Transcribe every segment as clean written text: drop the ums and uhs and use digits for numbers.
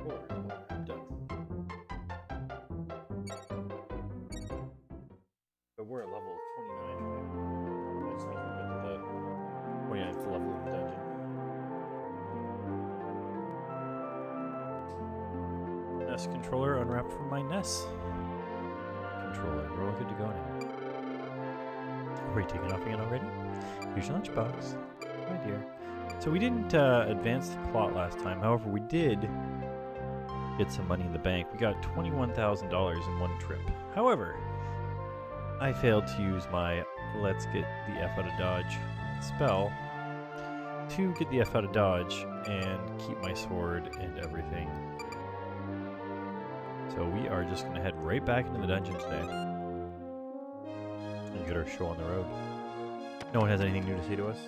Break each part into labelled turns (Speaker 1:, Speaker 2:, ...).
Speaker 1: I'm done. But we're at level 29, right? I just need to get to the 29th level of the dungeon. NES controller unwrapped from my NES controller. We're all good to go now. Are you taking off again already? Here's your lunchbox. My dear. So we didn't advance the plot last time. However, we did get some money in the bank. We got $21,000 in one trip. However, I failed to use my Let's Get the F Out of Dodge spell to get the F out of Dodge and keep my sword and everything. So we are just going to head right back into the dungeon today and get our show on the road. No one has anything new to say to us,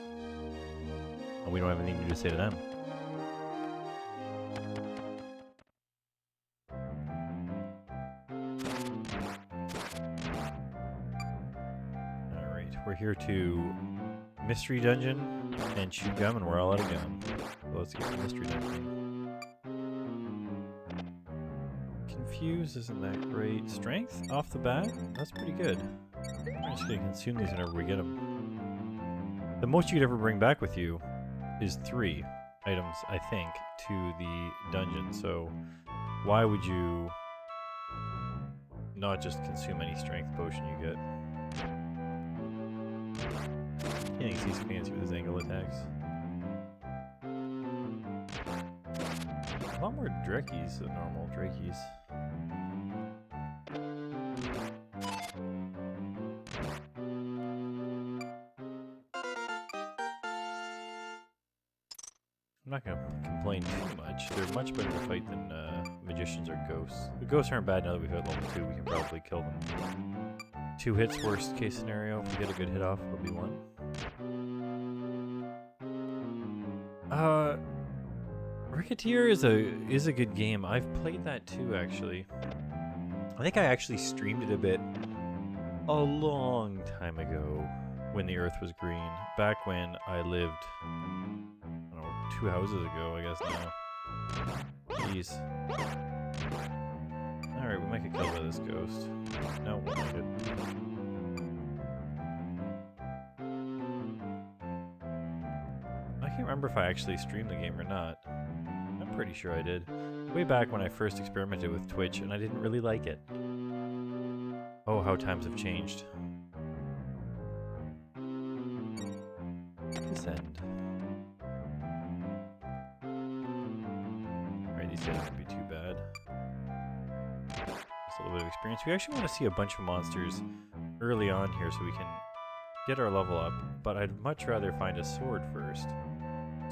Speaker 1: and we don't have anything new to say to them. Alright, we're here to Mystery Dungeon and chew gum, and we're all out of gum. So let's get to Mystery Dungeon. Confuse isn't that great. Strength off the bat? That's pretty good. We're just going to consume these whenever we get them. The most you could ever bring back with you is 3 items, I think, to the dungeon. So why would you not just consume any strength potion you get? He thinks he's fancy with his angle attacks. A lot more Drekkies than normal Drakies. I'm not going to complain too much. They're much better to fight than magicians or ghosts. The ghosts aren't bad now that we've hit level 2. We can probably kill them. 2 hits, worst case scenario. If we get a good hit off, it'll be 1. Ricketeer is a good game. I've played that too, actually. I think I actually streamed it a bit a long time ago when the Earth was green. Back when I lived, I don't know, 2 houses ago, I guess now. Jeez. Alright, we might get killed by this ghost. No, we'll make it. I can't remember if I actually streamed the game or not. I'm pretty sure I did. Way back when I first experimented with Twitch, and I didn't really like it. Oh, how times have changed. Descend. Alright, these guys won't be too bad. Just a little bit of experience. We actually want to see a bunch of monsters early on here so we can get our level up, but I'd much rather find a sword first.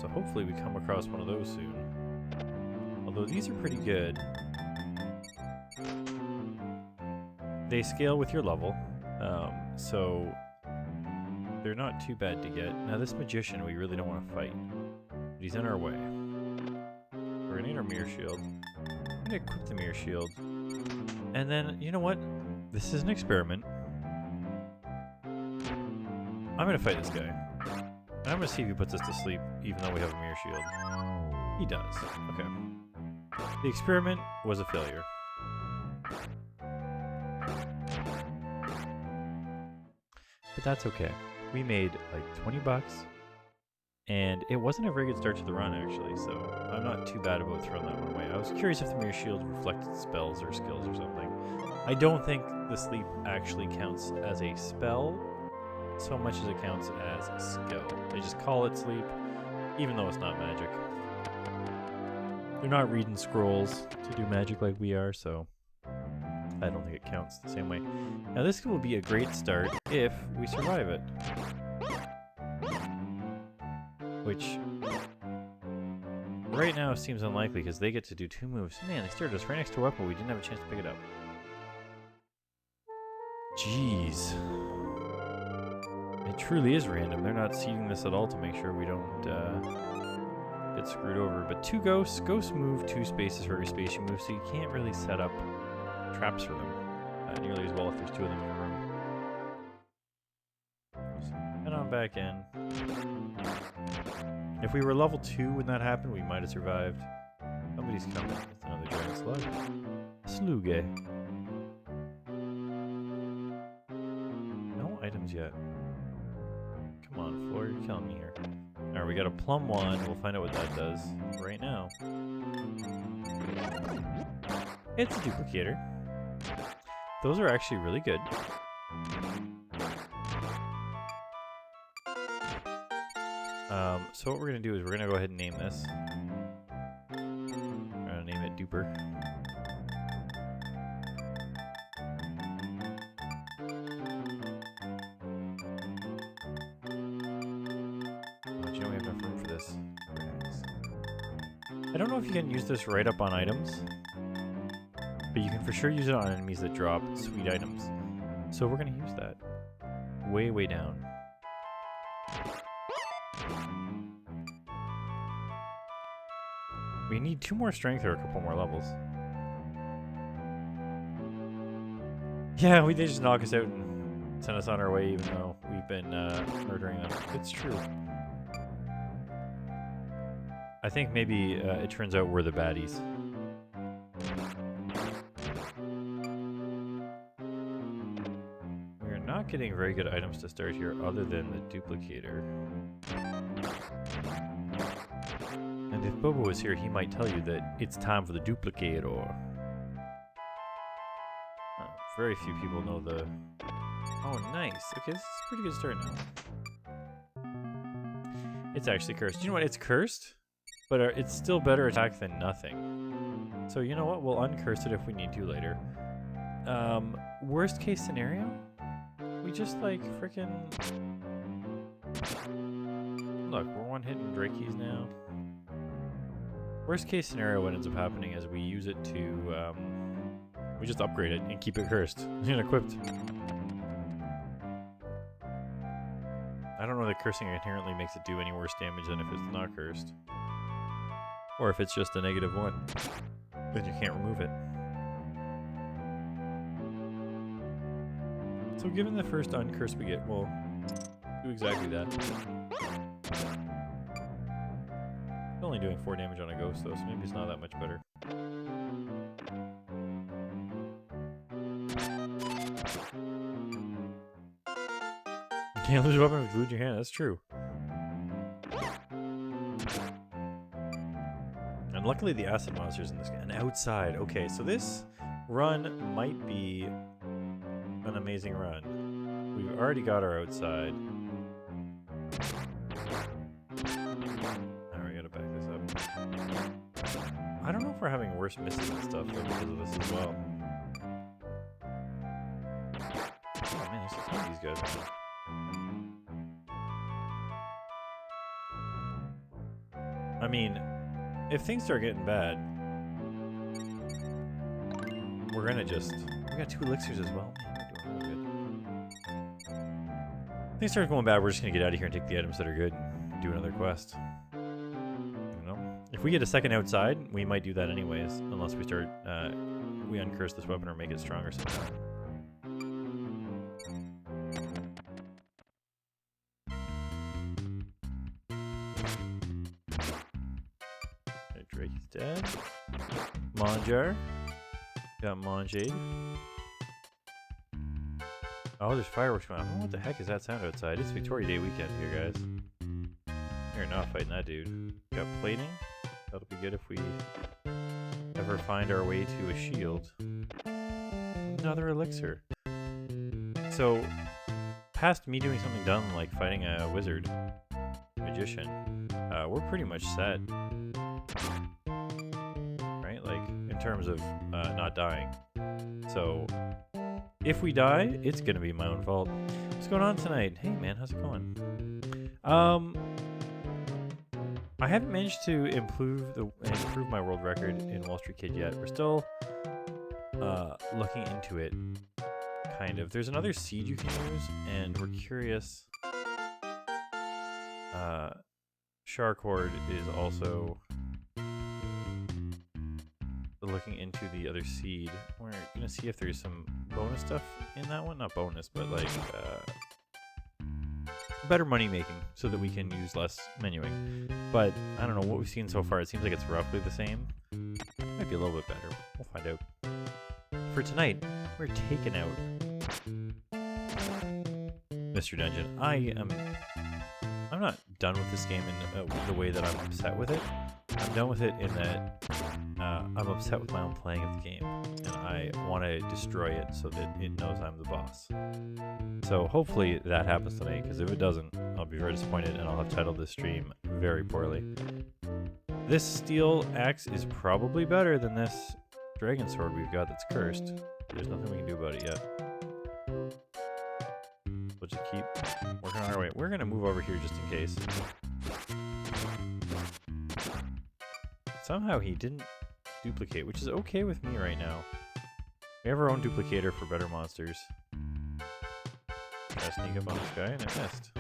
Speaker 1: So hopefully we come across one of those soon. Although these are pretty good. They scale with your level, so they're not too bad to get. Now this magician we really don't want to fight, but he's in our way. We're going to need our mirror shield. I'm going to equip the mirror shield. And then, you know what? This is an experiment. I'm going to fight this guy. And I'm going to see if he puts us to sleep, even though we have a mirror shield. He does. Okay. The experiment was a failure. But that's okay. We made like 20 bucks. And it wasn't a very good start to the run, actually, so I'm not too bad about throwing that one away. I was curious if the mirror shield reflected spells or skills or something. I don't think the sleep actually counts as a spell so much as it counts as a skill. They just call it sleep, even though it's not magic. They're not reading scrolls to do magic like we are, so I don't think it counts the same way. Now this will be a great start if we survive it. Which, right now seems unlikely because they get to do 2 moves. Man, they started us right next to a weapon. We didn't have a chance to pick it up. Jeez. It truly is random. They're not seeding this at all to make sure we don't get screwed over. But 2 ghosts. Ghosts move 2 spaces for every space you move, so you can't really set up traps for them nearly as well if there's 2 of them in a room. So head on back in. If we were level 2 when that happened, we might have survived. I'm Somebody's coming. It's another giant slug. Sluge. No items yet. Come on, floor, you're killing me here. Alright, we got a plum wand. We'll find out what that does right now. It's a duplicator. Those are actually really good. So what we're going to do is we're going to go ahead and name this. We're going to name it Duper. Oh, do you know we have enough room for this? I don't know if you can use this right up on items, but you can for sure use it on enemies that drop sweet items. So we're going to use that. Way, way down. We need 2 more strength or a couple more levels. Yeah, they just knock us out and send us on our way even though we've been murdering them. It's true. I think maybe it turns out we're the baddies. We're not getting very good items to start here other than the duplicator. And if Bobo was here, he might tell you that it's time for the duplicator. Very few people know the... Oh, nice. Okay, this is a pretty good start now. It's actually cursed. You know what? It's cursed, but it's still better attack than nothing. So you know what? We'll uncurse it if we need to later. Worst case scenario? We just like frickin'... Look, we're one-hitting Drakeys now. Worst case scenario, what ends up happening is we use it to, we just upgrade it and keep it cursed and equipped. I don't know that cursing inherently makes it do any worse damage than if it's not cursed. Or if it's just a -1. Then you can't remove it. So given the first uncurse we get, we'll do exactly that. Only doing 4 damage on a ghost though, so maybe it's not that much better. You can't lose a weapon with glued in your hand, that's true. And luckily the acid monsters in this game. And outside, okay, so this run might be an amazing run. We've already got our outside. I don't know if we're having worse misses and stuff though because of this as well. Oh man, there's just one of these guys. I mean, if things start getting bad, we're gonna just... We got 2 elixirs as well. Man, we're doing really good. If things start going bad, we're just gonna get out of here and take the items that are good and do another quest. If we get a second outside, we might do that anyways, unless we start, we uncurse this weapon or make it stronger somehow. Okay, Drake is dead. Monjar. Got Manjade. Oh, there's fireworks going on. I don't know what the heck is that sound outside. It's Victoria Day weekend here, guys. You're not fighting that dude. Got plating. That'll be good if we ever find our way to a shield. Another elixir. So, past me doing something dumb like fighting a wizard, magician, we're pretty much set. Right? Like, in terms of not dying. So, if we die, it's gonna be my own fault. What's going on tonight? Hey man, how's it going? I haven't managed to improve my world record in Wall Street Kid yet. We're still looking into it, kind of. There's another seed you can use, and we're curious. Sharkord is also looking into the other seed. We're gonna see if there's some bonus stuff in that one. Not bonus, but like better money making so that we can use less menuing. But I don't know what we've seen so far. It seems like it's roughly the same. Might be a little bit better. We'll find out. For tonight, we're taking out Mr. Dungeon. I'm not done with this game in the way that I'm upset with it. I'm done with it in that I'm upset with my own playing of the game, and I want to destroy it so that it knows I'm the boss. So hopefully that happens tonight, because if it doesn't, I'll be very disappointed, and I'll have titled this stream very poorly. This steel axe is probably better than this dragon sword we've got that's cursed. There's nothing we can do about it yet. We'll just keep working on our way. We're going to move over here just in case. Somehow he didn't duplicate, which is okay with me right now. We have our own duplicator for better monsters. Try to sneak up on this guy, and I missed.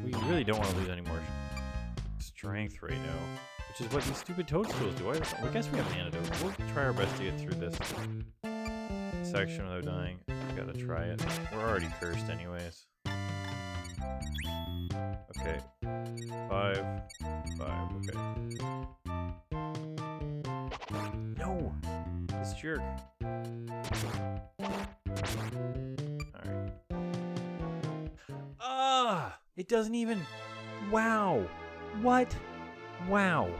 Speaker 1: We really don't want to lose any more strength right now, which is what these stupid toadstools do. I guess we have an antidote. We'll try our best to get through this section without dying. We gotta try it. We're already cursed anyways. Okay. 5. Okay. No! This jerk. Alright. Ah! It doesn't even... Wow! What? Wow.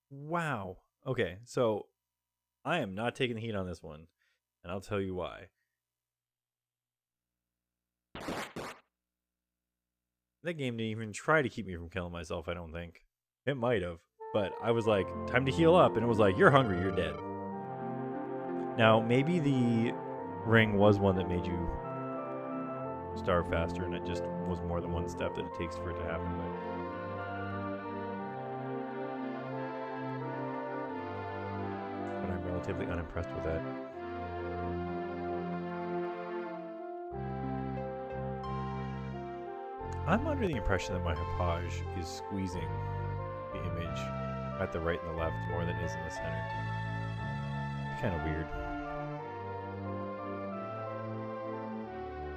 Speaker 1: Wow. Okay, so I am not taking the heat on this one, and I'll tell you why. That game didn't even try to keep me from killing myself, I don't think. It might have, but I was like, time to heal up, and it was like, you're hungry, you're dead. Now, maybe the ring was one that made you starve faster, and it just was more than one step that it takes for it to happen, but I'm relatively unimpressed with that. I'm under the impression that my Hapage is squeezing the image at the right and the left more than it is in the center. Kind of weird.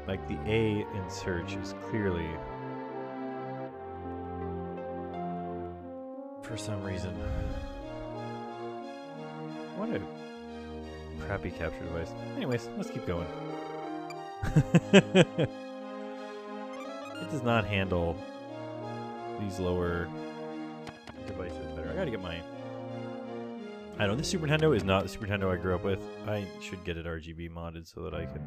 Speaker 1: Like the A in search is clearly, for some reason, what a crappy capture device. Anyways, let's keep going. It does not handle these lower devices better. I gotta get my... I know this Super Nintendo is not the Super Nintendo I grew up with. I should get it RGB modded so that I can...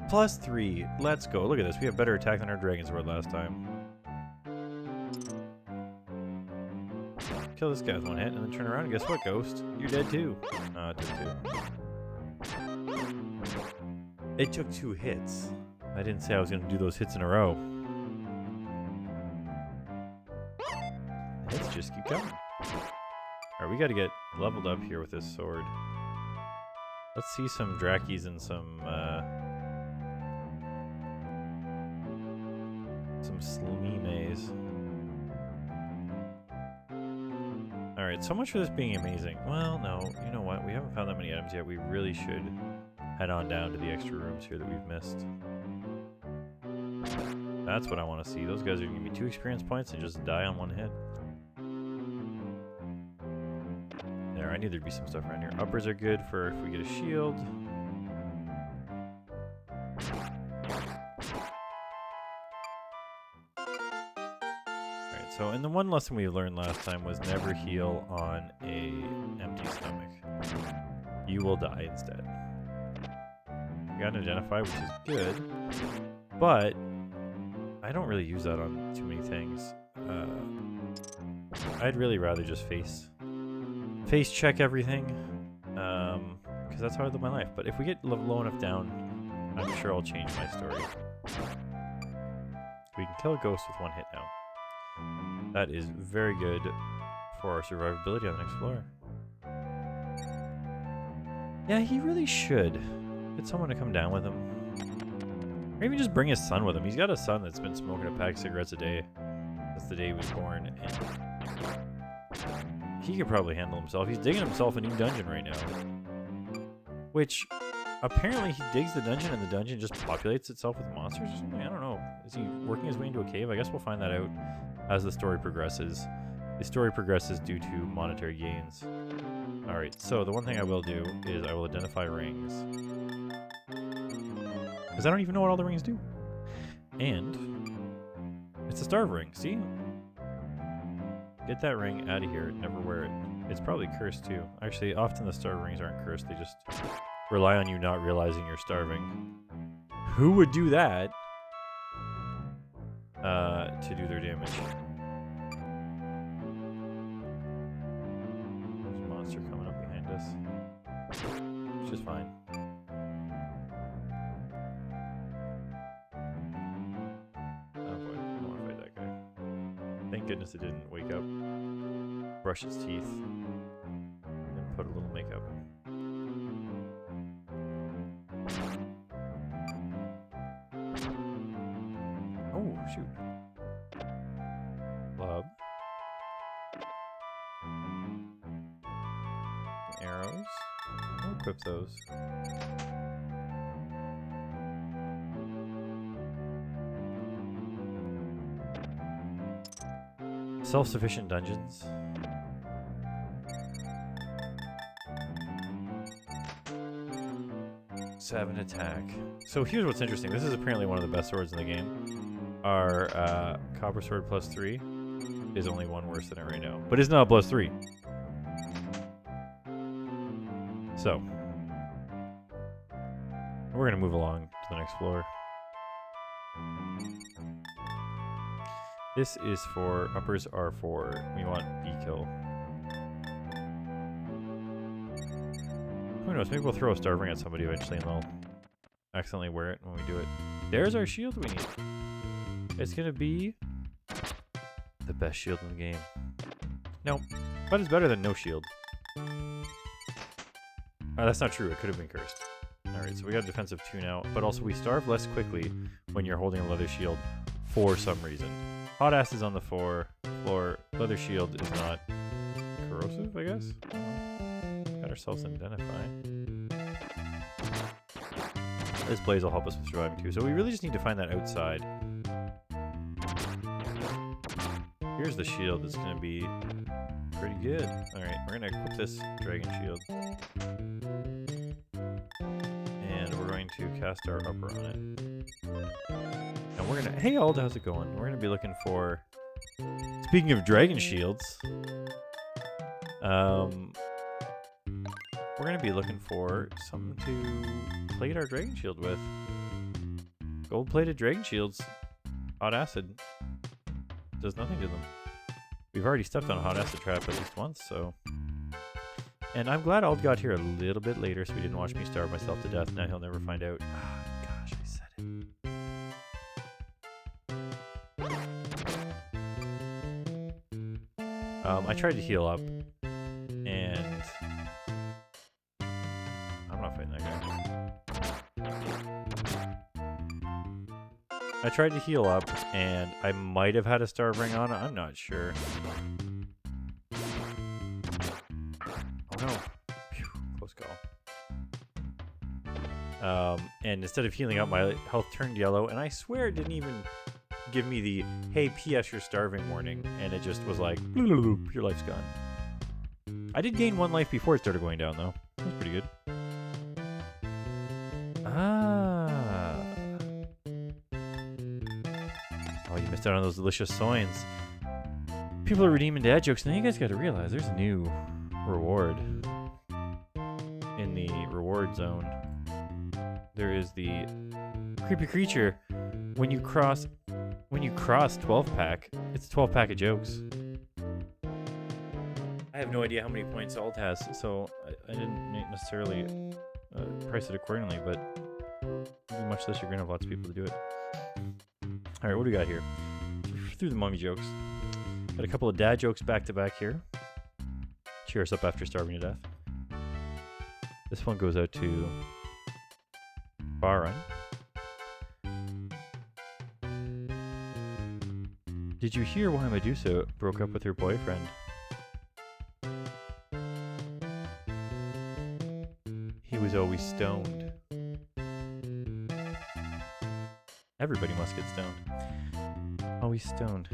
Speaker 1: +3. Let's go. Look at this. We have better attack than our Dragon Sword last time. Kill this guy with one hit and then turn around and guess what, Ghost? You're dead too. It took 2. It took 2 hits. I didn't say I was going to do those hits in a row. The hits just keep coming. Alright, we got to get leveled up here with this sword. Let's see some Drakis and some Slimes. Alright, so much for this being amazing. Well, no, you know what? We haven't found that many items yet. We really should head on down to the extra rooms here that we've missed. That's what I want to see. Those guys are going to give me 2 experience points and just die on 1 hit. There, I knew there'd be some stuff around here. Uppers are good for if we get a shield. Alright, so and the one lesson we learned last time was never heal on a empty stomach. You will die instead. We got an identify, which is good, but I don't really use that on too many things. I'd really rather just face check everything, because that's how I live my life. But if we get low enough down, I'm sure I'll change my story. We can kill a ghost with 1 hit now. That is very good for our survivability on the next floor. Yeah, he really should get someone to come down with him. Or even just bring his son with him. He's got a son that's been smoking a pack of cigarettes a day. That's the day he was born. And he could probably handle himself. He's digging himself a new dungeon right now. which apparently he digs the dungeon and the dungeon just populates itself with monsters or something. I don't know. Is he working his way into a cave? I guess we'll find that out as the story progresses. The story progresses due to monetary gains. Alright, so the one thing I will do is I will identify rings. Because I don't even know what all the rings do. And it's a starve ring, see? Get that ring out of here, never wear it. It's probably cursed too. Actually, often the starve rings aren't cursed, they just rely on you not realizing you're starving. Who would do that to do their damage? There's a monster coming up behind us, which is fine. Oh boy, I don't want to fight that guy. Thank goodness it didn't wake up. Brush its teeth, and put a little makeup. Oh, shoot. Club. Arrows. I'll equip those. Self-sufficient dungeons. Seven attack. So here's what's interesting. This is apparently one of the best swords in the game. Our copper sword +3 is only one worse than it right now, but it's not a +3. So we're gonna move along to the next floor. This is for uppers R4. We want B kill. Who knows? Maybe we'll throw a starve ring at somebody eventually and they'll accidentally wear it when we do it. There's our shield we need. It's gonna be the best shield in the game. No, but it's better than no shield. That's not true. It could have been cursed. Alright, so we got a defensive 2 now, but also we starve less quickly when you're holding a leather shield for some reason. Hot ass is on the floor. Leather shield is not corrosive, I guess? Got ourselves an identify. This blaze will help us with surviving too, so we really just need to find that outside. Here's the shield that's going to be pretty good. Alright, we're going to equip this dragon shield. And we're going to cast our upper on it. And we're going to... Hey Ald, how's it going? We're going to be looking for... Speaking of dragon shields... we're going to be looking for something to plate our dragon shield with. Gold-plated dragon shields. Hot acid. Does nothing to them. We've already stepped on a hot acid trap at least once, so... And I'm glad Ald got here a little bit later so he didn't watch me starve myself to death. Now he'll never find out. Ah, gosh, I said it. I tried to heal up, and... I'm not fighting that guy. I tried to heal up, and I might have had a starve ring on. I'm not sure. Oh no. Phew, close call. And instead of healing up, my health turned yellow, and I swear it didn't even give me the, hey, P.S. you're starving warning, and it just was like, your life's gone. I did gain 1 life before it started going down, though. That was pretty good. Ah. Oh, you missed out on those delicious soins. People are redeeming dad jokes. Now you guys got to realize there's a new reward in the reward zone. There is the creepy creature. When you cross 12-pack, it's a 12-pack of jokes. I have no idea how many points Ald has, so I didn't necessarily price it accordingly, but much less you're going to have lots of people to do it. Alright, what do we got here? Through the mummy jokes. Got a couple of dad jokes back to back here. Cheer us up after starving to death. This one goes out to Baron. Did you hear why Medusa broke up with her boyfriend? He was is always stoned? Everybody must get stoned. Always stoned.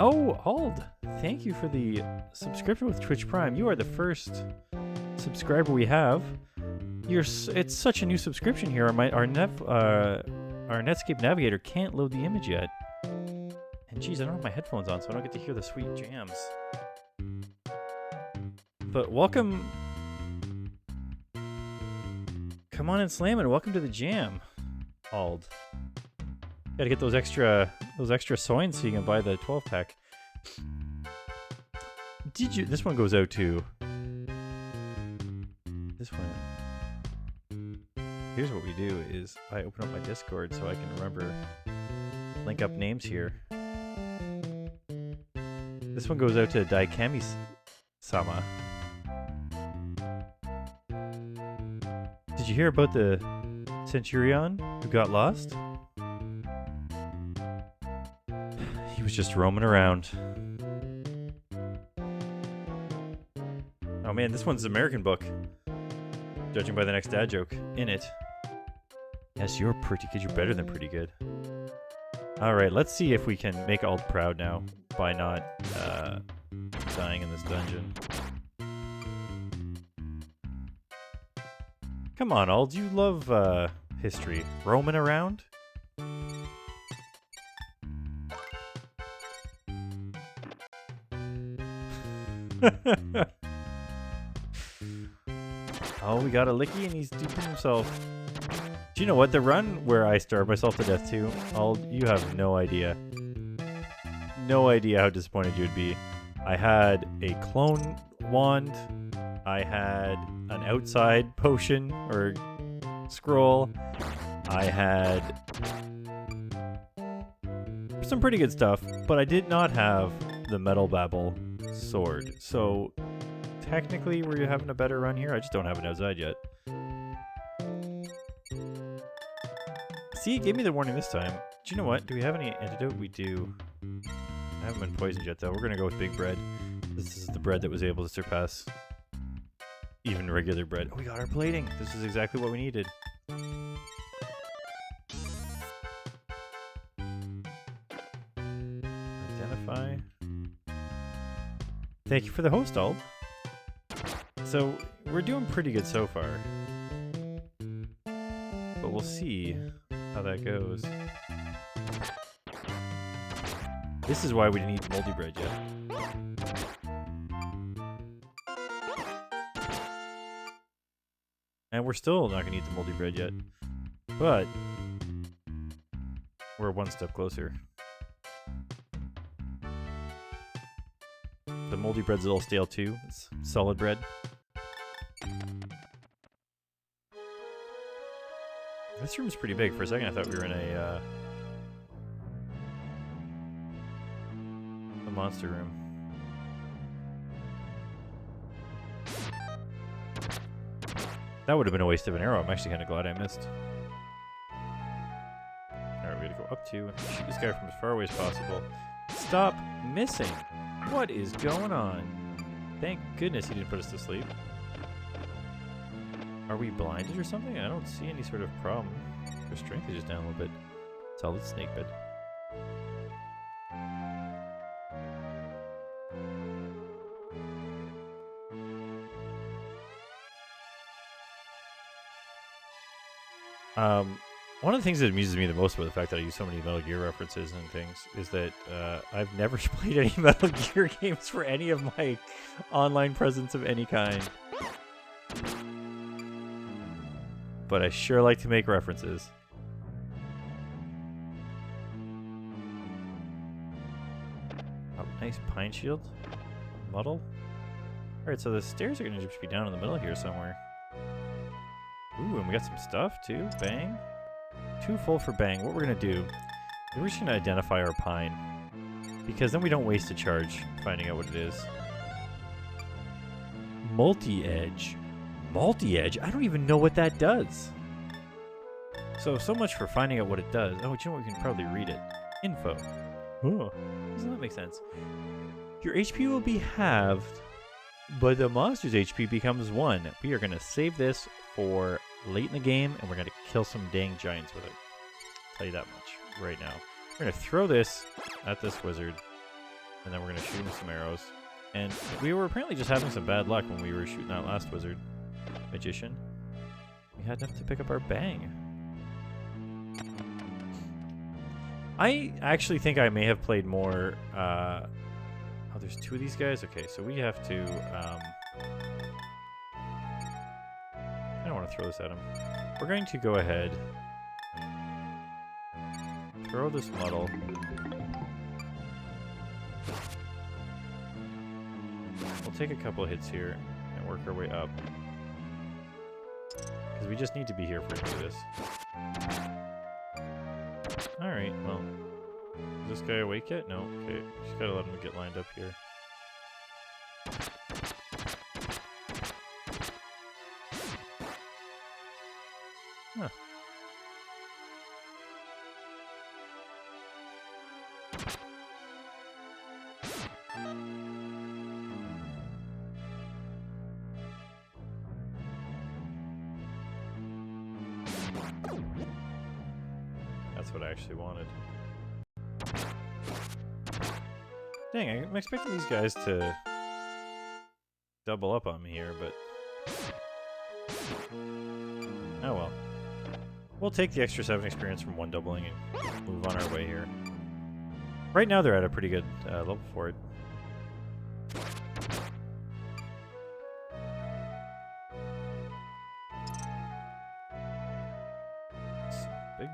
Speaker 1: Oh, Ald, thank you for the subscription with Twitch Prime. You are the first subscriber we have. It's such a new subscription here. Our Netscape Navigator can't load the image yet. And geez, I don't have my headphones on, so I don't get to hear the sweet jams. But welcome. Come on and slam it. Welcome to the jam, Ald. Gotta get those extra soins so you can buy the 12-pack. This one goes out to... This one... Here's what we do is I open up my Discord so I can remember... Link up names here. This one goes out to Daikami-sama. Did you hear about the Centurion who got lost? He was just roaming around. Oh man, this one's an American book. Judging by the next dad joke in it. Yes, you're pretty good. You're better than pretty good. Alright, let's see if we can make Ald proud now by not dying in this dungeon. Come on, Ald. You love history. Roaming around? Oh, we got a licky and he's duping himself. Do you know what? The run where I starved myself to death too, you have no idea. No idea how disappointed you would be. I had a clone wand. I had an outside potion or scroll. I had some pretty good stuff, but I did not have the Metal Babble sword. So technically we're having a better run here. I just don't have it outside yet. See, it gave me the warning this time. Do you know what? Do we have any antidote? We do. I haven't been poisoned yet though. We're gonna go with big bread. This is the bread that was able to surpass even regular bread. Oh, we got our plating. This is exactly what we needed. Identify. Thank you for the host, Ald. So, we're doing pretty good so far. But we'll see how that goes. This is why we didn't eat the moldy bread yet. And we're still not going to eat the moldy bread yet. But we're one step closer. The moldy bread's a little stale too. It's solid bread. This room's pretty big. For a second I thought we were in a monster room. That would have been a waste of an arrow. I'm actually kind of glad I missed. Alright, we gotta go up to and shoot this guy from as far away as possible. Stop missing! What is going on? Thank goodness he didn't put us to sleep. Are we blinded or something? I don't see any sort of problem. Our strength is just down a little bit. Solid snake bed. One of the things that amuses me the most about the fact that I use so many Metal Gear references and things is that I've never played any Metal Gear games for any of my online presence of any kind. But I sure like to make references. Oh, nice pine shield. Muddle. Alright, so the stairs are going to just be down in the middle here somewhere. Ooh, and we got some stuff too. Bang. Too full for bang. What we're going to do, we're just going to identify our pine. Because then we don't waste a charge finding out what it is. Multi-edge. Multi-edge? I don't even know what that does. So much for finding out what it does. Oh, you know what? We can probably read it. Info. Oh, doesn't that make sense? Your HP will be halved, but the monster's HP becomes 1. We are going to save this for late in the game, and we're going to kill some dang giants with it. I'll tell you that much right now. We're going to throw this at this wizard, and then we're going to shoot him some arrows. And we were apparently just having some bad luck when we were shooting that last wizard. Magician. We had enough to pick up our bang. I actually think I may have played more... oh, there's 2 of these guys? Okay, so we have to... I don't want to throw this at him. We're going to go ahead... throw this muddle. We'll take a couple of hits here and work our way up. Because we just need to be here for to do this. Alright, well. Is this guy awake yet? No. Okay, just gotta let him get lined up here. Huh. That's what I actually wanted. Dang, I'm expecting these guys to double up on me here, but... oh well. We'll take the extra 7 experience from 1 doubling and move on our way here. Right now they're at a pretty good level for it. Big...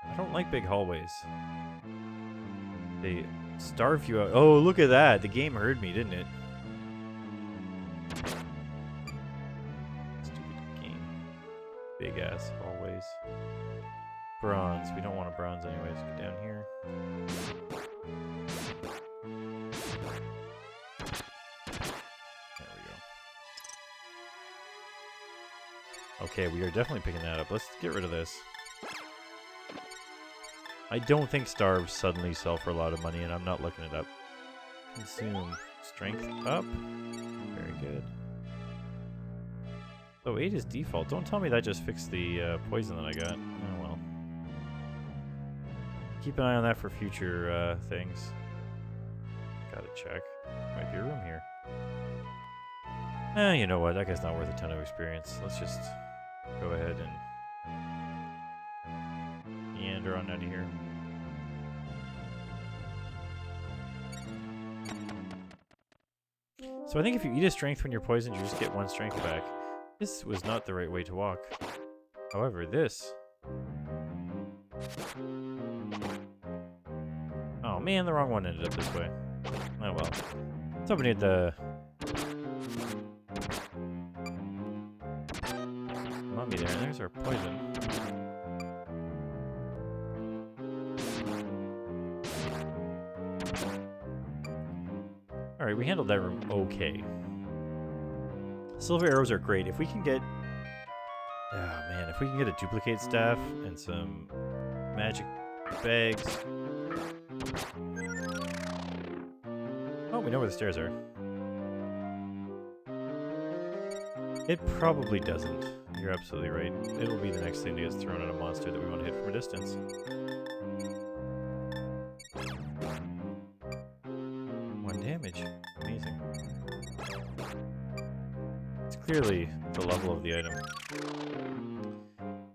Speaker 1: I don't like big hallways. They starve you out. Oh, look at that. The game heard me, didn't it? Stupid game. Big ass hallways. Bronze. We don't want a bronze anyways. Get down here. There we go. Okay, we are definitely picking that up. Let's get rid of this. I don't think starves suddenly sell for a lot of money, and I'm not looking it up. Consume. Strength up. Very good. Oh, 8 is default. Don't tell me that just fixed the poison that I got. Oh, well. Keep an eye on that for future things. Gotta check. Might be a room here. You know what? That guy's not worth a ton of experience. Let's just go ahead and meander on out of here. So I think if you eat a strength when you're poisoned, you just get 1 strength back. This was not the right way to walk. However, this... oh man, the wrong one ended up this way. Oh well. Let's open it the... come on, be there. There's our poison. Alright, we handled that room okay. Silver arrows are great. If we can get... oh man, if we can get a duplicate staff and some magic bags... oh, we know where the stairs are. It probably doesn't. You're absolutely right. It'll be the next thing that gets thrown at a monster that we want to hit from a distance. 1 damage. Amazing. It's clearly the level of the item.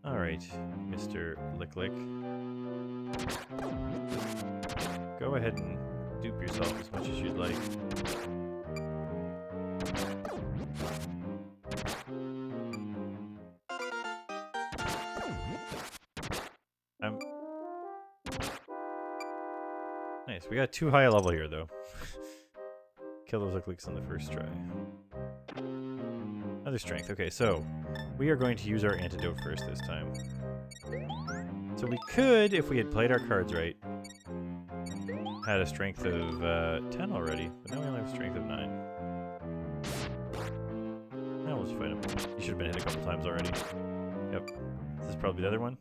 Speaker 1: Alright, Mr. Lick. Go ahead and dupe yourself as much as you'd like. Nice, we got too high a level here though. Kill those Lick on the first try. Another strength. Okay, so we are going to use our antidote first this time. So we could, if we had played our cards right, had a strength of 10 already, but now we only have a strength of 9. Now we'll just fight him. He should have been hit a couple times already. Yep. This is probably the other one.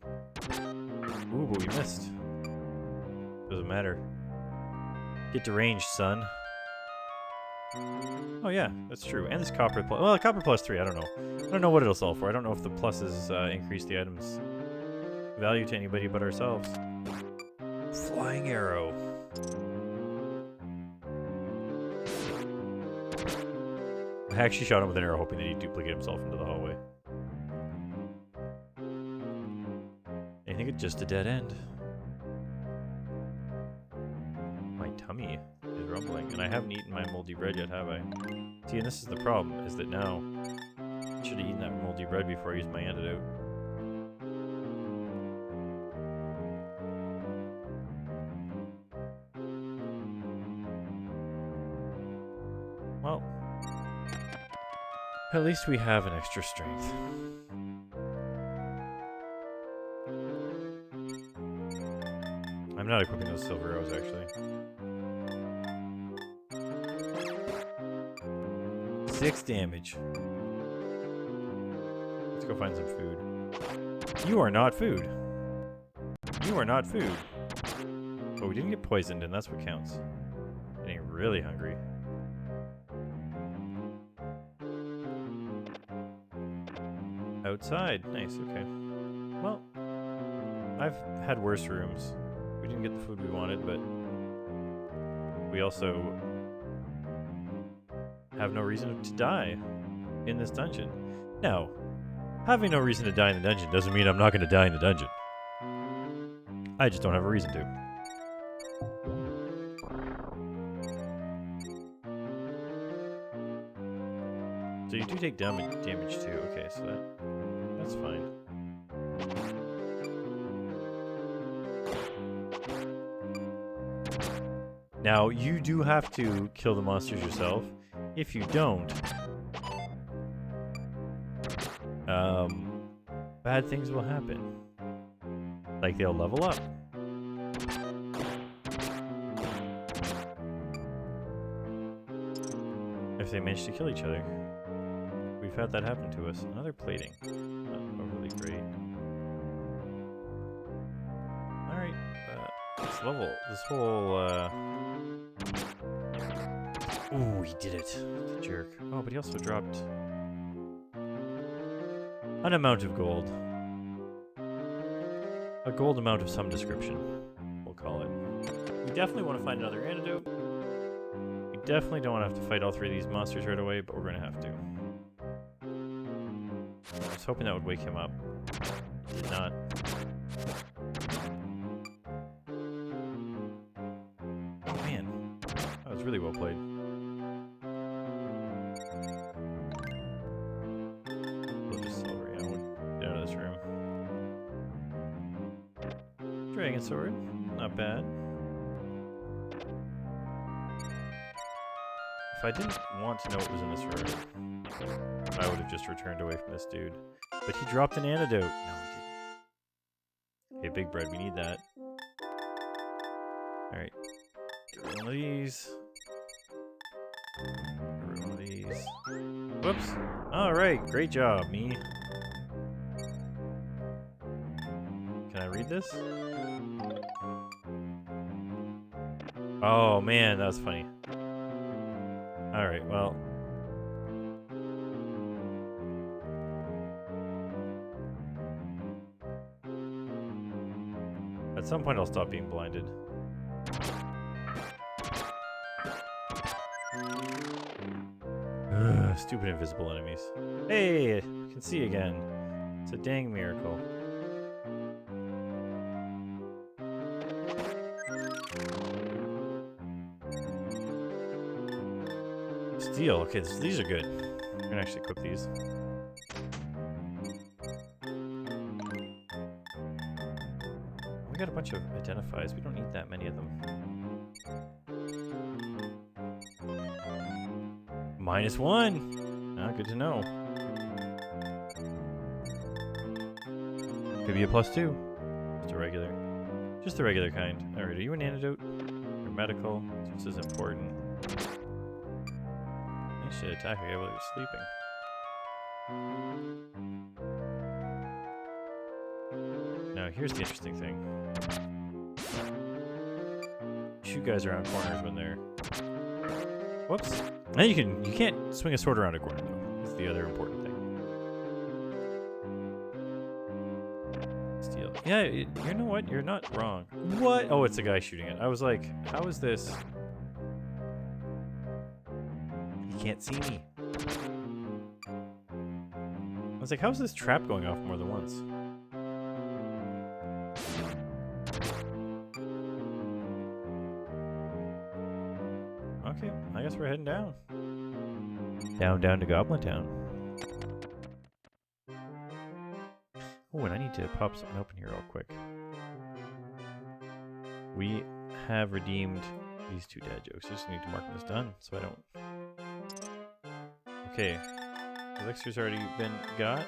Speaker 1: Ooh, but we missed. Doesn't matter. Get deranged, son. Oh yeah, that's true. And this copper plus, well, copper plus 3, I don't know. I don't know what it'll sell for. I don't know if the pluses increase the item's value to anybody but ourselves. Flying arrow. I actually shot him with an arrow hoping that he'd duplicate himself into the hallway. I think it's just a dead end. My tummy is rumbling, and I haven't eaten my moldy bread yet, have I? See, and this is the problem, is that now I should have eaten that moldy bread before I used my antidote. Well, at least we have an extra strength. I'm not equipping those silver arrows, actually. 6 damage. Let's go find some food. You are not food. You are not food. But we didn't get poisoned, and that's what counts. Getting really hungry. Outside. Nice, okay. Well, I've had worse rooms. We didn't get the food we wanted, but we also have no reason to die in this dungeon. Now, having no reason to die in the dungeon doesn't mean I'm not going to die in the dungeon. I just don't have a reason to. So you do take damage too. Okay, so that's fine. Now, you do have to kill the monsters yourself. If you don't, bad things will happen. Like they'll level up. If they manage to kill each other. We've had that happen to us. Another plating. Not overly great. Alright, this level, this whole, Ooh, he did it. The jerk. Oh, but he also dropped an amount of gold. A gold amount of some description, we'll call it. We definitely want to find another antidote. We definitely don't want to have to fight all 3 of these monsters right away, but we're going to have to. I was hoping that would wake him up. It did not. Oh man. That was really well played. Dragon sword, not bad. If I didn't want to know what was in this room, I would have just returned away from this dude. But he dropped an antidote. No, he didn't. Okay, big bread, we need that. Alright. Get rid of one of these. Get rid of one of these. Whoops. Alright, great job, me. Can I read this? Oh man, that was funny. Alright, well. At some point I'll stop being blinded. Ugh, stupid invisible enemies. Hey, I can see again. It's a dang miracle. Steel. Okay, these are good. I'm gonna actually cook these. We got a bunch of identifies. We don't need that many of them. -1. Ah, good to know. Could be a +2. Just a regular. Just the regular kind. Alright, are you an antidote? Or medical? This is important. I should attack you while you're sleeping. Now here's the interesting thing. shoot guys around corners when they're... Whoops. And you can't swing a sword around a corner, though. That's the other important thing. Steal. Yeah, you know what? You're not wrong. What? Oh, it's a guy shooting it. I was like, how is this? He can't see me. I was like, how is this trap going off more than once? Okay, I guess we're heading down. Down to Goblin Town. Oh, and I need to pop something open here real quick. We have redeemed these 2 dad jokes. I just need to mark them as done, so I don't... Okay. Elixir's already been got.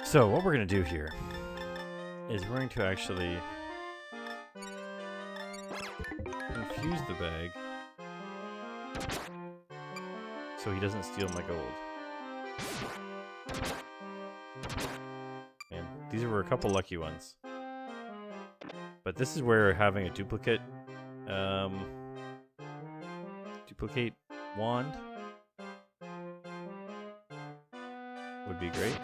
Speaker 1: So what we're going to do here is we're going to actually infuse the bag so he doesn't steal my gold. And these were a couple lucky ones. But this is where having a duplicate wand would be great.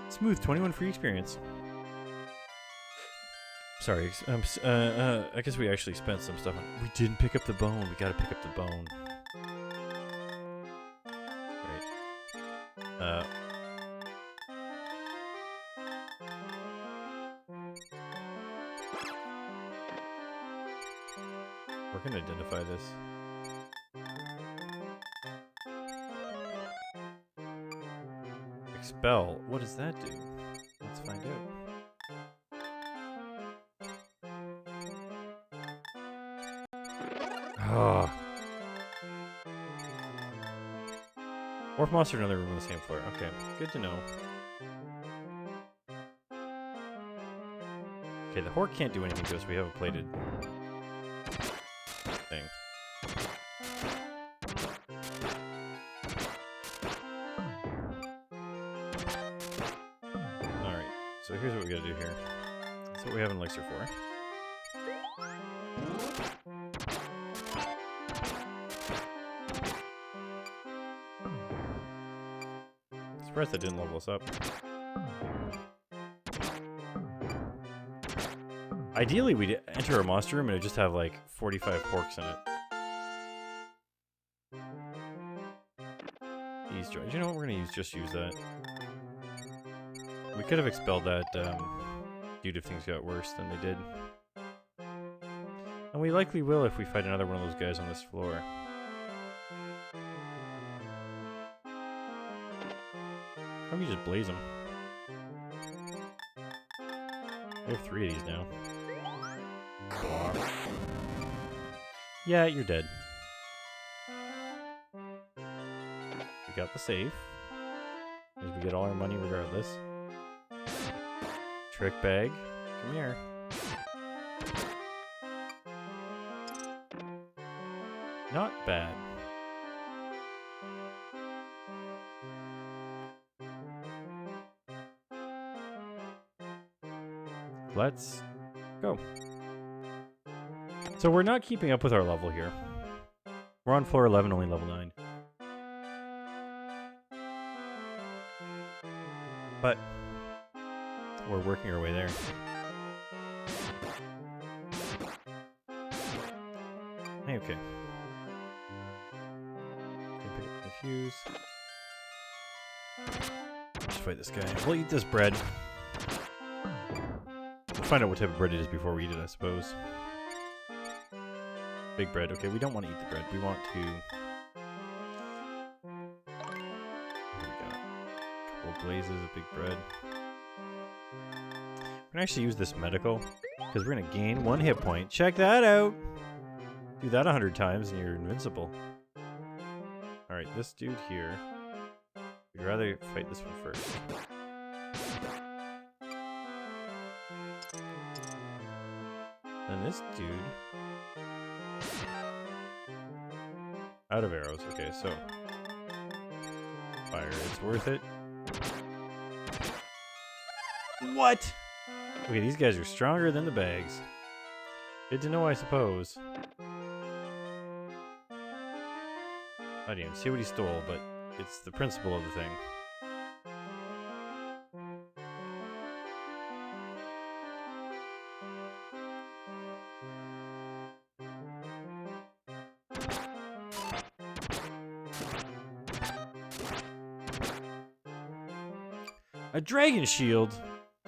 Speaker 1: Smooth 21 free experience. Sorry, I guess we actually spent some stuff on. We didn't pick up the bone. We gotta pick up the bone. Right. We're gonna identify this. Expel. What does that do? Let's find out. Oh. Orc monster in another room on the same floor. Okay, good to know. Okay, the Hork can't do anything to us. We have a plated thing. Alright, so here's what we gotta do here. That's what we have an elixir for. Surprised that didn't level us up. Ideally, we'd enter a monster room and it'd just have like 45 porks in it. Ease joy. You know what? We're gonna just use that. We could have expelled that dude if things got worse than they did. And we likely will if we fight another one of those guys on this floor. Why don't we just blaze them? We have 3 of these now. Yeah, you're dead. We got the safe. Means we get all our money regardless. Trick bag. Come here. Not bad. Let's go. So we're not keeping up with our level here. We're on floor 11, only level 9. But we're working our way there. Hey, okay. Pick up the fuse. Let's fight this guy. We'll eat this bread. We'll find out what type of bread it is before we eat it, I suppose. Big bread. Okay, we don't want to eat the bread. We want to... What do we got? A couple blazes of big bread. We're going to actually use this medical, because we're going to gain 1 hit point. Check that out! Do that 100 times and you're invincible. Alright, this dude here. We'd rather fight this one first. Then this dude. Out of arrows. Okay, so. Fire. It's worth it. What? Okay, these guys are stronger than the bags. Good to know, I suppose. I didn't even see what he stole, but it's the principle of the thing. A dragon shield?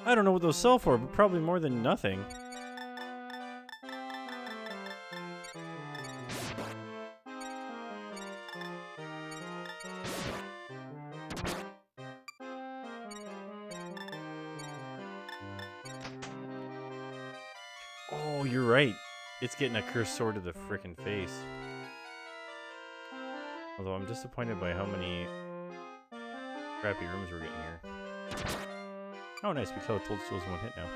Speaker 1: I don't know what those sell for, but probably more than nothing. Oh, you're right. It's getting a cursed sword to the frickin' face. Although I'm disappointed by how many crappy rooms we're getting here. Oh, nice. We killed toadstools in one hit now.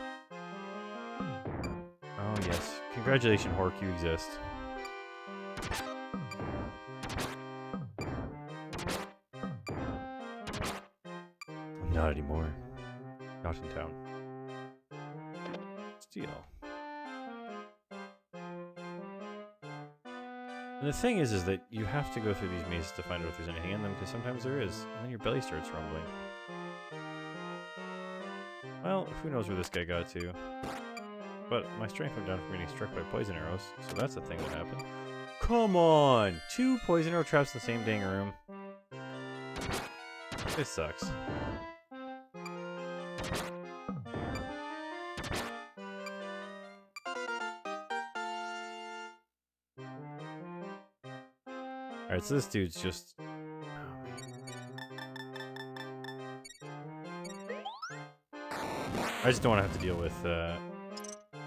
Speaker 1: Oh, yes. Congratulations, Hork. You exist. Not anymore. Not in town. Steal. And the thing is that you have to go through these mazes to find out if there's anything in them, because sometimes there is, and then your belly starts rumbling. Well, who knows where this guy got to. But my strength went down from getting struck by poison arrows, so that's a thing that happened. Come on! 2 poison arrow traps in the same dang room. This sucks. Alright, so this dude's just... I just don't want to have to deal with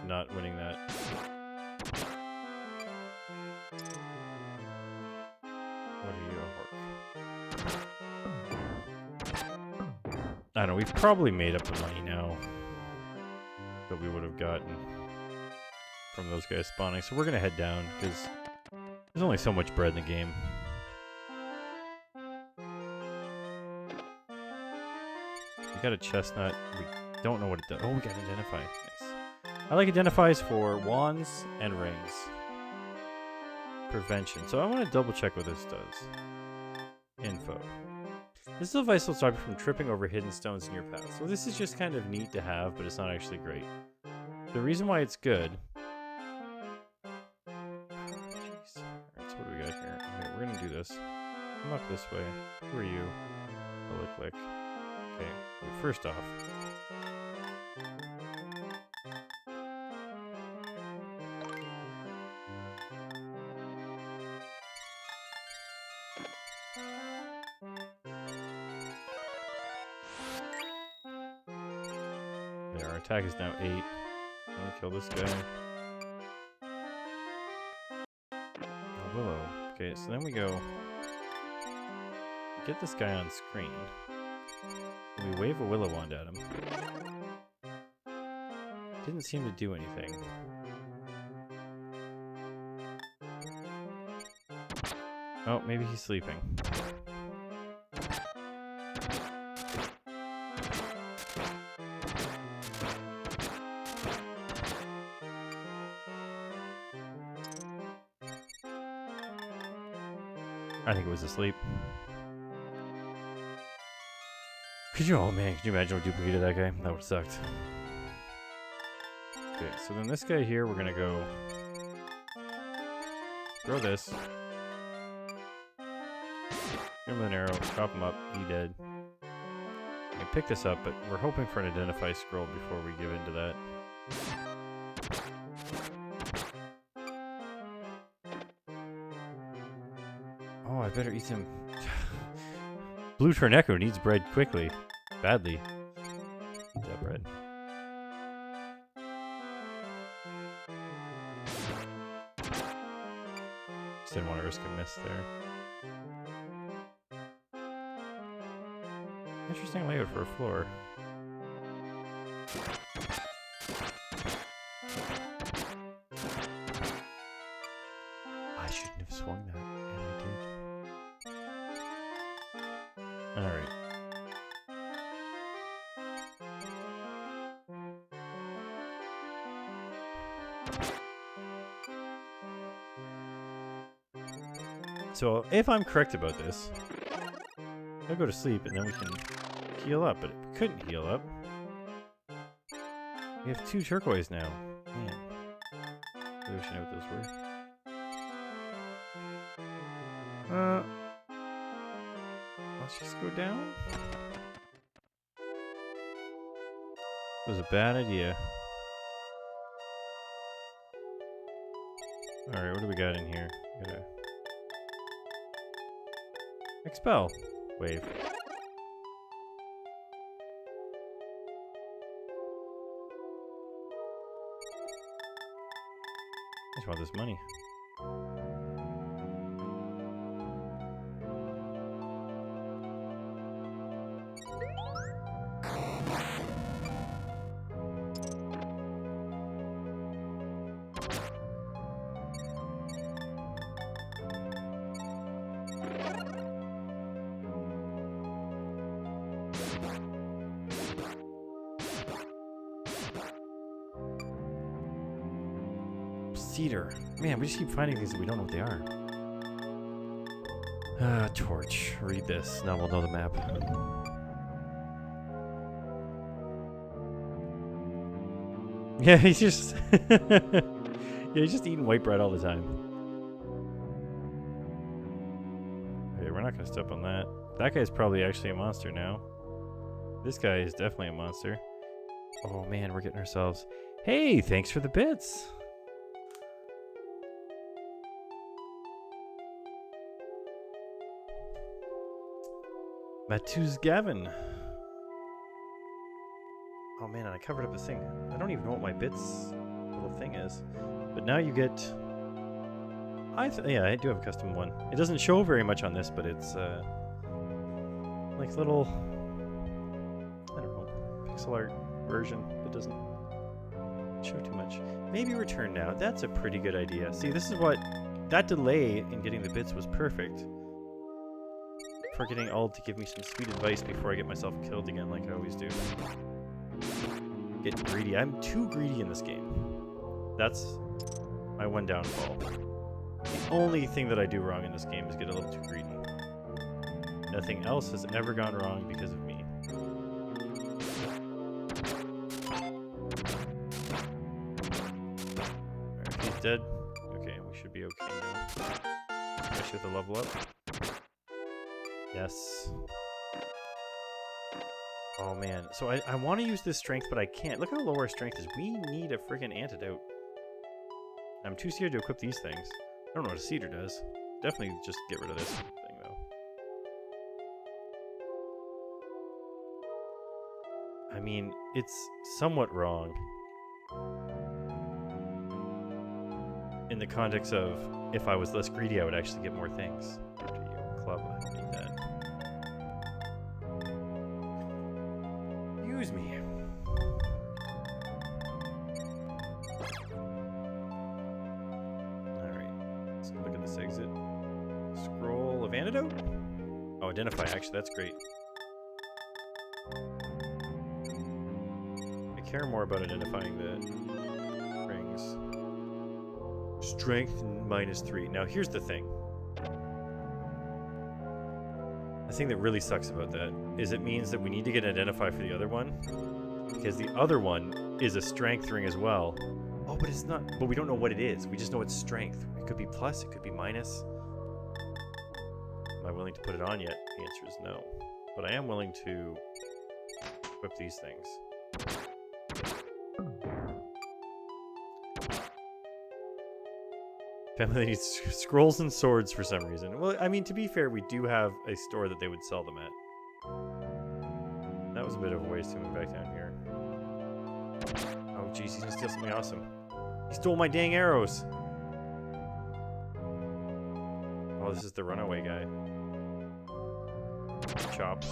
Speaker 1: not winning that. What are you, Hork? I don't know, we've probably made up the money now that we would have gotten from those guys spawning. So we're going to head down, because there's only so much bread in the game. We got a chestnut. We don't know what it does. Oh, we got identify. Nice. I like identifies for wands and rings. Prevention. So I want to double check what this does. Info. This device will stop you from tripping over hidden stones in your path. So this is just kind of neat to have, but it's not actually great. The reason why it's good... Jeez. Alright, so what do we got here? Okay, we're going to do this. Come up this way. Who are you? Double click. Okay, well, first off... There, our attack is now 8. I'm gonna kill this guy. Oh, Willow. Okay, so then we go... Get this guy on screen. And we wave a willow wand at him. Didn't seem to do anything. Oh, maybe he's sleeping. I think it was asleep. Could you, oh man, could you imagine what duplicated that guy? That would have sucked. Okay, so then this guy here, we're gonna go throw this. Give him an arrow, chop him up, he dead. I can pick this up, but we're hoping for an identify scroll before we give into that. Oh, I better eat some... Blue Torneko needs bread quickly. Badly. Eat that bread. Just didn't want to risk a miss there. Interesting layout for a floor. I shouldn't have swung that, and I did. Alright. So, if I'm correct about this, I'll go to sleep and then we can heal up, but we couldn't heal up. We have 2 turquoise now. Man. I wish I knew what those were. Let's just go down. That was a bad idea. Alright, what do we got in here? Got a expel wave. I just want this money. Cedar. Man, we just keep finding these and we don't know what they are. Torch. Read this. Now we'll know the map. Yeah, he's just... yeah, he's just eating white bread all the time. Okay, we're not going to step on that. That guy's probably actually a monster now. This guy is definitely a monster. Oh man, we're getting ourselves... Hey, thanks for the bits! Matthews Gavin. Oh man, and I covered up this thing. I don't even know what my bits little thing is. But now you get... yeah, I do have a custom one. It doesn't show very much on this, but it's like little... I don't know, pixel art version that doesn't show too much. Maybe return now. That's a pretty good idea. See, this is what... That delay in getting the bits was perfect. For getting Ald to give me some sweet advice before I get myself killed again like I always do. Getting greedy. I'm too greedy in this game. That's my one downfall. The only thing that I do wrong in this game is get a little too greedy. Nothing else has ever gone wrong because of me. Alright, he's dead. Okay, we should be okay now. Especially with the level up. Yes. Oh man. So I want to use this strength, but I can't. Look how low our strength is. We need a friggin' antidote. I'm too scared to equip these things. I don't know what a cedar does. Definitely just get rid of this thing though. I mean, it's somewhat wrong. In the context of, if I was less greedy, I would actually get more things. Club, I don't need that. Use me. Alright, let's look at this exit. Scroll of antidote? Oh, identify, actually, that's great. I care more about identifying the rings. Strength -3. Now, here's the thing. The thing that really sucks about that is it means that we need to get an identify for the other one, because the other one is a strength ring as well. Oh, but it's not. But we don't know what it is. We just know it's strength. It could be plus. It could be minus. Am I willing to put it on yet? The answer is no. But I am willing to equip these things. Family needs scrolls and swords for some reason. Well, I mean, to be fair, we do have a store that they would sell them at. That was a bit of a waste to move back down here. Oh, jeez, he's gonna steal something awesome. He stole my dang arrows. Oh, this is the runaway guy. Chop.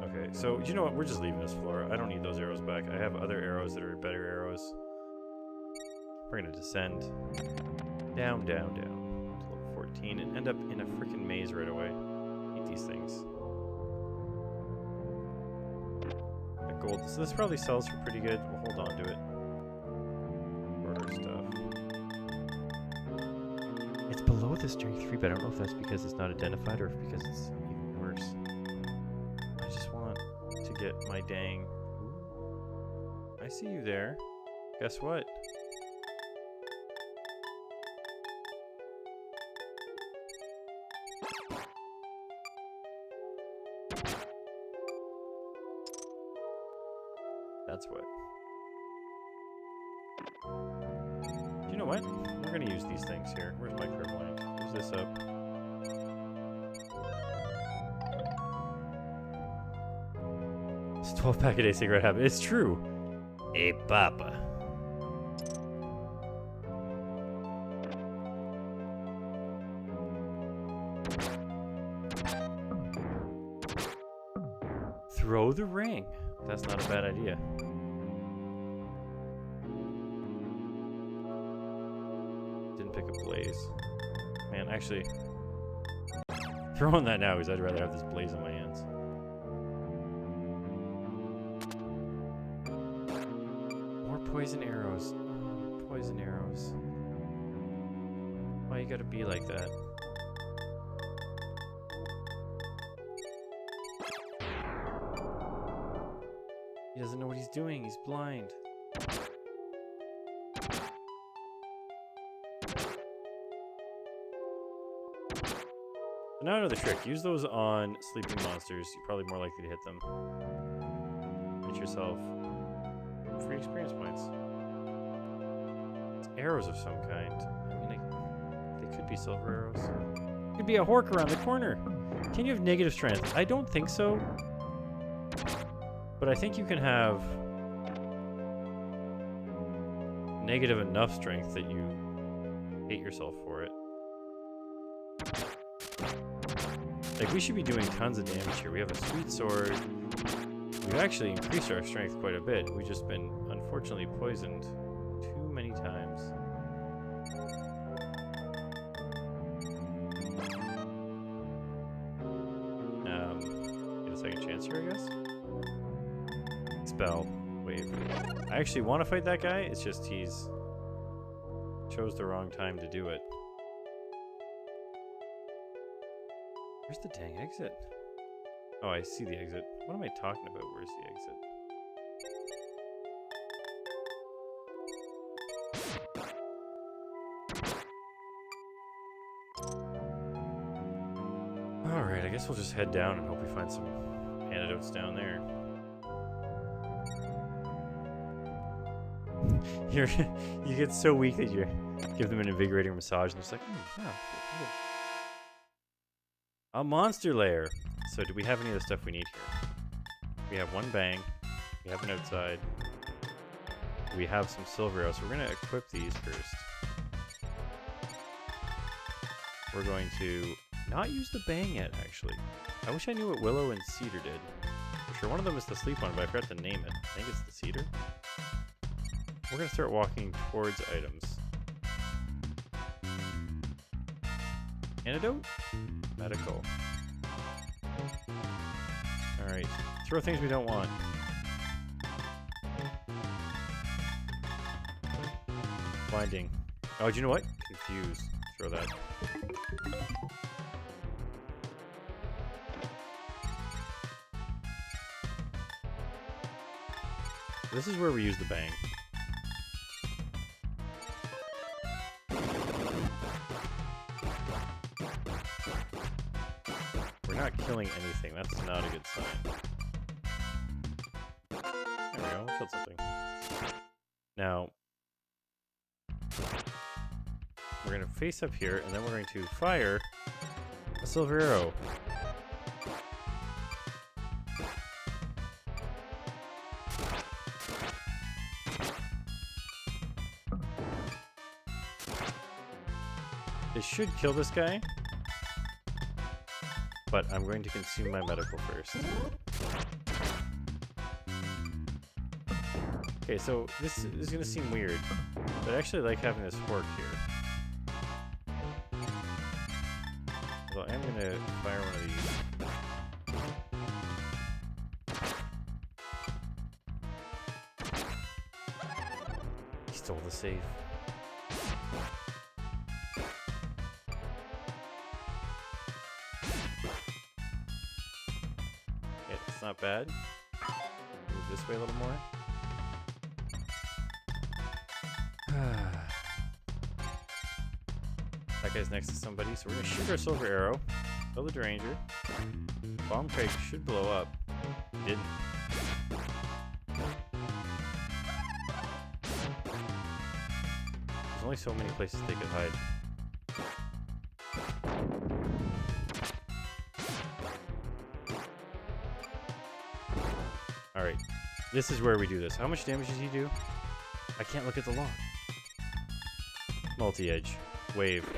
Speaker 1: Okay, so you know what? We're just leaving this floor. I don't need those arrows back. I have other arrows that are better arrows. We're gonna descend. Down, down, down. To level 14 and end up in a freaking maze right away. Eat these things. That gold. So this probably sells for pretty good. We'll hold on to it. Order stuff. It's below the strength 3, but I don't know if that's because it's not identified or if because it's even worse. I just want to get my dang... Ooh. I see you there. Guess what? That's what. You know what? We're gonna use these things here. Where's my clairvoyant? Use this up. It's 12-pack a day cigarette habit. It's true. Hey, Papa. Throw the ring. That's not a bad idea. Didn't pick a blaze. Man, actually, throwing that now because I'd rather have this blaze in my hands. More poison arrows. Oh, poison arrows. Why you gotta be like that? He doesn't know what he's doing. He's blind. Now I know the trick. Use those on sleeping monsters. You're probably more likely to hit them. Get yourself free experience points. It's arrows of some kind. I mean, they could be silver arrows. It could be a hork around the corner. Can you have negative strength? I don't think so. But I think you can have negative enough strength that you hate yourself for it. Like, we should be doing tons of damage here. We have a sweet sword. We've actually increased our strength quite a bit. We've just been, unfortunately, poisoned too many times. Get a second chance here, I guess? Spell. Wave. I actually want to fight that guy. It's just he's chose the wrong time to do it. Where's the dang exit? Oh, I see the exit. What am I talking about? Where's the exit? Alright, I guess we'll just head down and hope we find some antidotes down there. You get so weak that you give them an invigorating massage and it's like, yeah, good. A monster lair. So do we have any of the stuff we need here? We have one bang. We have an outside. We have some silver arrows. So we're going to equip these first. We're going to not use the bang yet, actually. I wish I knew what Willow and Cedar did. I'm sure one of them is the sleep one, but I forgot to name it. I think it's the Cedar. We're going to start walking towards items. Antidote? Medical. Alright. Throw things we don't want. Blinding. Oh, do you know what? Confuse. Throw that. This is where we use the bang. Not killing anything. That's not a good sign. There we go. We killed something. Now, we're going to face up here, and then we're going to fire a silver arrow. It should kill this guy. But I'm going to consume my medical first. Okay, so this is going to seem weird, but I actually like having this fork here. Well, I'm going to fire one of these. He stole the safe. Okay, that's not bad. Move this way a little more. That guy's next to somebody, so we're gonna shoot our silver arrow. Kill the Ranger. Bomb crate should blow up. He didn't. There's only so many places they could hide. Alright. This is where we do this. How much damage does he do? I can't look at the log. Multi-edge. Wave.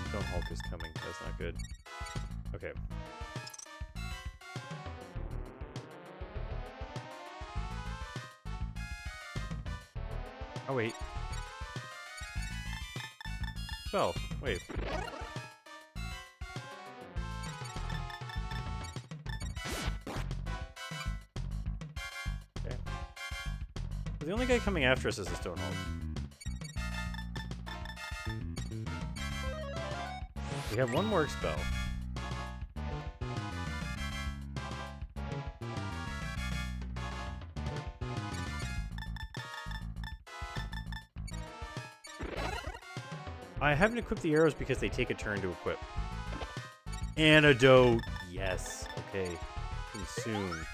Speaker 1: Stone Hulk is coming. That's not good. Okay. Oh, wait. Spell. Wait. Okay. The only guy coming after us is the Stone Hulk. We have one more spell. I haven't equipped the arrows because they take a turn to equip. Antidote! Yes. Okay. Consume.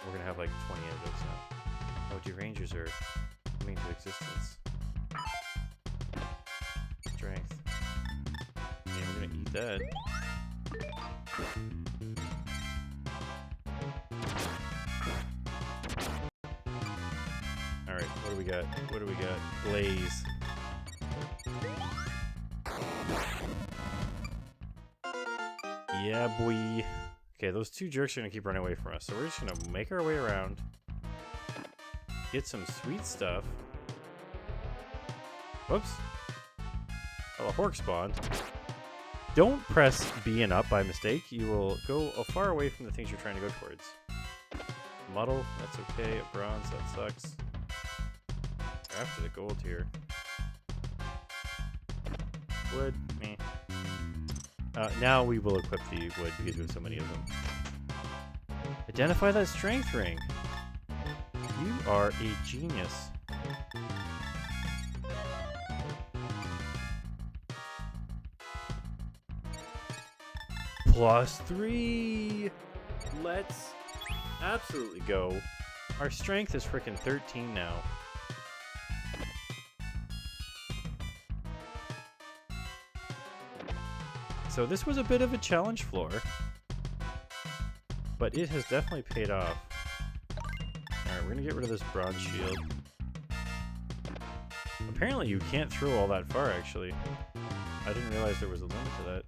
Speaker 1: We're gonna have like 20 antidotes now. Oh, two Rangers are coming to existence. Strength. And we're gonna eat that. Alright, what do we got? What do we got? Blaze. Yeah, boy. Okay, those two jerks are gonna keep running away from us, so we're just gonna make our way around. Get some sweet stuff. Whoops. Oh, a Hork spawned. Don't press B and up by mistake. You will go far away from the things you're trying to go towards. Muddle, that's okay. A bronze, that sucks. After the gold here. Wood, meh. Now we will equip the wood because we have so many of them. Identify that strength ring. You are a genius. +3! Let's absolutely go. Our strength is freaking 13 now. So this was a bit of a challenge floor, but it has definitely paid off. Alright, we're gonna get rid of this bronze shield. Apparently you can't throw all that far, actually. I didn't realize there was a limit to that.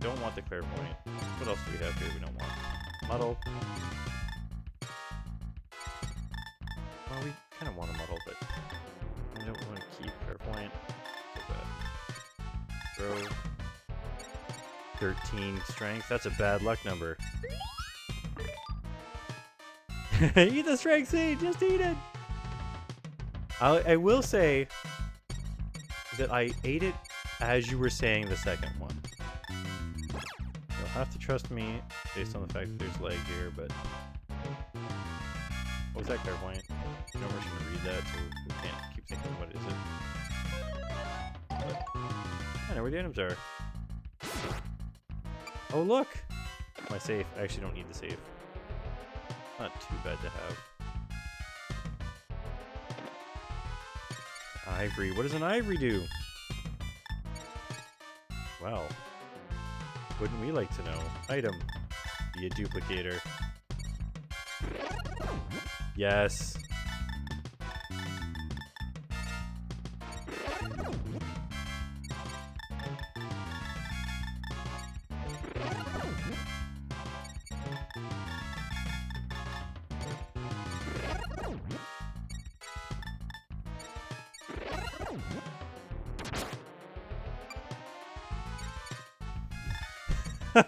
Speaker 1: Don't want the clairvoyant. What else do we have here we don't want? Muddle. Well, we kind of want a muddle, but we don't want to keep clairvoyant. Throw. 13 strength. That's a bad luck number. Eat the strength seed! Just eat it! I will say that I ate it as you were saying the second one. You'll have to trust me based on the fact that there's lag here, but... What was that, clairvoyant? You know, we're just gonna read that so we can't keep thinking, what is it? I know where the items are. Oh, look! my safe. I actually don't need the safe. Not too bad to have. Ivory. What does an ivory do? Well, wouldn't we like to know? Item. Be a duplicator. Yes.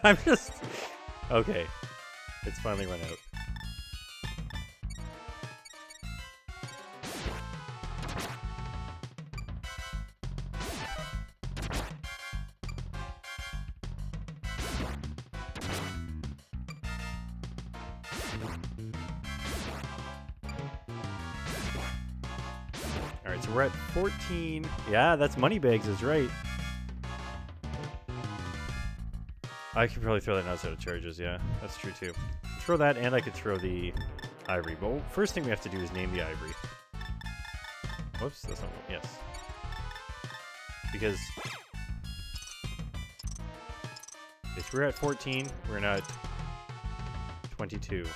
Speaker 1: I'm just... Okay. It's finally run out. Alright, so we're at 14. Yeah, that's Moneybags is right. I could probably throw that outside of charges, yeah. That's true too. Throw that, and I could throw the ivory. But first thing we have to do is name the ivory. Whoops, that's not... Yes. Because... Okay, so we're at 14. We're not 22.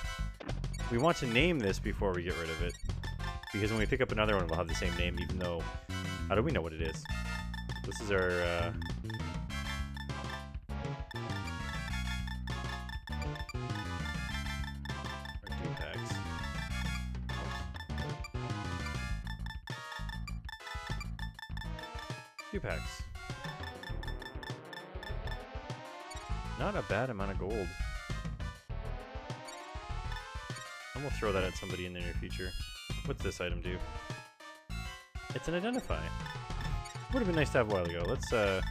Speaker 1: We want to name this before we get rid of it. Because when we pick up another one, we'll have the same name, even though... How do we know what it is? This is our... packs. Not a bad amount of gold. And we'll throw that at somebody in the near future. What's this item do? It's an identify. Would have been nice to have a while ago. Let's throw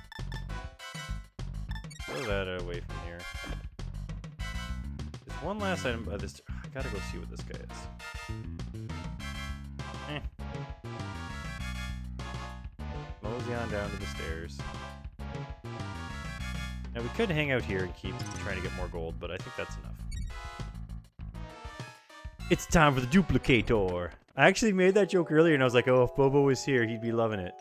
Speaker 1: that away from here. There's one last item. This I gotta go see what this guy is. Mosey on down to the stairs. Now we could hang out here and keep trying to get more gold, but I think that's enough. It's time for the duplicator. I actually made that joke earlier and I was like, oh, if Bobo was here, he'd be loving it.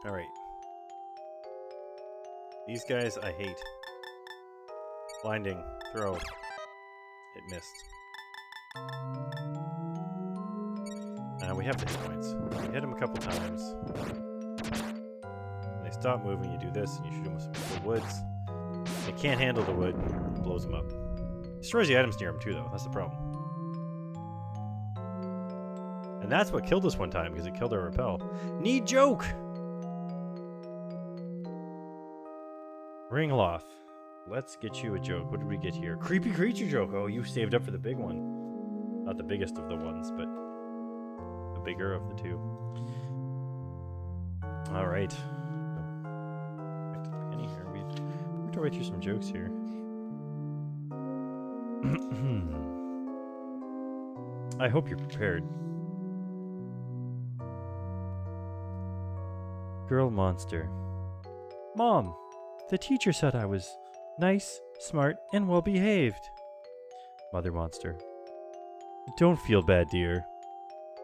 Speaker 1: Alright. These guys I hate. Blinding. Throw. It missed. We have the hit points. You hit them a couple times. When they stop moving, you do this, and you shoot them with some cool woods. They can't handle the wood. It blows them up. Destroys the items near them too, though. That's the problem. And that's what killed us one time, because it killed our repel. Need joke! Ringloth. Let's get you a joke. What did we get here? Creepy creature joke. Oh, you saved up for the big one. Not the biggest of the ones, but... bigger of the two. All right. Back to the beginning here. We worked our way through some jokes here. I hope you're prepared. Girl monster. Mom, the teacher said I was nice, smart, and well behaved. Mother monster. Don't feel bad, dear.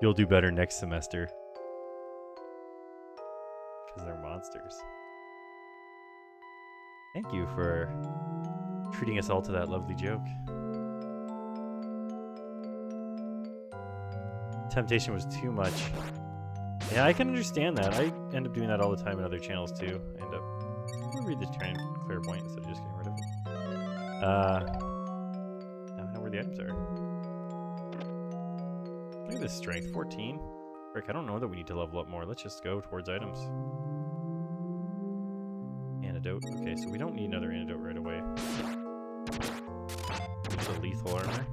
Speaker 1: You'll do better next semester. Because they're monsters. Thank you for treating us all to that lovely joke. Temptation was too much. Yeah, I can understand that. I end up doing that all the time in other channels too. I end up... I'm gonna read the clairvoyant instead of just getting rid of it. Now I know where the items are. Look at this strength, 14. Frick, I don't know that we need to level up more. Let's just go towards items. Antidote. Okay, so we don't need another antidote right away. There's a lethal armor.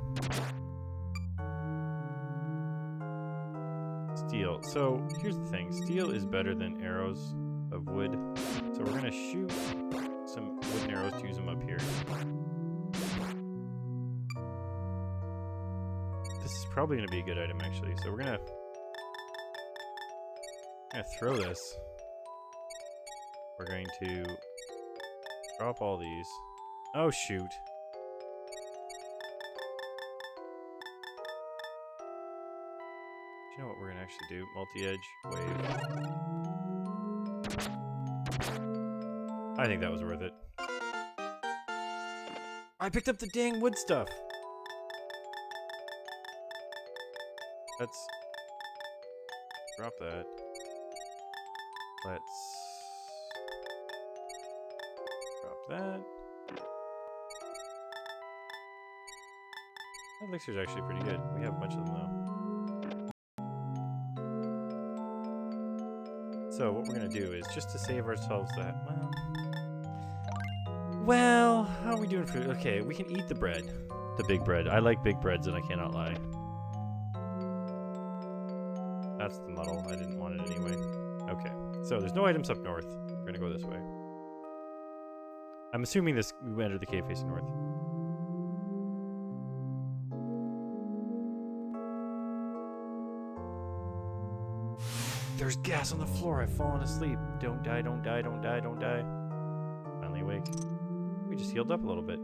Speaker 1: Steel. So, here's the thing. Steel is better than arrows of wood. So we're going to shoot some wooden arrows to use them up here. This is probably going to be a good item, actually. So we're going to throw this. We're going to drop all these. Oh, shoot. You know what we're going to actually do? Multi-edge wave. I think that was worth it. I picked up the dang wood stuff. Let's drop that. Let's drop that. That elixir's actually pretty good. We have a bunch of them though. So what we're gonna do is just to save ourselves that. Well, how are we doing for? Okay, we can eat the bread, the big bread. I like big breads, and I cannot lie. That's the muddle. I didn't want it anyway. Okay, so there's no items up north. We're gonna go this way. I'm assuming we entered the cave facing north. There's gas on the floor. I've fallen asleep. Don't die, don't die, don't die, don't die. Finally awake. We just healed up a little bit.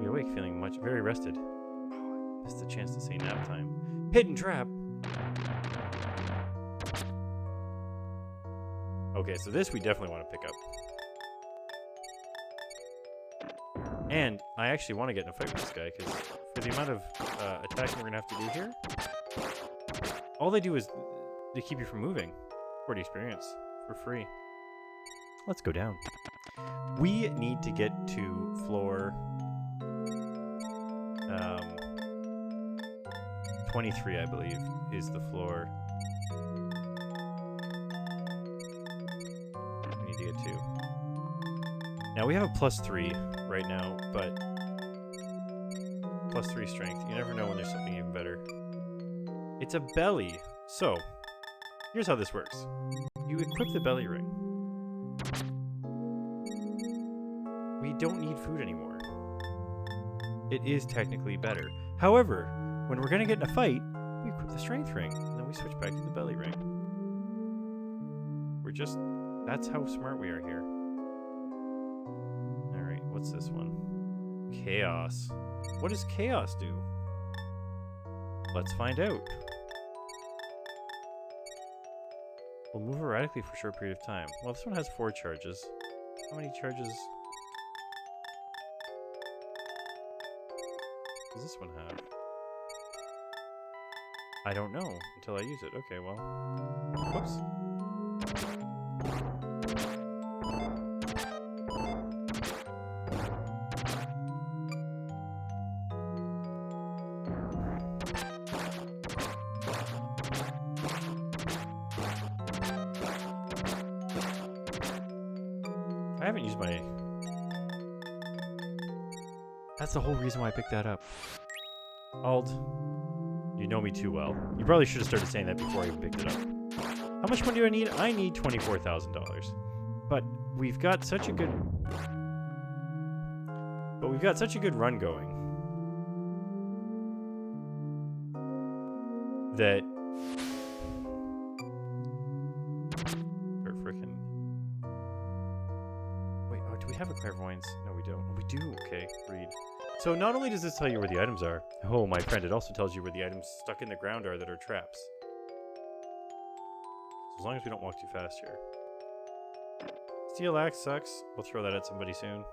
Speaker 1: We awake feeling very rested. Oh, I missed the chance to say nap time. Hidden trap. Okay, so this we definitely want to pick up. And I actually want to get in a fight with this guy, because for the amount of attacking we're going to have to do here, all they do is they keep you from moving. 40 experience for free. Let's go down. We need to get to floor 23, I believe, is the floor we need to get to. Now we have a +3 right now, but +3 strength. You never know when there's something even better. It's a belly. So, here's how this works. You equip the belly ring. We don't need food anymore. It is technically better. However, when we're going to get in a fight, we equip the strength ring, and then we switch back to the belly ring. That's how smart we are here. Alright, what's this one? Chaos. What does chaos do? Let's find out. We'll move erratically for a short period of time. Well, this one has 4 charges. How many charges does this one have? I don't know until I use it. Okay, well. Whoops. I haven't used my... That's the whole reason why I picked that up. Alt. You know me too well. You probably should have started saying that before I even picked it up. How much money do I need? I need $24,000. But we've got such a good... run going that... Do we have a clairvoyance? No, we don't. We do. Okay, read. So not only does this tell you where the items are, oh, my friend, it also tells you where the items stuck in the ground are that are traps. So as long as we don't walk too fast here. Steel axe sucks. We'll throw that at somebody soon.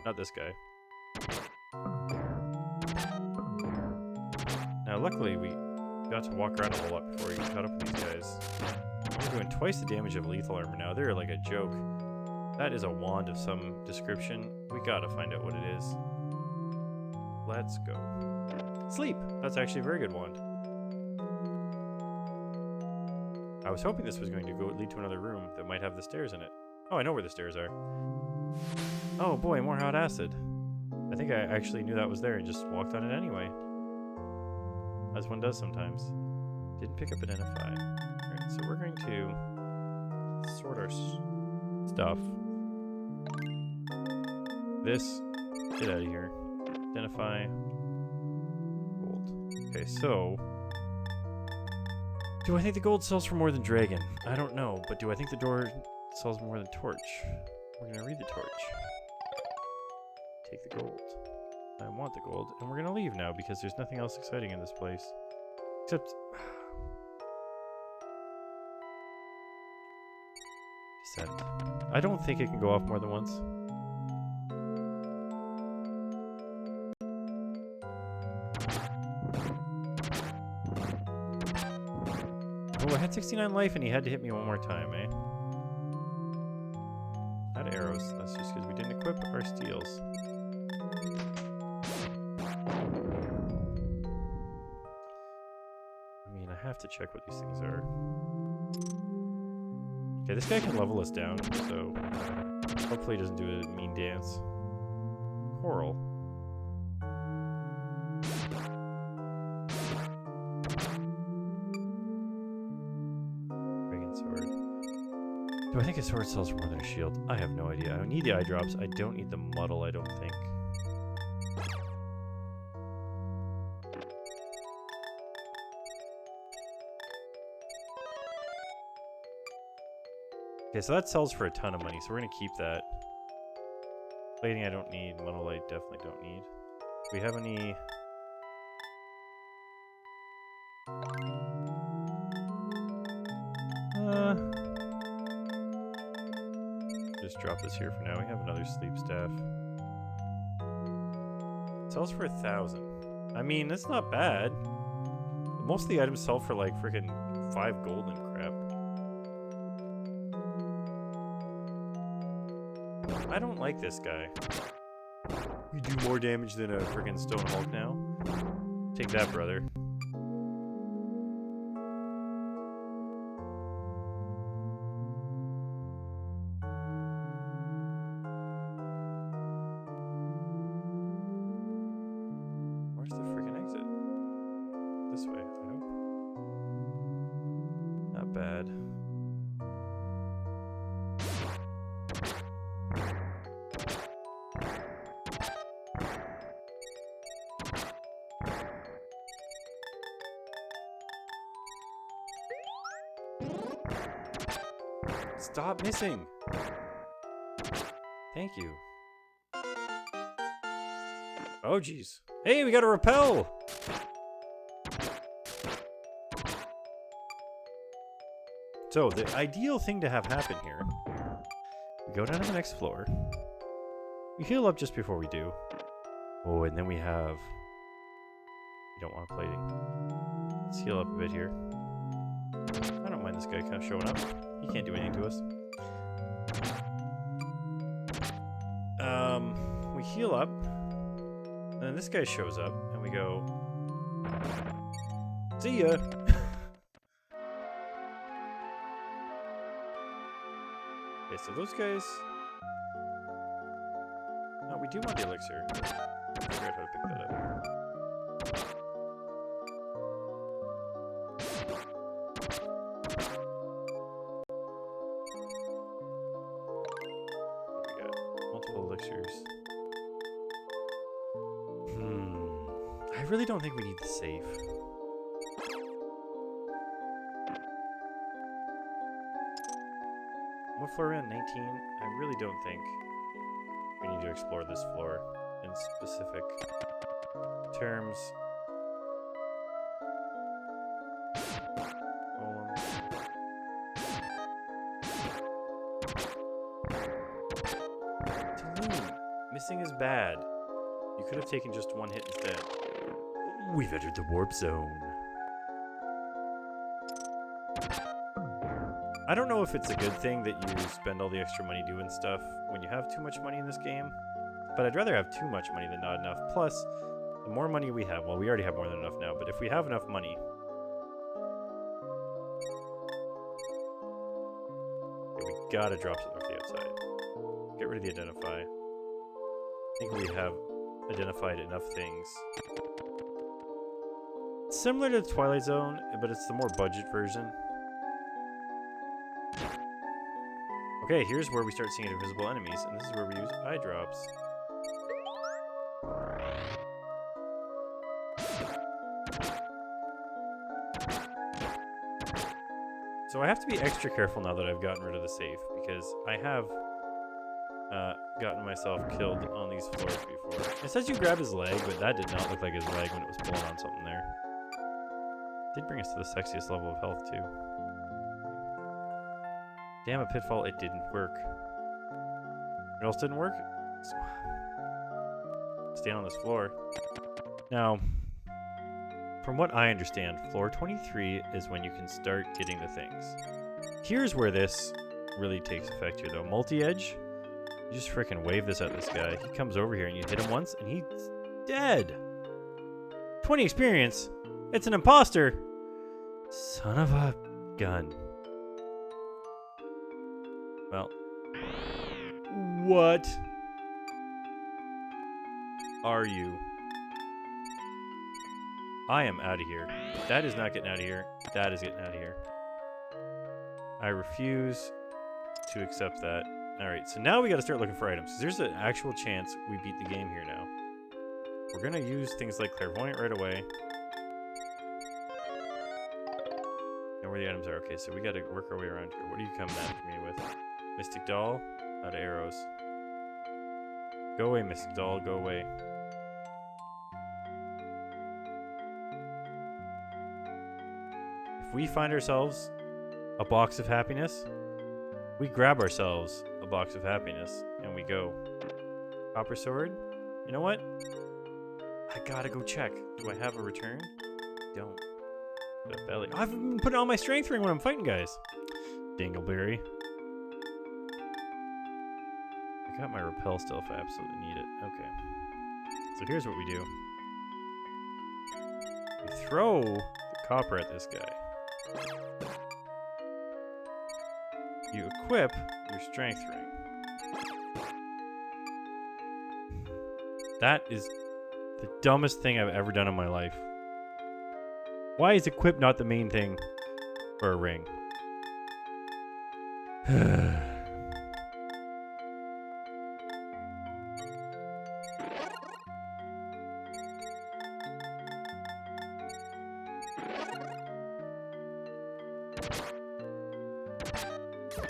Speaker 1: Not this guy. Now, luckily, we got to walk around a whole lot before we got caught up with these guys. We're doing twice the damage of lethal armor now. They're like a joke. That is a wand of some description. We gotta find out what it is. Let's go. Sleep! That's actually a very good wand. I was hoping this was going to lead to another room that might have the stairs in it. Oh, I know where the stairs are. Oh boy, more hot acid. I think I actually knew that was there and just walked on it anyway. As one does sometimes. Didn't pick up identify. Alright, so we're going to sort our stuff. This, get out of here. Identify. Gold. Okay, so Do I think the gold sells for more than dragon? I don't know, but do I think the door sells more than torch? We're gonna read the torch. Take the gold. I want the gold, and we're gonna leave now because there's nothing else exciting in this place. Except... Descent. I don't think it can go off more than once. Oh, I had 69 life and he had to hit me one more time, eh? Not arrows. That's just because we didn't equip our steels. I mean, I have to check what these things are. Okay, this guy can level us down, so hopefully he doesn't do a mean dance. Coral. Dragon sword. Do I think a sword sells for more than a shield? I have no idea. I need the eye drops. I don't need the muddle, I don't think. Okay, so that sells for a ton of money, so we're going to keep that. Plating I don't need. Monolite definitely don't need. Do we have any... Just drop this here for now. We have another sleep staff. It sells for 1,000. I mean, that's not bad. Most of the items sell for like freaking 5 gold and crap. I don't like this guy. You do more damage than a freaking stone Hulk now. Take that, brother. Where's the freaking exit? This way, I hope. Not bad. Stop missing! Thank you. Oh, jeez. Hey, we got a repel! So, the ideal thing to have happen here... We go down to the next floor. We heal up just before we do. Oh, and then we have... We don't want plating. Let's heal up a bit here. I don't mind this guy kind of showing up. He can't do anything to us. We heal up, and then this guy shows up, and we go, see ya! Okay, so those guys... No, we do want the elixir. I figure out how to pick that up. Elixirs. I really don't think we need the safe. What floor are we on? 19? I really don't think we need to explore this floor in specific terms. Missing is bad. You could have taken just one hit instead. We've entered the warp zone. I don't know if it's a good thing that you spend all the extra money doing stuff when you have too much money in this game, but I'd rather have too much money than not enough. Plus, the more money we have, well, we already have more than enough now, but if we have enough money, we gotta drop something off the outside. Get rid of the identify. I think we have identified enough things. It's similar to the Twilight Zone, but it's the more budget version. Okay, here's where we start seeing invisible enemies, and this is where we use eye drops. So I have to be extra careful now that I've gotten rid of the safe, because I have gotten myself killed on these floors before. It says you grab his leg, but that did not look like his leg when it was pulling on something there. Did bring us to the sexiest level of health, too. Damn, a pitfall, it didn't work. What else didn't work? Stand on this floor. Now, from what I understand, floor 23 is when you can start getting the things. Here's where this really takes effect here, though. Multi-edge, you just freaking wave this at this guy. He comes over here and you hit him once and he's dead. 20 experience. It's an imposter. Son of a gun. Well, what are you? I am out of here. That is not getting out of here. That is getting out of here. I refuse to accept that. Alright, so now we gotta start looking for items. There's an actual chance we beat the game here now. We're gonna use things like Clairvoyant right away. And where the items are. Okay, so we gotta work our way around here. What are you coming after me with? Mystic Doll? Out of arrows. Go away, Mystic Doll. Go away. If we find ourselves a box of happiness, we grab ourselves a box of happiness and we go. Copper sword? You know what? I gotta go check. Do I have a return? Don't. The belly. I've been putting on my strength ring when I'm fighting guys. Dingleberry. I got my repel still if I absolutely need it. Okay. So here's what we do. We throw the copper at this guy. You equip your strength ring. That is the dumbest thing I've ever done in my life. Why is equip not the main thing for a ring?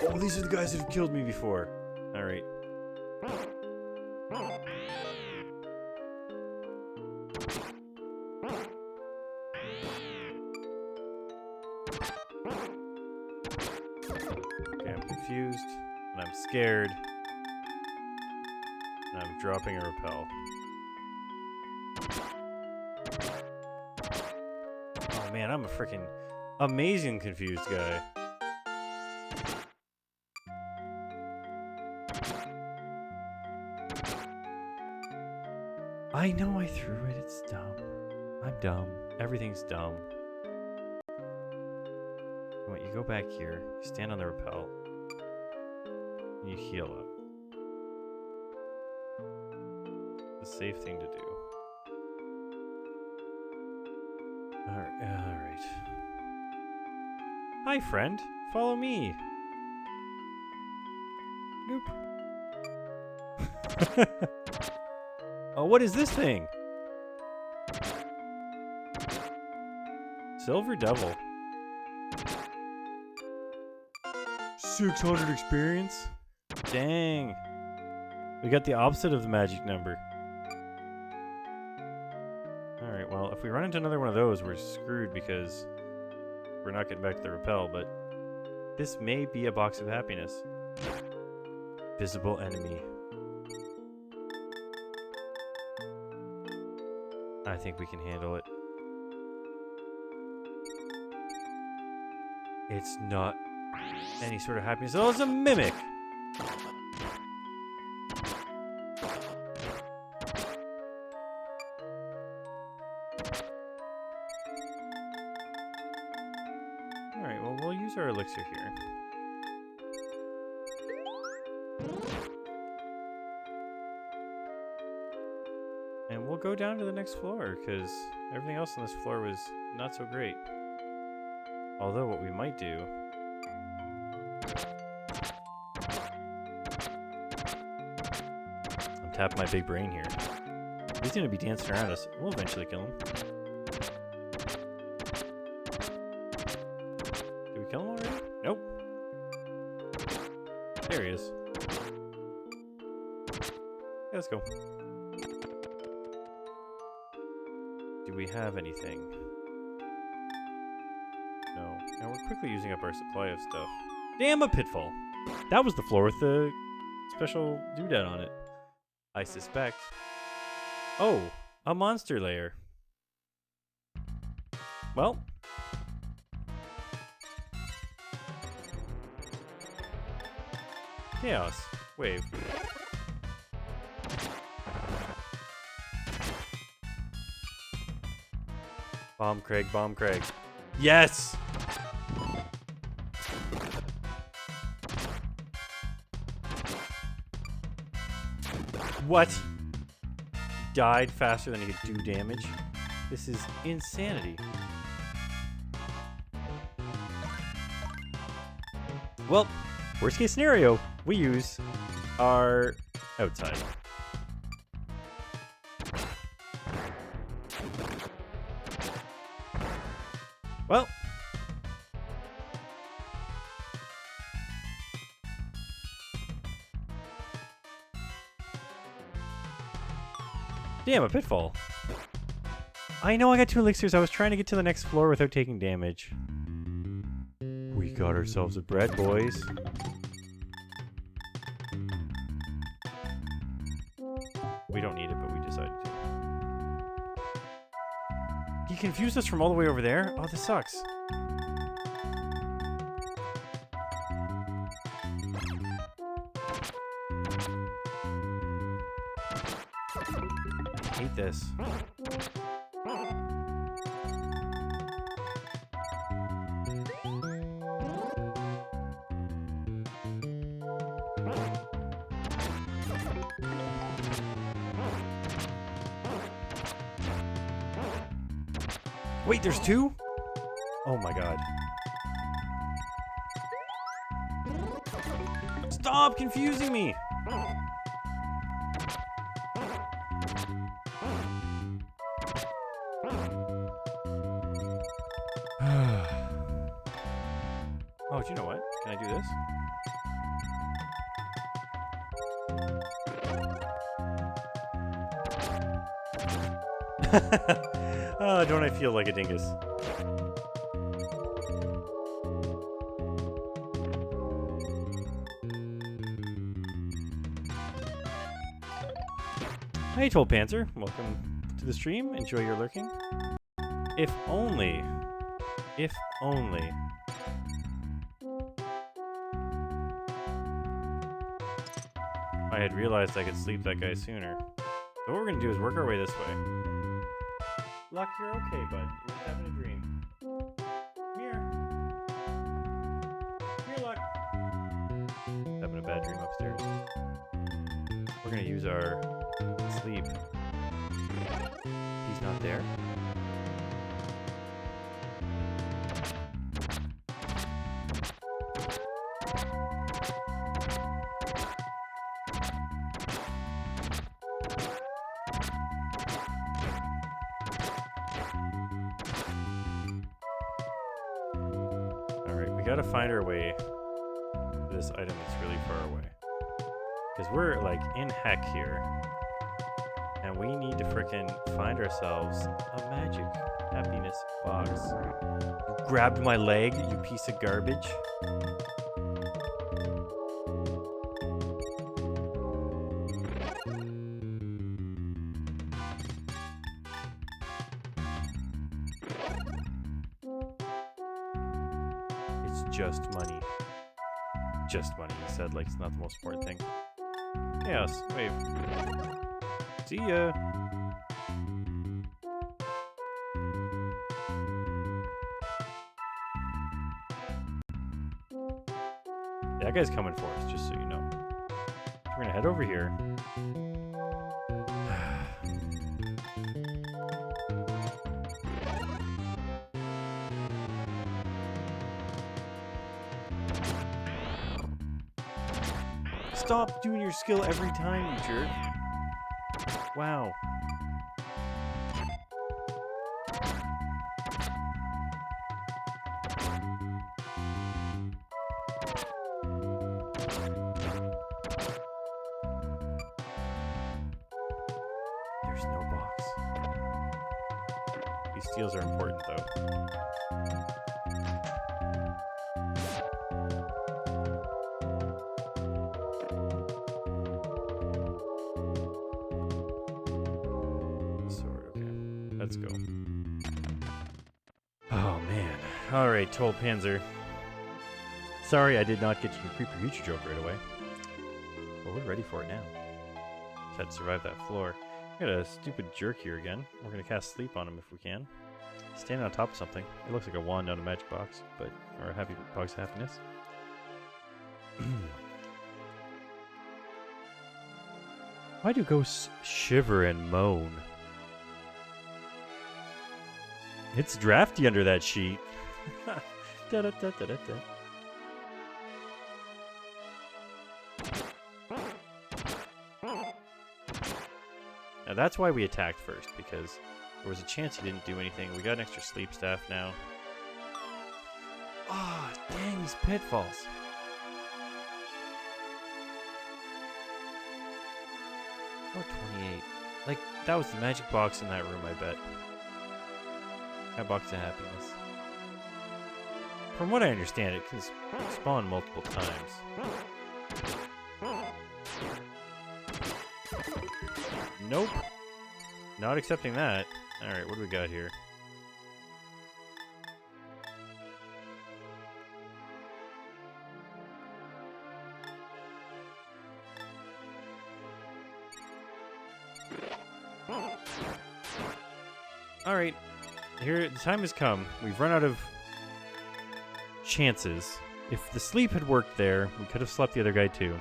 Speaker 1: Oh, these are the guys that have killed me before. Alright. Okay, I'm confused, and I'm scared, and I'm dropping a repel. Oh man, I'm a freaking amazing confused guy. I know I threw it, it's dumb. I'm dumb. Everything's dumb. You go back here, you stand on the rappel, and you heal up. The safe thing to do. Alright. Hi, friend. Follow me. Nope. Oh, what is this thing? Silver Devil. 600 experience? Dang. We got the opposite of the magic number. Alright, well, if we run into another one of those, we're screwed because we're not getting back to the rappel, but this may be a box of happiness. Visible enemy. I think we can handle it. It's not any sort of happiness. Oh, it's a mimic! Alright, well, we'll use our elixir here. And we'll go down to the next floor, because everything else on this floor was not so great. Although what we might do... I'm tapping my big brain here. He's going to be dancing around us. We'll eventually kill him. Did we kill him already? Let's go. Do we have anything? No. And we're quickly using up our supply of stuff. Damn, a pitfall! That was the floor with the special doodad on it. I suspect. Oh, a monster lair. Well. Chaos. Wave. Bomb Craig, bomb Craig. Yes! What? Died faster than he could do damage? This is insanity. Well, worst case scenario, we use our outside. Well. Damn, a pitfall. I know I got 2 elixirs. I was trying to get to the next floor without taking damage. We got ourselves a bread, boys. We don't need it, but we decided to. He confused us from all the way over there? Oh, this sucks. I hate this. Wait, there's 2? Oh my god. Stop confusing me! Oh, do you know what? Can I do this? Oh, don't I feel like a dingus? Hey, Toll Panther. Welcome to the stream. Enjoy your lurking. If only. If only. I had realized I could sleep that guy sooner. So what we're going to do is work our way this way. Luck, you're okay, bud. You're just having a dream. Here. Here, Luck. Having a bad dream upstairs. We're going to use our sleep. He's not there. We gotta find our way to this item that's really far away. Because we're like in heck here. And we need to frickin' find ourselves a magic happiness box. You grabbed my leg, you piece of garbage. Just money. Just money, he said, like it's not the most important thing. Chaos, wave. See ya! That guy's coming for us, just so you know. We're gonna head over here. Stop doing your skill every time, you jerk. Wow. steals are important, though. Sword, okay. Let's go. Oh, man. Alright, Toll Panzer. Sorry I did not get your Creeper Future joke right away. But we're ready for it now. Just had to survive that floor. We got a stupid jerk here again. We're going to cast Sleep on him if we can. Standing on top of something. It looks like a wand on a magic box, or a happy box of happiness. Why do ghosts shiver and moan? It's drafty under that sheet. Da, da, da, da, da, da. Now that's why we attacked first, because there was a chance he didn't do anything. We got an extra sleep staff now. Ah, oh, dang, these pitfalls. Oh, 28. Like, that was the magic box in that room, I bet. That box of happiness. From what I understand, it can spawn multiple times. Nope. Not accepting that. Alright, what do we got here? Alright. Here, the time has come. We've run out of chances. If the sleep had worked there, we could have slept the other guy too.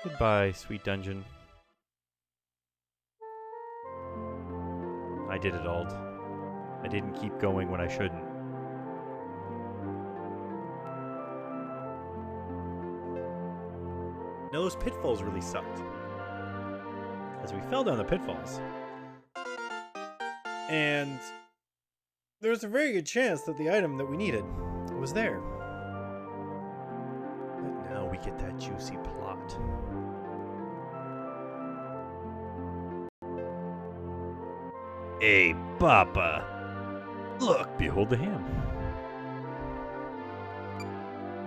Speaker 1: Goodbye, sweet dungeon. I did it, Ald. I didn't keep going when I shouldn't. Now those pitfalls really sucked. As we fell down the pitfalls. And there was a very good chance that the item that we needed was there. But now we get that juicy plot. Hey, Papa. Look, behold the ham.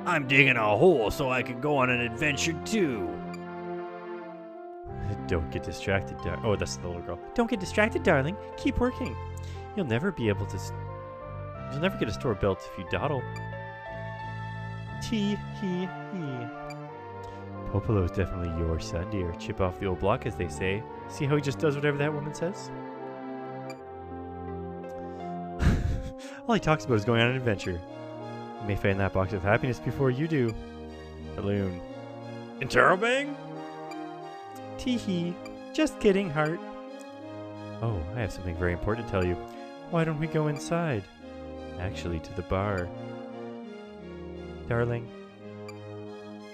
Speaker 1: I'm digging a hole so I can go on an adventure too. Don't get distracted, oh, that's the little girl. Don't get distracted, darling. Keep working. You'll never be able to... You'll never get a store built if you dawdle. Tee-hee-hee. Popolo's definitely your son, dear. Chip off the old block, as they say. See how he just does whatever that woman says? All he talks about is going on an adventure. You may find that box of happiness before you do. Balloon. Interrobang? Tee-hee. Just kidding, heart. Oh, I have something very important to tell you. Why don't we go inside? Actually, to the bar. Darling,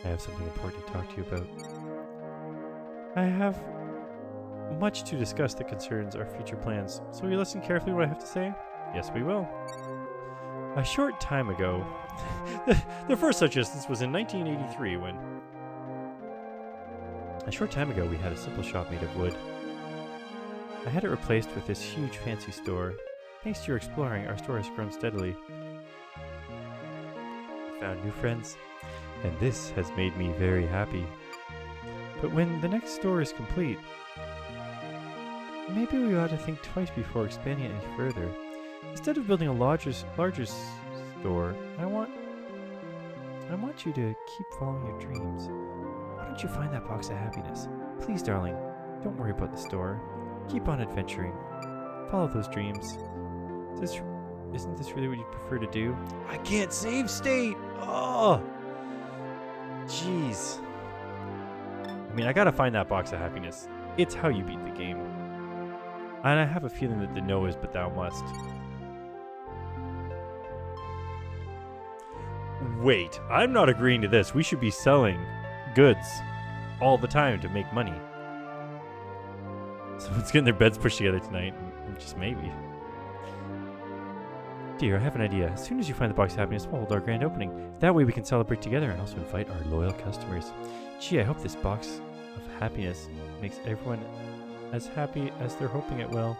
Speaker 1: I have something important to talk to you about. I have much to discuss that concerns our future plans, so will you listen carefully to what I have to say? Yes, we will. A short time ago, the first such instance was in 1983 when... A short time ago, we had a simple shop made of wood. I had it replaced with this huge fancy store. Thanks to your exploring, our store has grown steadily. I found new friends, and this has made me very happy. But when the next store is complete, maybe we ought to think twice before expanding it any further. Instead of building a larger store, I want you to keep following your dreams. Why don't you find that box of happiness? Please, darling, don't worry about the store. Keep on adventuring. Follow those dreams. Isn't this really what you'd prefer to do? I can't save state! Oh! Jeez. I mean, I gotta find that box of happiness. It's how you beat the game. And I have a feeling that the no is but thou must. Wait, I'm not agreeing to this. We should be selling goods all the time to make money. Someone's getting their beds pushed together tonight. Just maybe. Dear, I have an idea. As soon as you find the box of happiness, we'll hold our grand opening. That way we can celebrate together and also invite our loyal customers. Gee, I hope this box of happiness makes everyone as happy as they're hoping it will.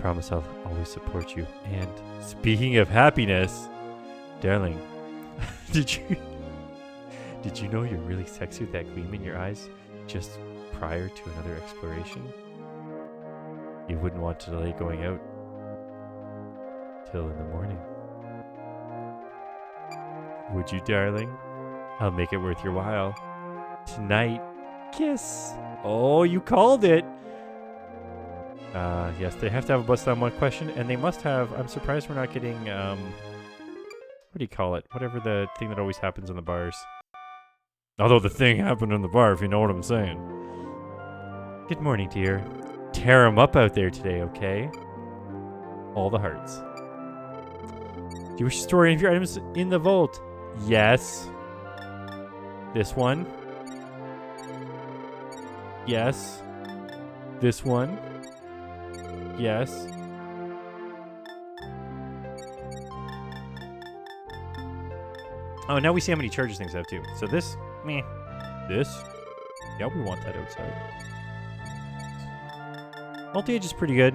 Speaker 1: promise I'll always support you. And speaking of happiness, darling, did you know you're really sexy with that gleam in your eyes just prior to another exploration? You wouldn't want to delay going out till in the morning. Would you, darling? I'll make it worth your while. Tonight, kiss. Oh, you called it. Yes, they have to have a bust on one question, and they must have. I'm surprised we're not getting, what do you call it? Whatever the thing that always happens in the bars. Although the thing happened in the bar, if you know what I'm saying. Good morning, dear. Tear 'em up out there today, okay? All the hearts. Do you wish to store any of your items in the vault? Yes. This one. Yes. This one. Yes. Oh, now we see how many charges things have too. So this, meh. This, yeah, we want that outside. Multi-age is pretty good.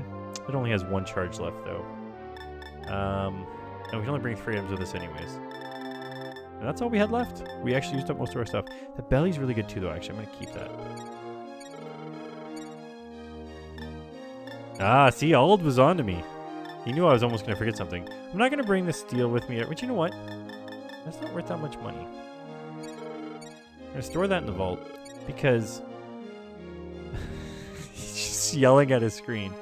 Speaker 1: It only has one charge left though. And we can only bring 3 items with us anyways. And that's all we had left. We actually used up most of our stuff. The belly's really good too though, actually. I'm gonna keep that. Ah, see, Ald was on to me. He knew I was almost gonna forget something. I'm not gonna bring the steel with me, but you know what? That's not worth that much money. I'm gonna store that in the vault because he's just yelling at his screen.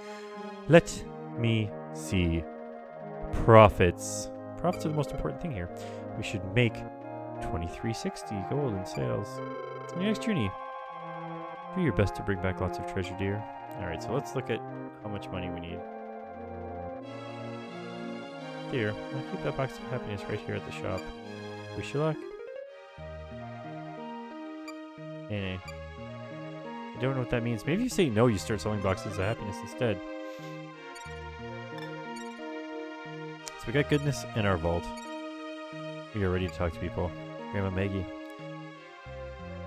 Speaker 1: Let me see. Profits. Profits are the most important thing here. We should make 2360 gold in sales. In your next journey, do your best to bring back lots of treasure, dear. Alright, so let's look at how much money we need. Dear, I'll keep that box of happiness right here at the shop. Wish you luck. Hey. I don't know what that means. Maybe if you say no, you start selling boxes of happiness instead. So we got goodness in our vault. We are ready to talk to people. Grandma Maggie.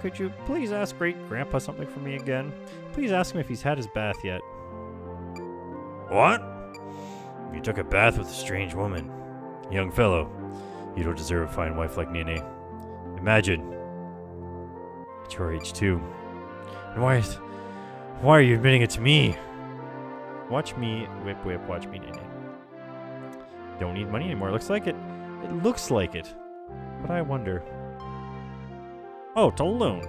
Speaker 1: Could you please ask Great-Grandpa something for me again? Please ask him if he's had his bath yet. What? You took a bath with a strange woman. Young fellow, you don't deserve a fine wife like Nene. Imagine. At your age, too. And why are you admitting it to me? Watch me, whip, watch me, Nene. Don't need money anymore. Looks like it. It looks like it. But I wonder. Oh, Taloon.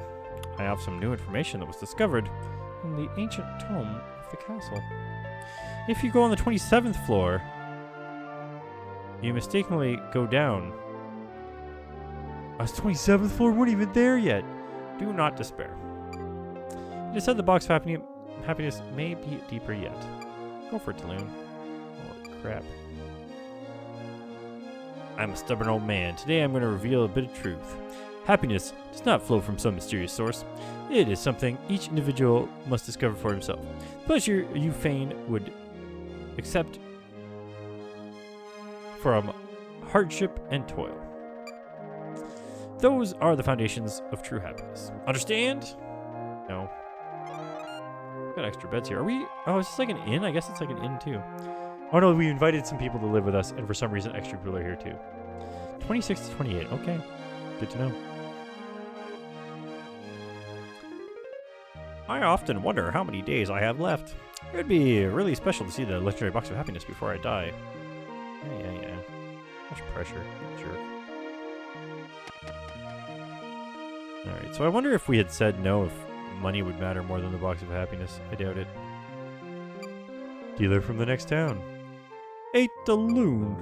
Speaker 1: I have some new information that was discovered in the ancient tome of the castle. If you go on the 27th floor, you mistakenly go down. Us 27th floor weren't even there yet. Do not despair. It is said the box of happiness may be deeper yet. Go for it, Taloon. Holy crap. I'm a stubborn old man. Today I'm going to reveal a bit of truth. Happiness does not flow from some mysterious source. It is something each individual must discover for himself. Pleasure you fain would accept from hardship and toil. Those are the foundations of true happiness. Understand? No. Got extra beds here. Are we? Oh, is this like an inn? I guess it's like an inn too. Oh no, we invited some people to live with us, and for some reason extra people are here too. 26 to 28. Okay. Good to know. I often wonder how many days I have left. It would be really special to see the legendary box of happiness before I die. Yeah. Much pressure. Jerk. Alright, so I wonder if we had said no, if money would matter more than the box of happiness. I doubt it. Dealer from the next town. Hey, Taloon.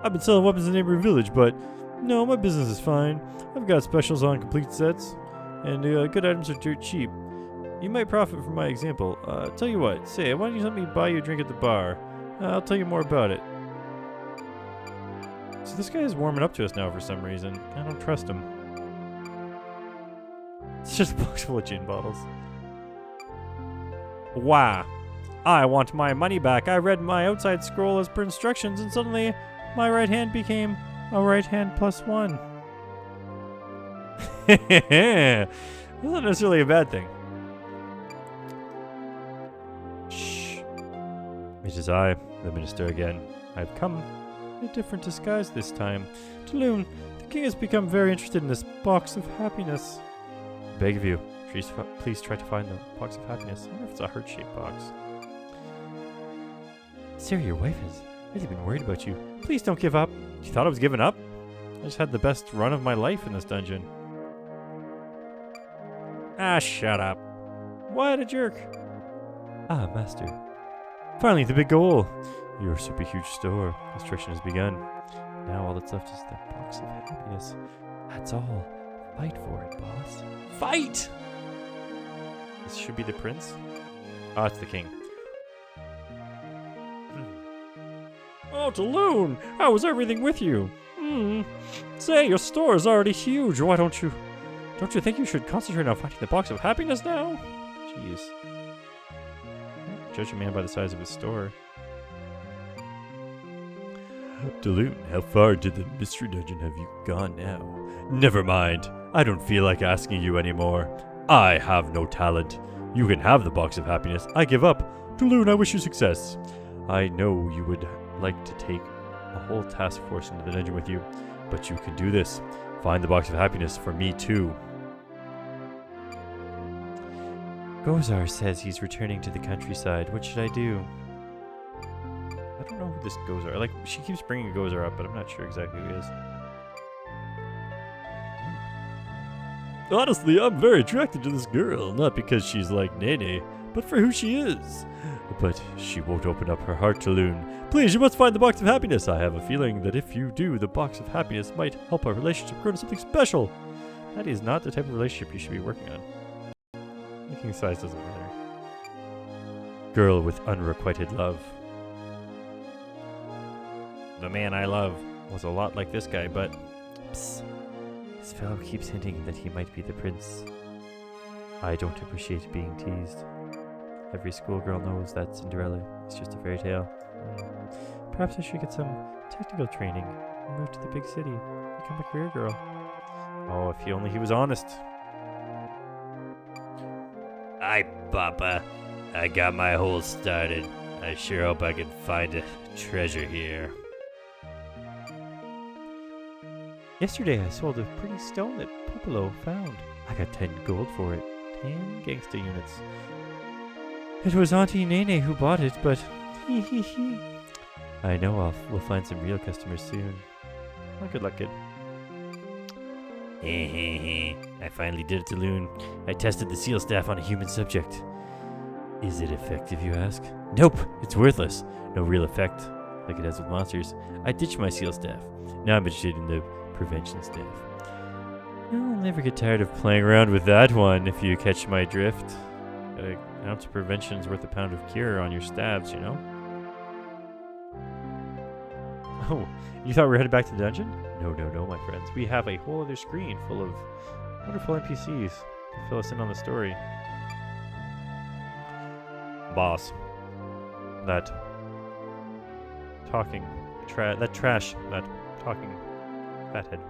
Speaker 1: I've been selling weapons in the neighboring village, but no, my business is fine. I've got specials on complete sets, and good items are dirt cheap. You might profit from my example. Tell you what, say, why don't you let me buy you a drink at the bar? I'll tell you more about it. So this guy is warming up to us now for some reason. I don't trust him. It's just a box full of gin bottles. Wow. I want my money back. I read my outside scroll as per instructions, and suddenly my right hand became a right hand +1. That's not necessarily a bad thing. Shh. It is I, the minister again. I've come in a different disguise this time. Tulun, the king has become very interested in this box of happiness. I beg of you, please try to find the box of happiness. I wonder if it's a heart-shaped box. Sir, your wife has really been worried about you. Please don't give up. You thought I was giving up? I just had the best run of my life in this dungeon. Ah, shut up. What a jerk. Ah, master. Finally, the big goal. Your super huge store. Construction has begun. Now all that's left is the box of happiness. That's all. Fight for it, boss. Fight! This should be the prince. Ah, it's the king. Oh, Tulun! How was everything with you? Say, your store is already huge. Why don't you think you should concentrate on finding the box of happiness now? Jeez. Judge a man by the size of his store. Tulun, how far into the mystery dungeon have you gone now? Never mind. I don't feel like asking you anymore. I have no talent. You can have the box of happiness. I give up. Tulun, I wish you success. I know you would like to take a whole task force into the dungeon with you, but you can do this. Find the box of happiness for me too. Gozar says he's returning to the countryside. What should I do? I don't know who this Gozar. Like, she keeps bringing Gozar up, but I'm not sure exactly who he is. Honestly, I'm very attracted to this girl, not because she's like Nene, but for who she is. But she won't open up her heart to Loon. Please, you must find the box of happiness. I have a feeling that if you do, the box of happiness might help our relationship grow to something special. That is not the type of relationship you should be working on. Making size doesn't matter. Girl with unrequited love. The man I love was a lot like this guy, but... Psst. This fellow keeps hinting that he might be the prince. I don't appreciate being teased. Every schoolgirl knows that Cinderella is just a fairy tale. Perhaps I should get some technical training and move to the big city, become a career girl. Oh, if only he was honest. Hi, Papa. I got my hole started. I sure hope I can find a treasure here. Yesterday I sold a pretty stone that Popolo found. I got 10 gold for it. 10 gangsta units. It was Auntie Nene who bought it, but I know we'll find some real customers soon. Well, good luck, kid. I finally did it to Loon. I tested the seal staff on a human subject. Is it effective, you ask? Nope, it's worthless. No real effect, like it has with monsters. I ditched my seal staff. Now I'm interested in the prevention staff. I'll never get tired of playing around with that one, if you catch my drift. An ounce of prevention's worth a pound of cure on your stabs, you know? Oh, you thought we were headed back to the dungeon? No, my friends. We have a whole other screen full of wonderful NPCs to fill us in on the story. Boss. That talking fathead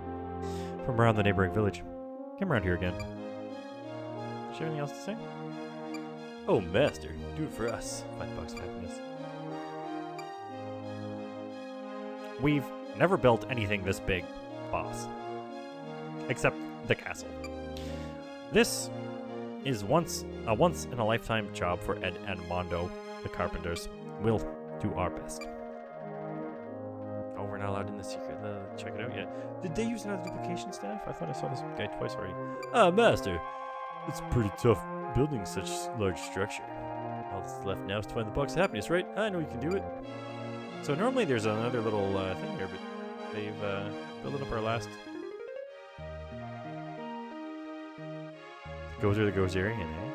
Speaker 1: from around the neighboring village. Came around here again. Is there anything else to say? Oh, master, do it for us. Find the box of happiness. We've never built anything this big, boss. Except the castle. This is a once-in-a-lifetime job for Ed and Mondo, the carpenters. We'll do our best. Oh, we're not allowed in the secret. Check it out yet. Did they use another duplication staff? I thought I saw this guy twice already. Ah, master. It's pretty tough building such large structure. All that's left now is to find the box of happiness, right? I know you can do it. So normally there's another little thing here, but they've built up our last... Gozer the Gozerian, eh?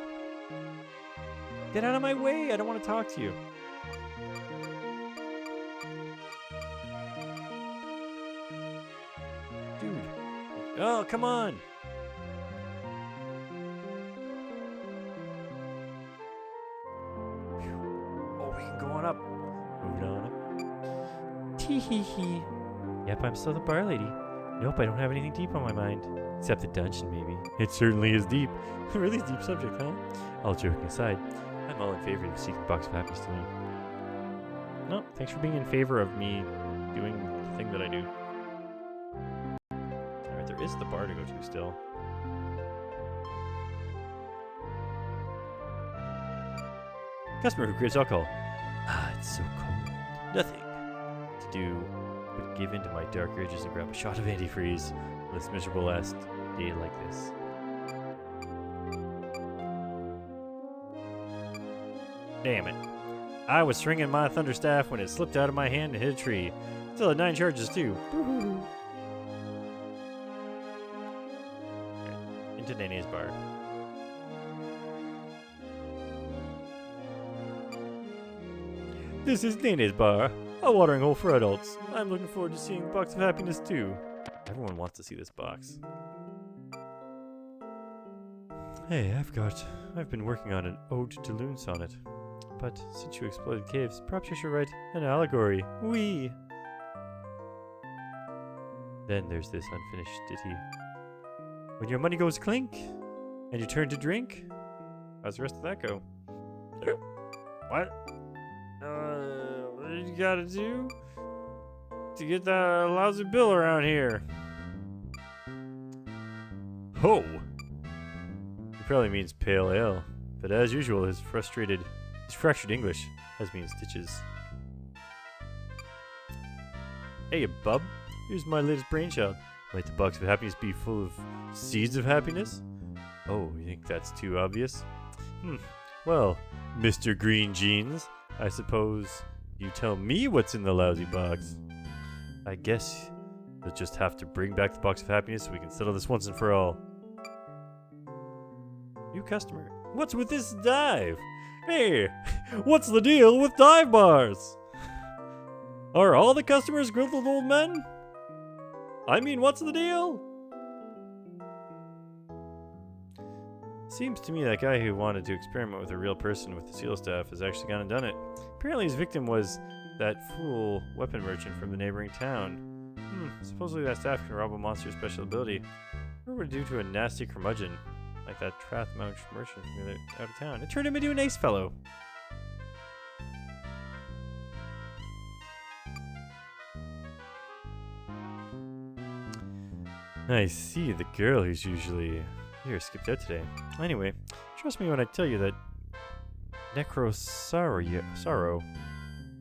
Speaker 1: Get out of my way! I don't want to talk to you. Dude. Oh, come on! Oh, we can go on up. Moving on up. Tee-hee-hee. Yep, I'm still the bar lady. Nope, I don't have anything deep on my mind. Except the dungeon, maybe. It certainly is deep. A really deep subject, huh? All joking aside, I'm all in favor of seeking the box of happiness to me. No, thanks for being in favor of me doing the thing that I do. Alright, there is the bar to go to still. Customer who creates alcohol. Ah, it's so cold. Nothing to do but give in to my dark urges and grab a shot of antifreeze on this miserable last day like this. Damn it. I was swinging my thunderstaff when it slipped out of my hand and hit a tree. Still had 9 charges too. Woohoo. Into Nene's bar. This is Nene's bar, a watering hole for adults. I'm looking forward to seeing the Box of Happiness too. Everyone wants to see this box. Hey, I've been working on an ode to Loon sonnet. But since you exploded caves, perhaps you should write an allegory. Wee! Then there's this unfinished ditty. When your money goes clink, and you turn to drink, how's the rest of that go? What? What do you gotta do to get that lousy bill around here? Ho! He probably means pale ale, but as usual, his fractured English has me in stitches. Hey, bub. Here's my latest brainchild. Might the Box of Happiness be full of seeds of happiness? Oh, you think that's too obvious? Well, Mr. Green Jeans, I suppose you tell me what's in the lousy box. I guess you'll just have to bring back the Box of Happiness so we can settle this once and for all. New customer. What's with this dive? Hey, what's the deal with dive bars? Are all the customers grizzled old men? I mean, what's the deal? Seems to me that guy who wanted to experiment with a real person with the seal staff has actually gone and done it. Apparently his victim was that fool weapon merchant from the neighboring town. Supposedly that staff can rob a monster's special ability. What would it do to a nasty curmudgeon like that Trathmount merchant from the out of town? It turned him into an ace fellow. I see, the girl who's usually here skipped out today. Anyway, trust me when I tell you that Sorrow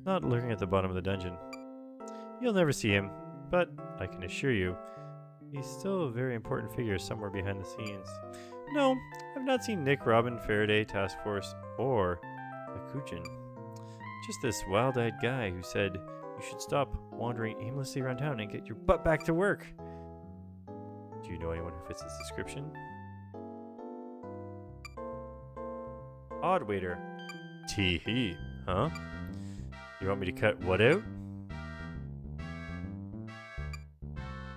Speaker 1: not lurking at the bottom of the dungeon. You'll never see him, but I can assure you, he's still a very important figure somewhere behind the scenes. No, I've not seen Nick, Robin, Faraday, Task Force, or Akuchin. Just this wild-eyed guy who said you should stop wandering aimlessly around town and get your butt back to work. Do you know anyone who fits this description? Odd waiter. Tee-hee, huh? You want me to cut what out?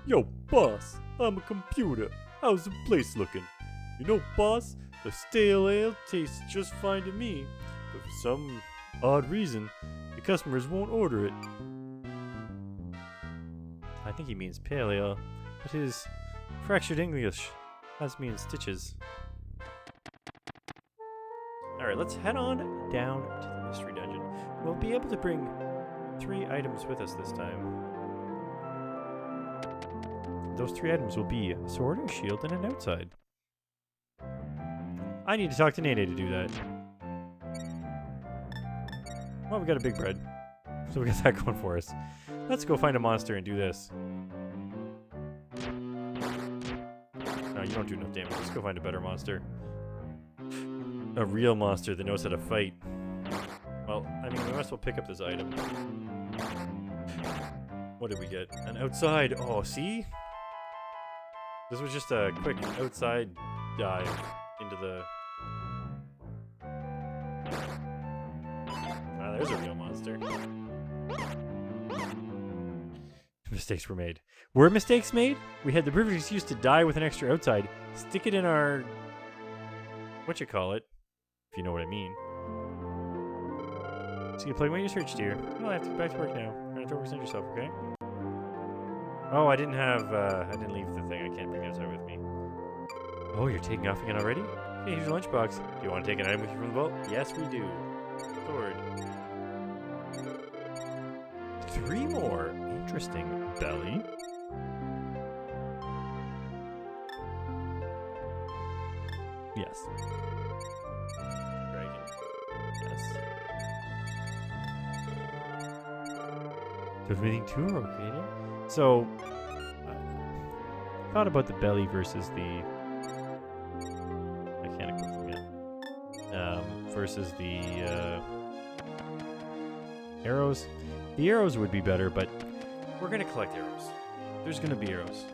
Speaker 1: Yo, boss, I'm a computer. How's the place looking? You know, boss, the stale ale tastes just fine to me, but for some odd reason, the customers won't order it. I think he means pale ale, but his fractured English has me in stitches. Alright, let's head on down to the mystery dungeon. We'll be able to bring 3 items with us this time. Those 3 items will be a sword, a shield, and an outside. I need to talk to Nene to do that. Well, we got a big bread, so we got that going for us. Let's go find a monster and do this. No, you don't do no damage. Let's go find a better monster. A real monster that knows how to fight. Well, I mean, we might as well pick up this item. What did we get? An outside. Oh, see? This was just a quick outside dive into the... Ah, there's a real monster. Mistakes were made. Were mistakes made? We had the perfect excuse to die with an extra outside. Stick it in our... whatchamacallit, if you know what I mean. So you play when you search, dear. Well, I have to get back to work now. You're gonna overextend yourself, okay? Oh, I didn't leave the thing. I can't bring the outside with me. Oh, you're taking off again already? Hey, here's your lunchbox. Do you want to take an item with you from the vault? Yes, we do. Sword. 3 more. Interesting. Belly. Yes. Dragon. Yes. There's anything too rotating. So, thought about the belly versus the mechanical thing. Versus the arrows. The arrows would be better, but we're gonna collect arrows. There's gonna be arrows.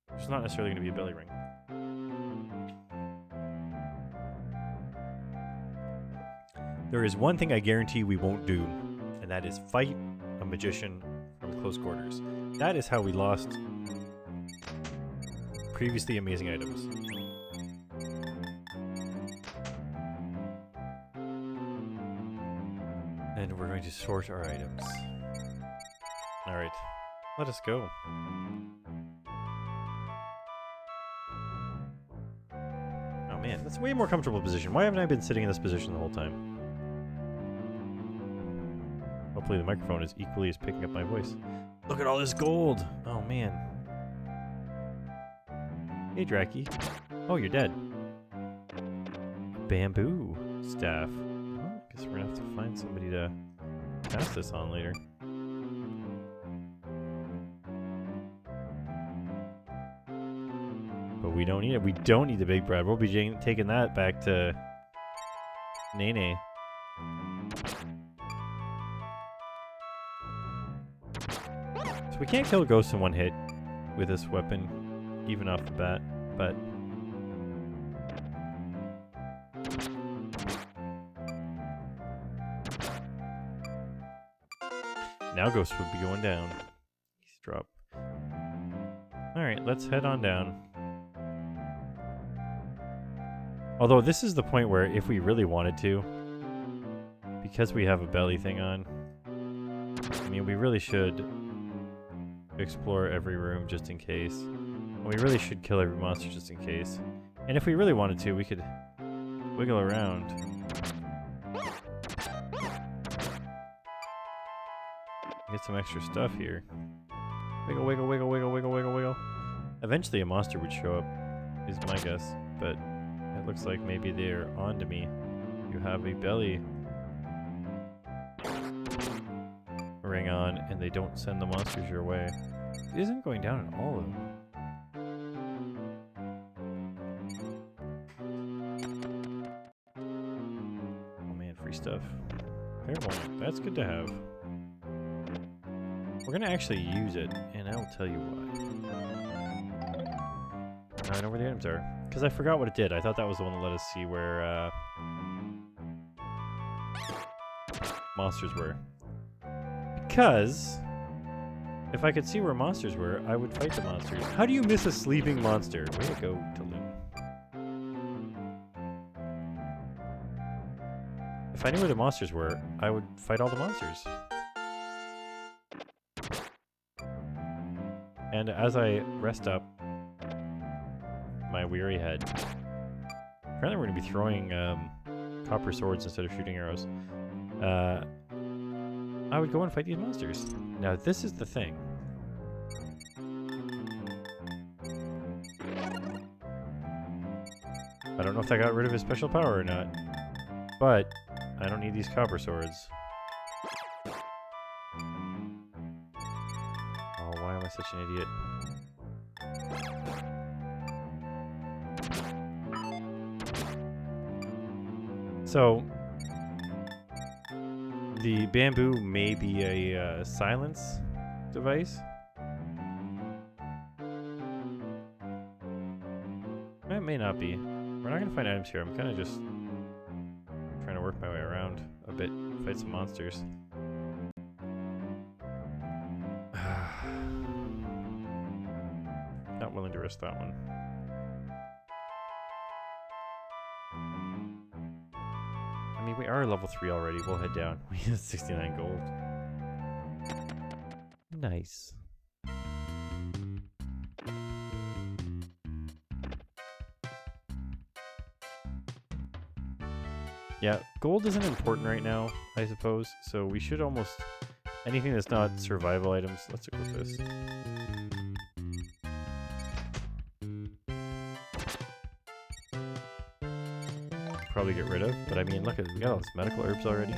Speaker 1: There's not necessarily gonna be a belly ring. There is one thing I guarantee we won't do, and that is fight a magician from close quarters. That is how we lost previously amazing items. And we're going to sort our items. Alright, let us go. Oh man, that's a way more comfortable position. Why haven't I been sitting in this position the whole time? Hopefully the microphone is equally as picking up my voice. Look at all this gold! Oh man. Hey Draki. Oh, you're dead. Bamboo staff. Well, I guess we're gonna have to find somebody to cast this on later. But we don't need it. We don't need the big bread. We'll be taking that back to Nene. So we can't kill a ghost in one hit with this weapon, even off the bat, but now ghosts would be going down. Easy drop. Alright, let's head on down. Although this is the point where if we really wanted to, because we have a belly thing on, I mean, we really should explore every room just in case. And we really should kill every monster just in case. And if we really wanted to, we could wiggle around. Get some extra stuff here. Wiggle, wiggle, wiggle, wiggle, wiggle, wiggle, wiggle. Eventually a monster would show up, is my guess. But it looks like maybe they're on to me. You have a belly ring on, and they don't send the monsters your way. It isn't going down at all of them. Oh man, free stuff. Clairvoyant, that's good to have. We're gonna actually use it, and I'll tell you why. Now I know where the items are. Because I forgot what it did. I thought that was the one that let us see where monsters were. Because if I could see where monsters were, I would fight the monsters. How do you miss a sleeping monster? Way to go, Tulum. If I knew where the monsters were, I would fight all the monsters. And as I rest up my weary head, apparently we're going to be throwing copper swords instead of shooting arrows. I would go and fight these monsters. Now this is the thing. I don't know if that got rid of his special power or not, but I don't need these copper swords. Oh, why am I such an idiot? So, the bamboo may be a silence device. It may not be. We're not going to find items here. I'm kind of just trying to work my way around a bit, fight some monsters. Not willing to risk that one. I mean, we are level 3 already. We'll head down. We have 69 gold. Nice. Yeah, gold isn't important right now, I suppose. So we should almost Anything that's not survival items, let's equip this. Probably get rid of, but I mean, look at we got all these medical herbs already.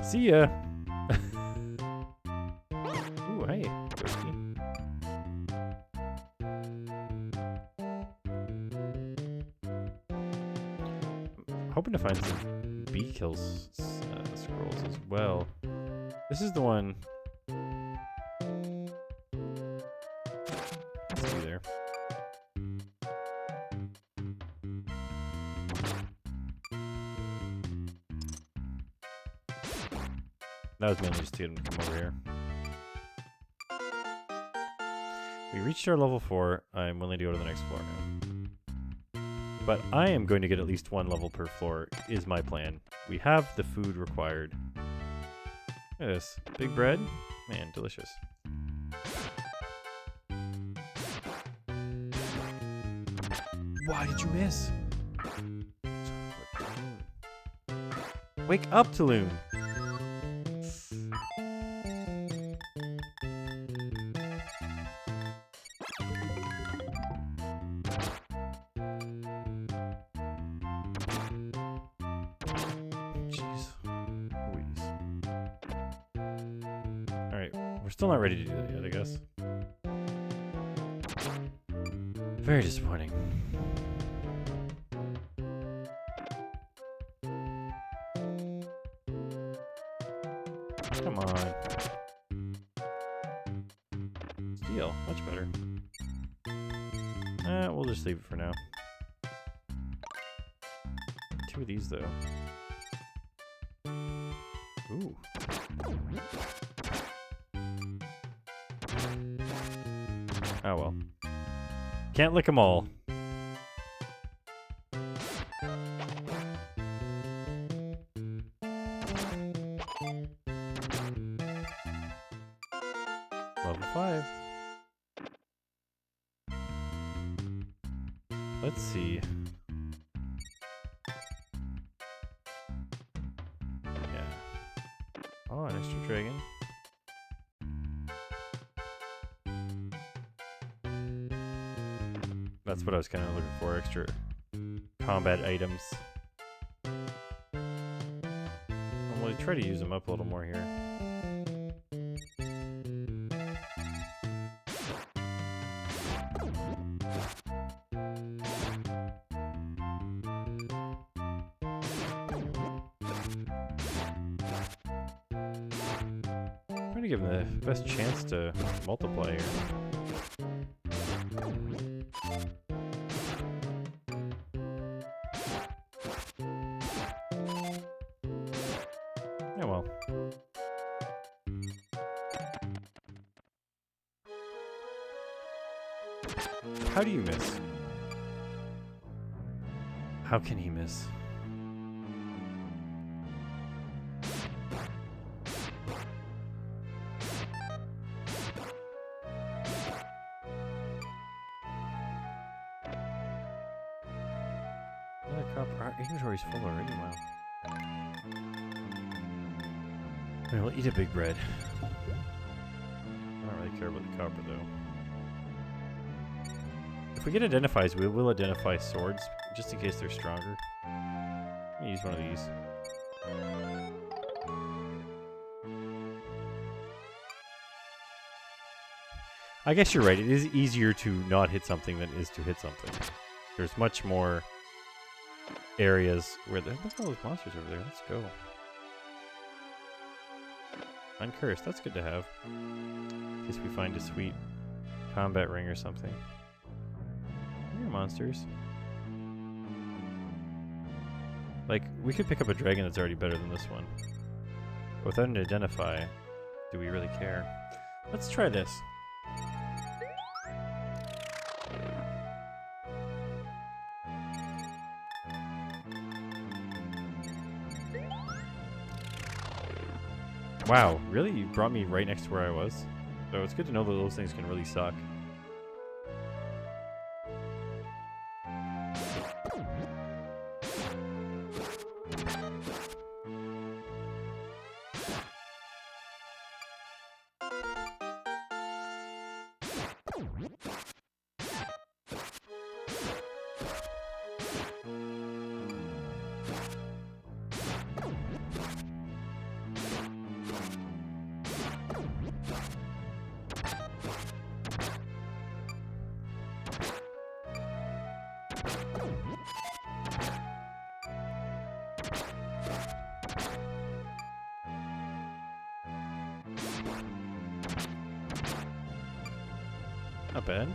Speaker 1: See ya. Ooh, hey, Ghosty. I'm hoping to find some bee kills scrolls as well. This is the one. Let's see there. That was mainly just to get him to come over here. We reached our level 4. I'm willing to go to the next floor now. But I am going to get at least 1 level per floor, is my plan. We have the food required. Look at this. Big bread? Man, delicious. Why did you miss? Wake up, Taloon! Still not ready to do that yet, I guess. Very disappointing. Come on. Steel, much better. We'll just leave it for now. 2 of these, though. Ooh. Oh well. Can't lick them all. Level 5. Let's see. Yeah. Oh, an extra dragon. That's what I was kind of looking for, extra combat items. I'm going to try to use them up a little more here. Trying to give them the best chance to multiply here. Yeah, well. How do you miss? How can he miss? Another copper. Our inventory's full already, wow. Alright, we'll eat a big bread. I don't really care about the copper, though. If we get identifies, we will identify swords, just in case they're stronger. I'm gonna use one of these. I guess you're right, it is easier to not hit something than it is to hit something. There's much more areas where look at all those monsters over there, let's go. Uncursed, that's good to have. In case we find a sweet combat ring or something. Here are monsters. Like, we could pick up a dragon that's already better than this one. But without an identify, do we really care? Let's try this. Wow, really? You brought me right next to where I was? So it's good to know that those things can really suck. Not bad.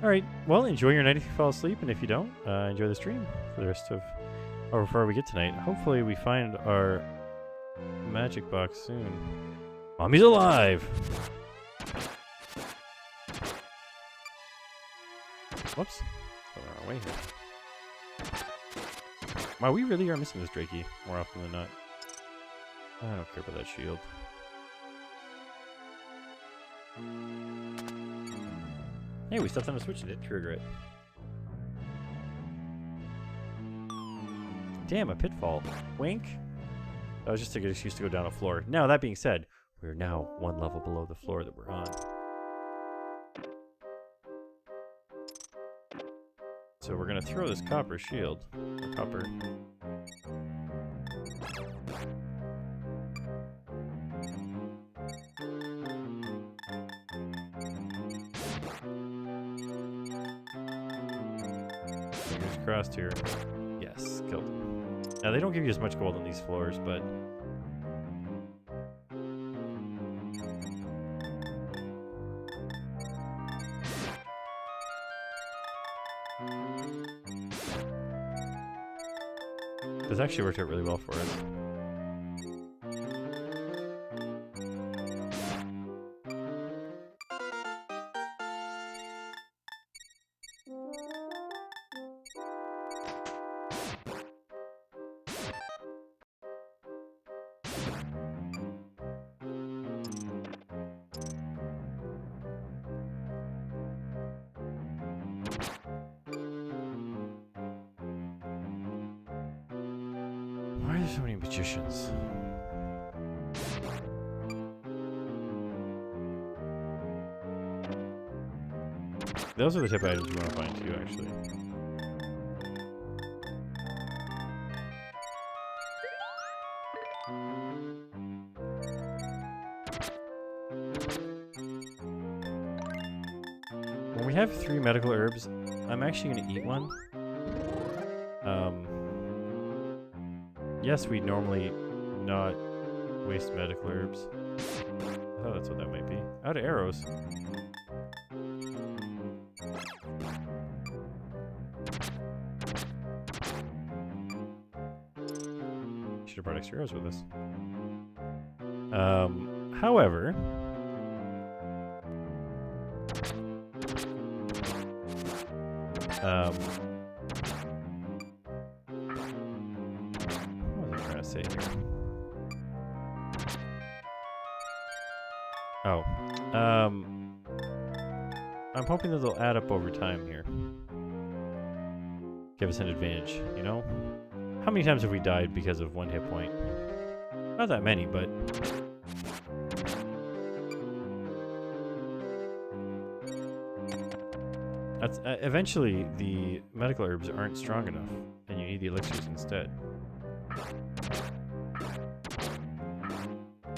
Speaker 1: Alright, well, enjoy your night if you fall asleep, and if you don't, enjoy the stream for the rest of however far we get tonight. Hopefully we find our magic box soon. Mommy's alive! Whoops. Going the wrong way here. Wow, we really are missing this Drakey more often than not. I don't care about that shield. Hey, we stepped on a switch and didn't trigger it. Damn, a pitfall. Wink. That was just a good excuse to go down a floor. Now, that being said, we're now one level below the floor that we're on. So we're gonna throw this copper shield. Or copper. Fingers crossed here. Yes, killed him. Now they don't give you as much gold on these floors, but this actually worked out really well for us. Why are there so many magicians? Those are the type of items you want to find too, actually. When we have 3 medical herbs, I'm actually going to eat one. Yes, we normally not waste medical herbs. I thought that's what that might be. Out of arrows. Should have brought extra arrows with us. However, what was I trying to say here? Oh, I'm hoping that they'll add up over time here. Give us an advantage, you know? How many times have we died because of 1 hit point? Not that many, but that's eventually the medical herbs aren't strong enough, and you need the elixirs instead.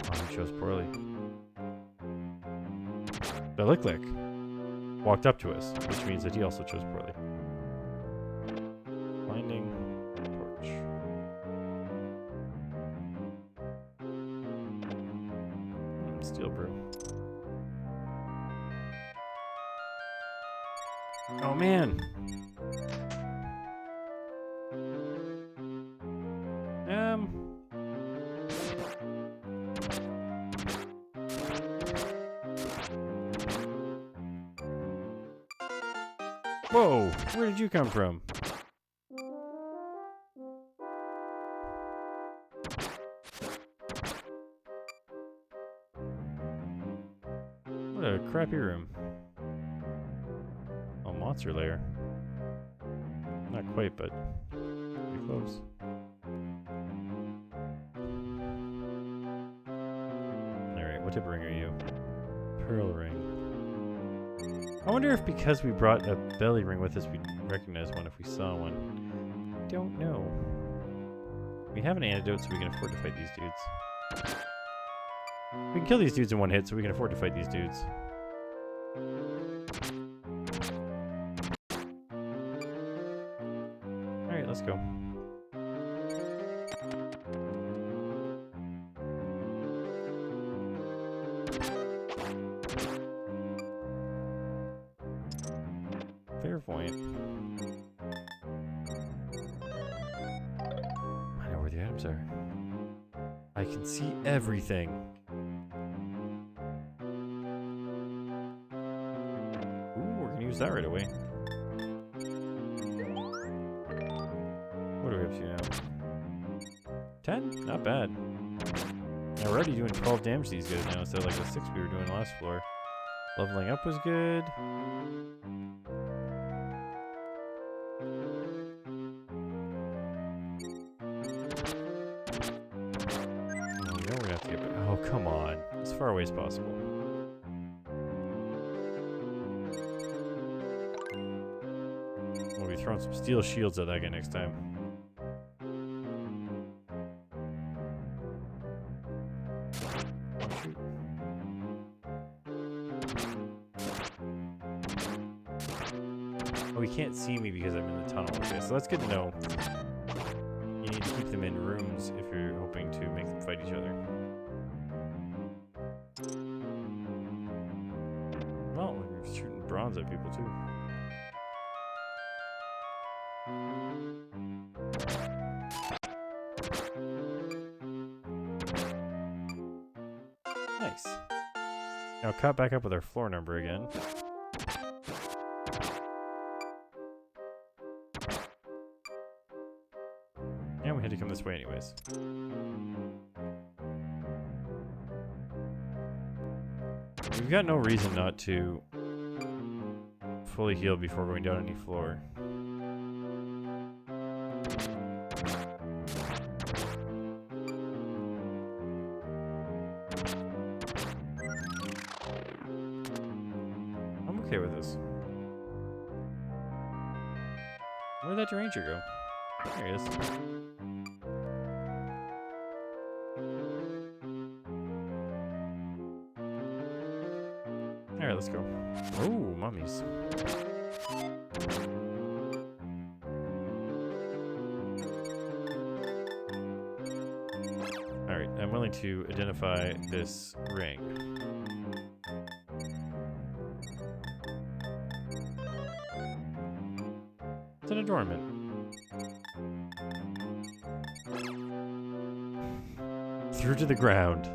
Speaker 1: Oh, he chose poorly. The Lick walked up to us, which means that he also chose poorly. Blinding torch. Steel brew. Oh man. Whoa, where did you come from? What a crappy room. Oh, monster lair. Not quite, but pretty close. Alright, what type of ring are you? Pearl ring. I wonder if because we brought a belly ring with us, we'd recognize one if we saw one. Don't know. We have an antidote, so we can afford to fight these dudes. We can kill these dudes in 1 hit, so we can afford to fight these dudes. Alright, let's go. Clairvoyant. I know where the items are. I can see everything. Ooh, we're gonna use that right away. What are we up to now? 10? Not bad. Now we're already doing 12 damage to these guys now instead of like the 6 we were doing last floor. Leveling up was good. Oh, come on. As far away as possible. We'll be throwing some steel shields at that guy next time. Shoot. Oh, he can't see me because I'm in the tunnel. Okay, so that's good to know. You need to keep them in rooms if you're hoping to make them fight each other. Well, you're shooting bronze at people too. Nice. Now cut back up with our floor number again. And we had to come this way anyways. We've got no reason not to fully heal before going down any floor. I'm okay with this. Where'd that ranger go? There he is. Alright, let's go. Oh, mummies. Alright, I'm willing to identify this ring. It's an adornment. Through to the ground.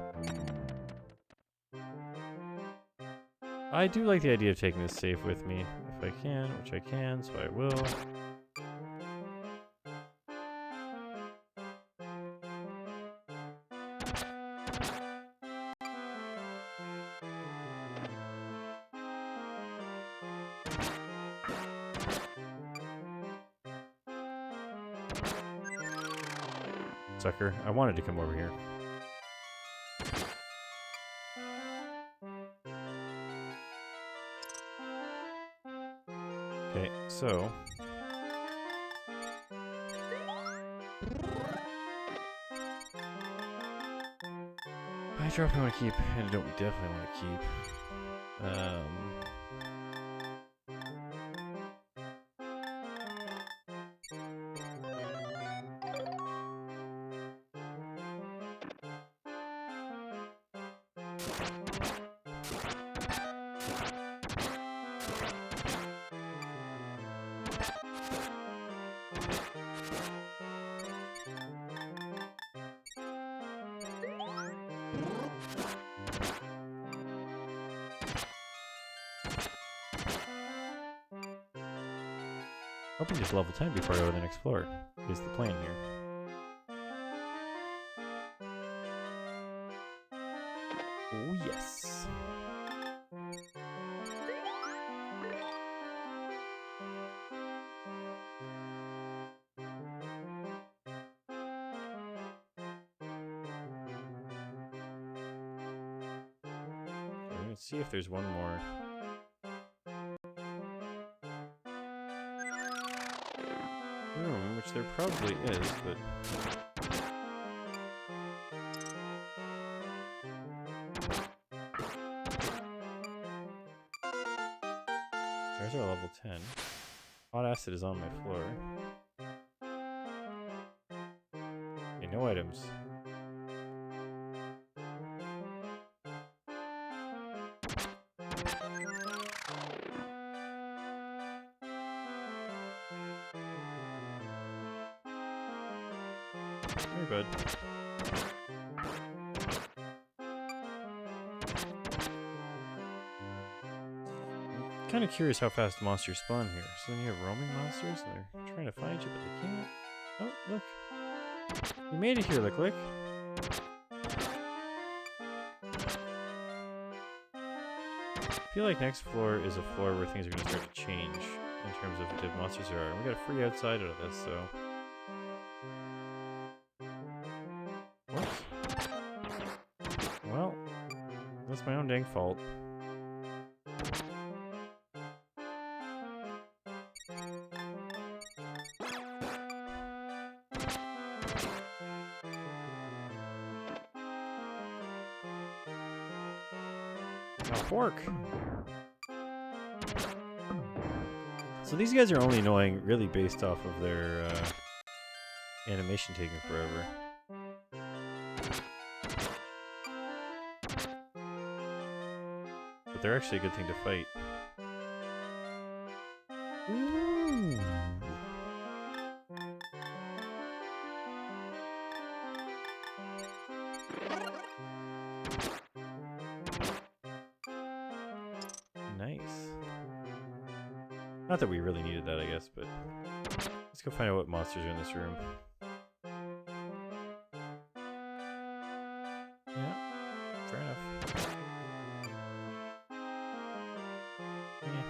Speaker 1: I do like the idea of taking this safe with me, if I can, which I can, so I will. Sucker, I wanted to come over here. Okay, so I drop I want to keep, and I don't definitely want to keep. Hoping just level 10 before I go to the next floor is the plan here. Oh yes. We're gonna see if there's one more. Room, which there probably is, but there's our level 10. Hot acid is on my floor. Okay, no items. Hey, bud. I'm kind of curious how fast monsters spawn here. So then you have roaming monsters, and they're trying to find you, but they can't. Oh, look. You made it here, Lick Lick. I feel like next floor is a floor where things are going to start to change in terms of the monsters there are. And we got a free outside out of this, so... Whoops. Well, that's my own dang fault. Pork. So these guys are only annoying really based off of their animation taking forever. But they're actually a good thing to fight. Ooh. Nice. Not that we really needed that, I guess, but let's go find out what monsters are in this room. Yeah, fair enough. Yeah.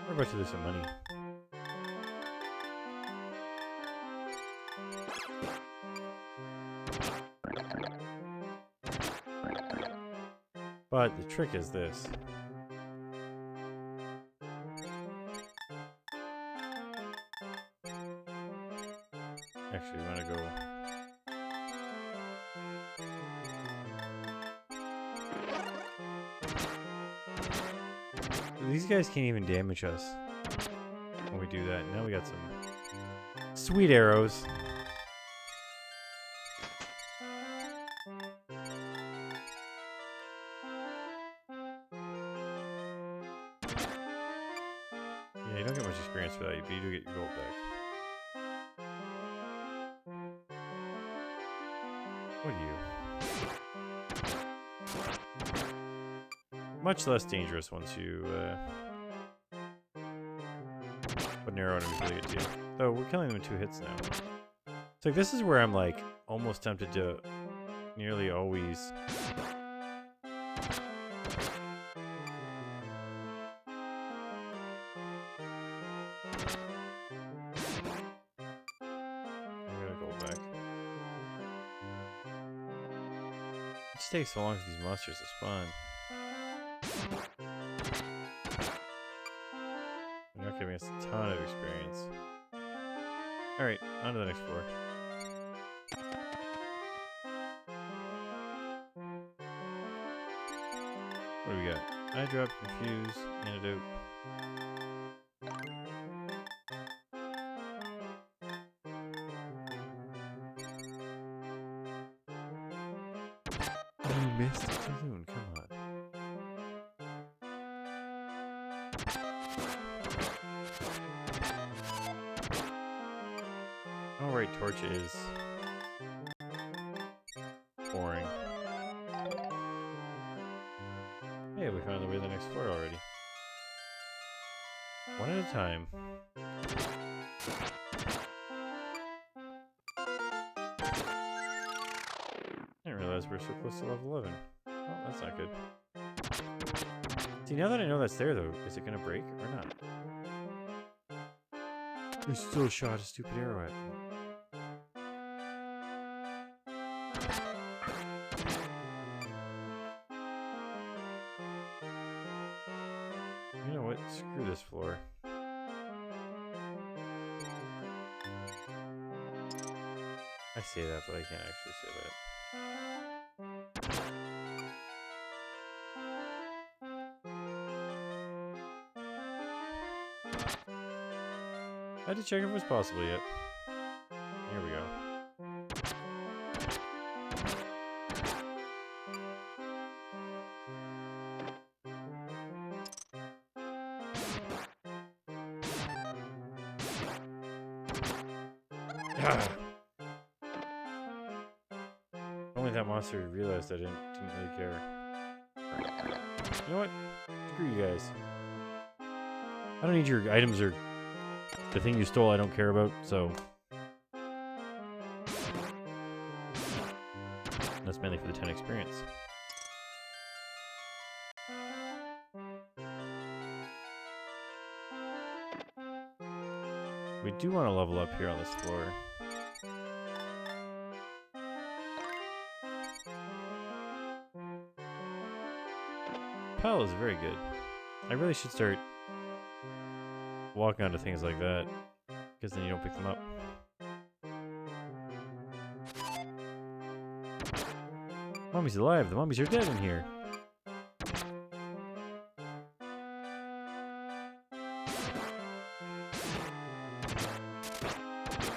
Speaker 1: We're about to lose some money. But the trick is this. Actually, we want to go... These guys can't even damage us when we do that. Now we got some sweet arrows. Yeah, you don't get much experience for that, but you do get your gold back. What are you? Much less dangerous once you put an arrow in him to get to you. Though we're killing them in 2 hits now. So this is where I'm like almost tempted to nearly always It takes so long for these monsters to spawn. They're not giving us a ton of experience. Alright, on to the next floor. What do we got? Eye drop, confuse, antidote. Oh, you missed it, Balloon, come on. Alright, torch is boring. Hey, we found the way to the next floor already. One at a time. I didn't realize we're so close to level 11. Oh, that's not good. See, now that I know that's there, though, is it going to break or not? I still shot a stupid arrow at me. You know what? Screw this floor. I say that, but I can't actually say that. I had to check if it was possible yet. Here we go. Only that monster realized I didn't really care. You know what? Screw you guys. I don't need your items or the thing you stole I don't care about, so... That's mainly for the 10 experience. We do want to level up here on this floor. Pal is very good. I really should start walking onto things like that, because then you don't pick them up. Mommy's alive. The mummies are dead in here.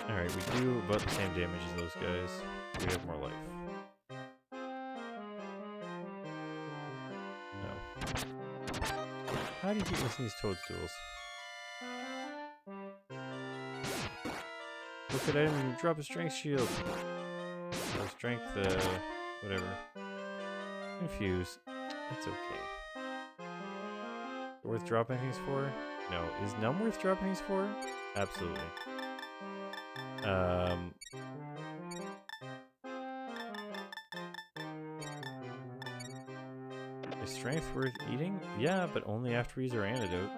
Speaker 1: Alright, we do about the same damage as those guys. We have more life. No. How do you keep missing these toadstools? Look at him, drop a strength shield. Or strength, whatever. Confuse. It's okay. Worth dropping things for? No. Is none worth dropping things for? Absolutely. Is strength worth eating? Yeah, but only after we use our antidote.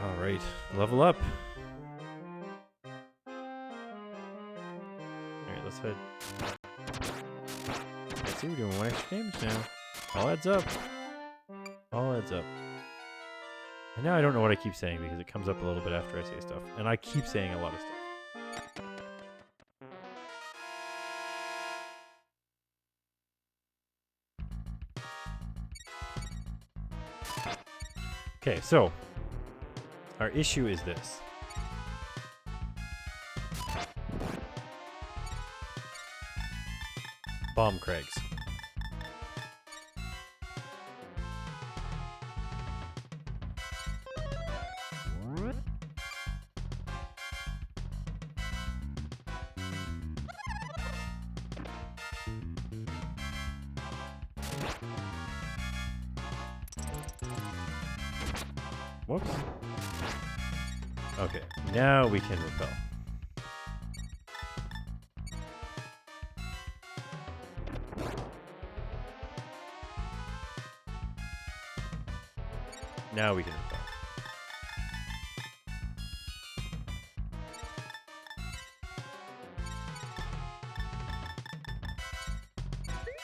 Speaker 1: Alright, level up. Alright, let's head. Let's see, we're doing 1 extra damage now. All adds up. All adds up. And now I don't know what I keep saying because it comes up a little bit after I say stuff. And I keep saying a lot of stuff. Okay, so our issue is this. Bomb Craigs. Whoops. Okay, now we can repel. Now we can repel.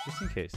Speaker 1: Just in case.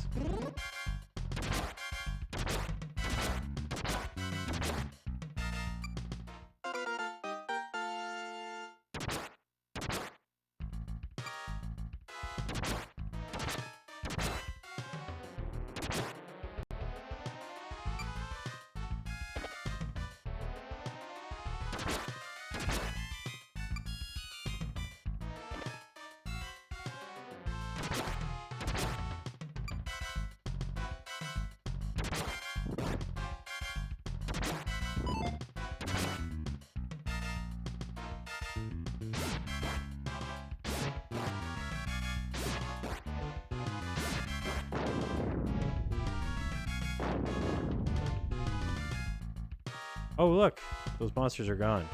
Speaker 1: Oh, look! Those monsters are gone.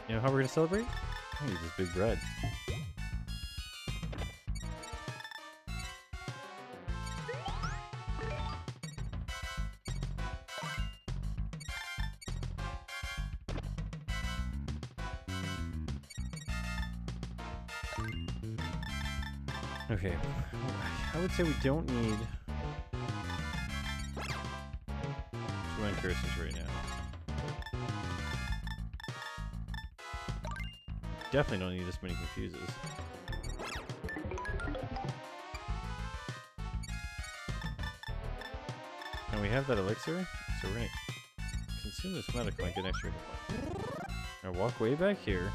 Speaker 1: You know how we're gonna celebrate? I'm gonna use this big bread. Okay, I would say we don't need 2 end curses right now. definitely don't need this many confuses. And we have that elixir, so we're gonna consume this medical and get an extra hit point. Now walk way back here.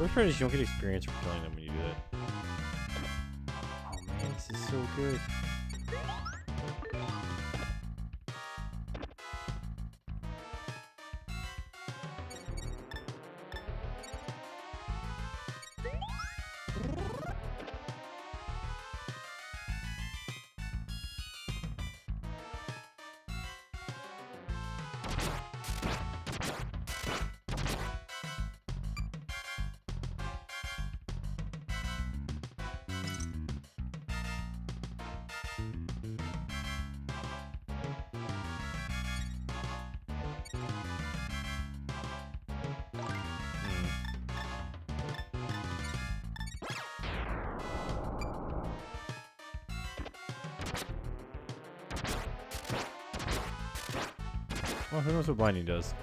Speaker 1: Worst part is you don't get experience for killing them when you do that. Oh man, this is so good. Well, who knows what blinding does?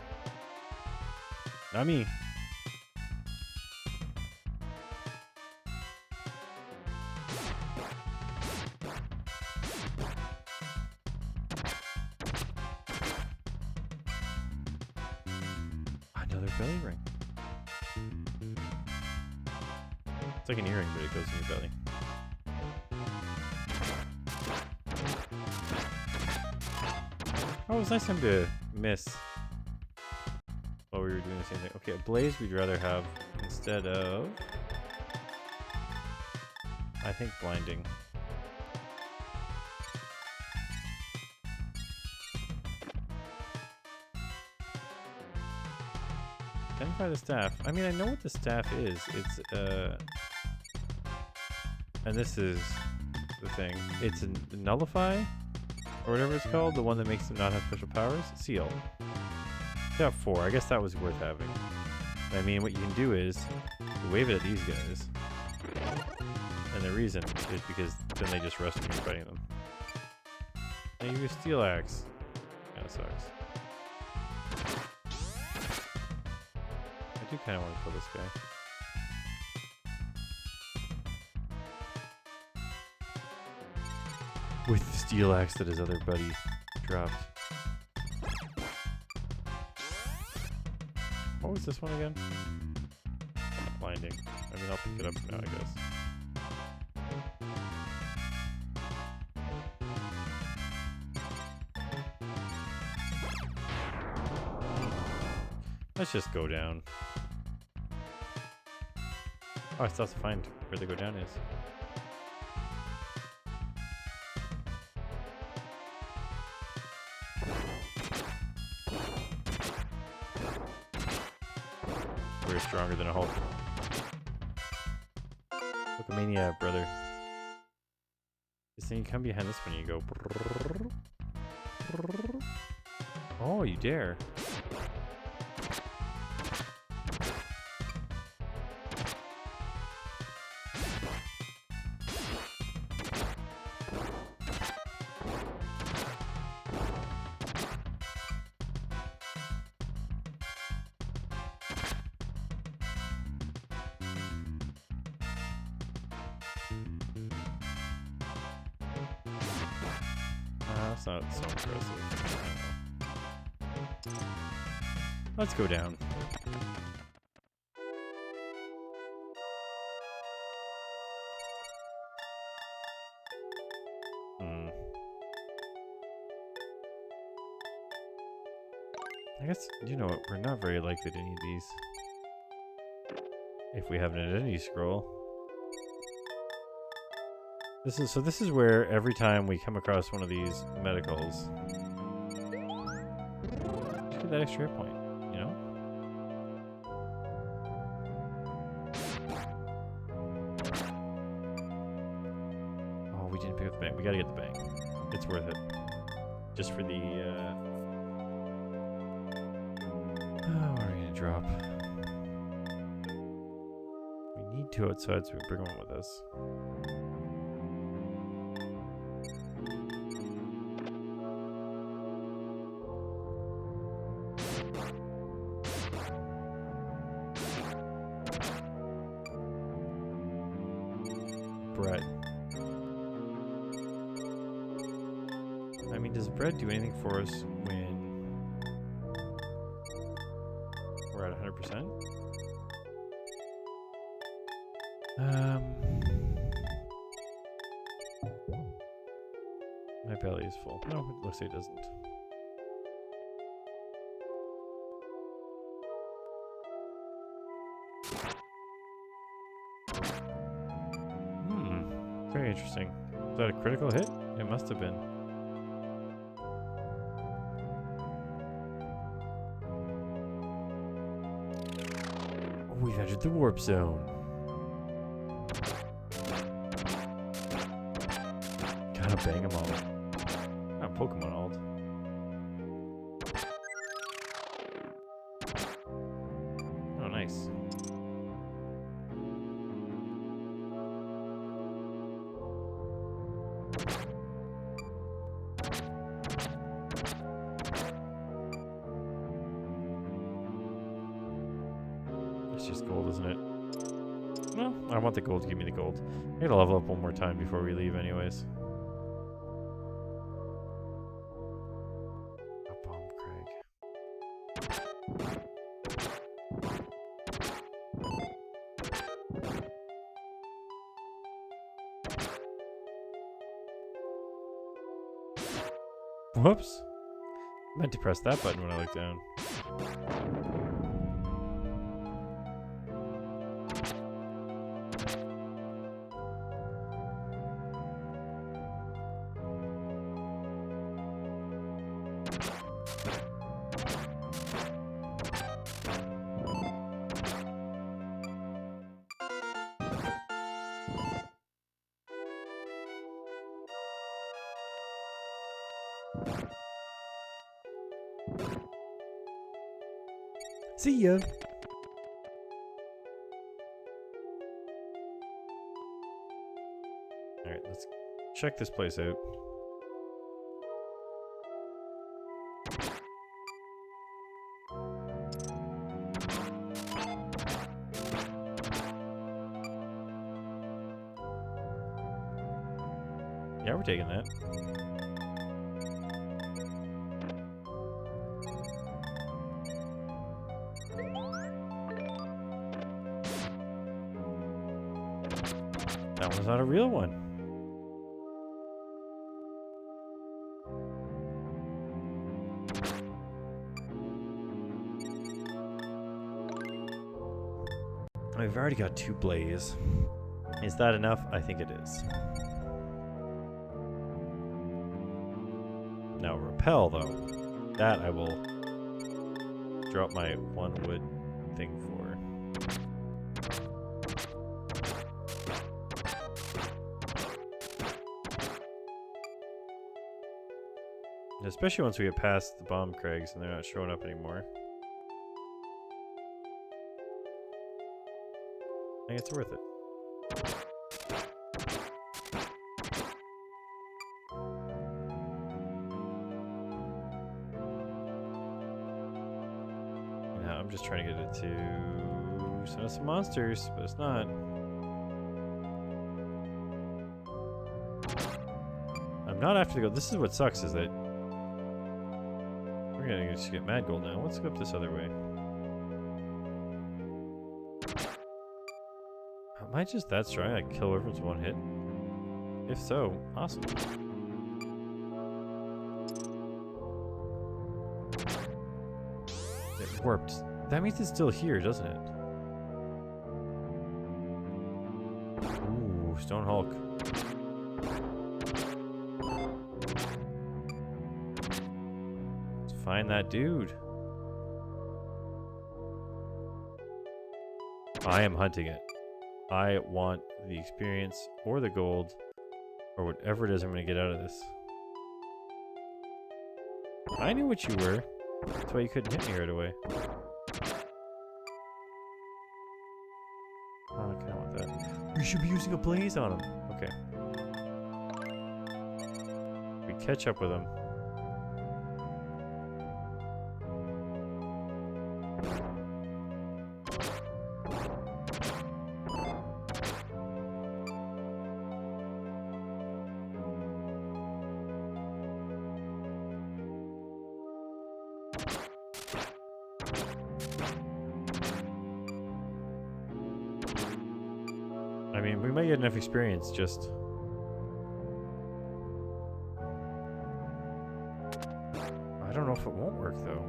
Speaker 1: Not me. Another belly ring. It's like an earring, but it goes in your belly. Oh, it was nice time to miss while we were doing the same thing. Okay, a blaze we'd rather have instead of, I think, blinding. Identify the staff. I mean, I know what the staff is. It's, and this is the thing. It's a nullify, or whatever it's called, the one that makes them not have special powers. Seal. Got 4. I guess that was worth having. I mean, what you can do is you wave it at these guys, and the reason is because then they just rest when you're fighting them. Now you use steel axe. Kinda sucks. I do kind of want to kill this guy. With the steel axe that his other buddy dropped. What was this one again? Blinding. I mean, I'll pick it up now, I guess. Let's just go down. Oh, I still have to find where the go down is. We're stronger than a Hulk. Look, mania, brother. This thing, you come behind this one, you go. Oh, you dare. That's not so impressive. Let's go down. I guess, you know what, we're not very likely to need these. If we have an identity scroll. This is where every time we come across one of these medicals, just get that extra hit point, you know? Oh, we didn't pick up the bank. We gotta get the bank. It's worth it. Just for the, oh, what are we gonna drop? We need two outside, so we bring one with us. Bread. I mean, does bread do anything for us when we're at 100%? My belly is full. No, it looks like it doesn't. Very interesting. Is that a critical hit? It must have been. Oh, we've entered the warp zone. Gotta bang them all. Not Pokemon alt. Oh, nice. It's just gold, isn't it? Well, I want the gold to give me the gold. I gotta level up one more time before we leave anyways. A bomb Craig. Whoops. I meant to press that button when I looked down. See ya. Alright, let's check this place out. Yeah, we're taking that. That one's not a real one. I've already got 2 blaze. Is that enough? I think it is. Now repel though. That I will drop my 1 wood thing for. Especially once we get past the bomb crags and they're not showing up anymore. I think it's worth it. Yeah, I'm just trying to get it to send us some monsters, but it's not. I'm not after the gold. This is what sucks, is that we're gonna just get mad gold now. Let's go up this other way. Am I just that strong? I kill everyone's 1 hit? If so, awesome. It warped. That means it's still here, doesn't it? Ooh, Stone Hulk. Let's find that dude. I am hunting it. I want the experience or the gold or whatever it is I'm going to get out of this. I knew what you were. That's why you couldn't hit me right away. Oh, I kind of want that. should be using a blaze on him. Okay. We catch up with him. I mean, we might get enough experience just... I don't know if it won't work, though.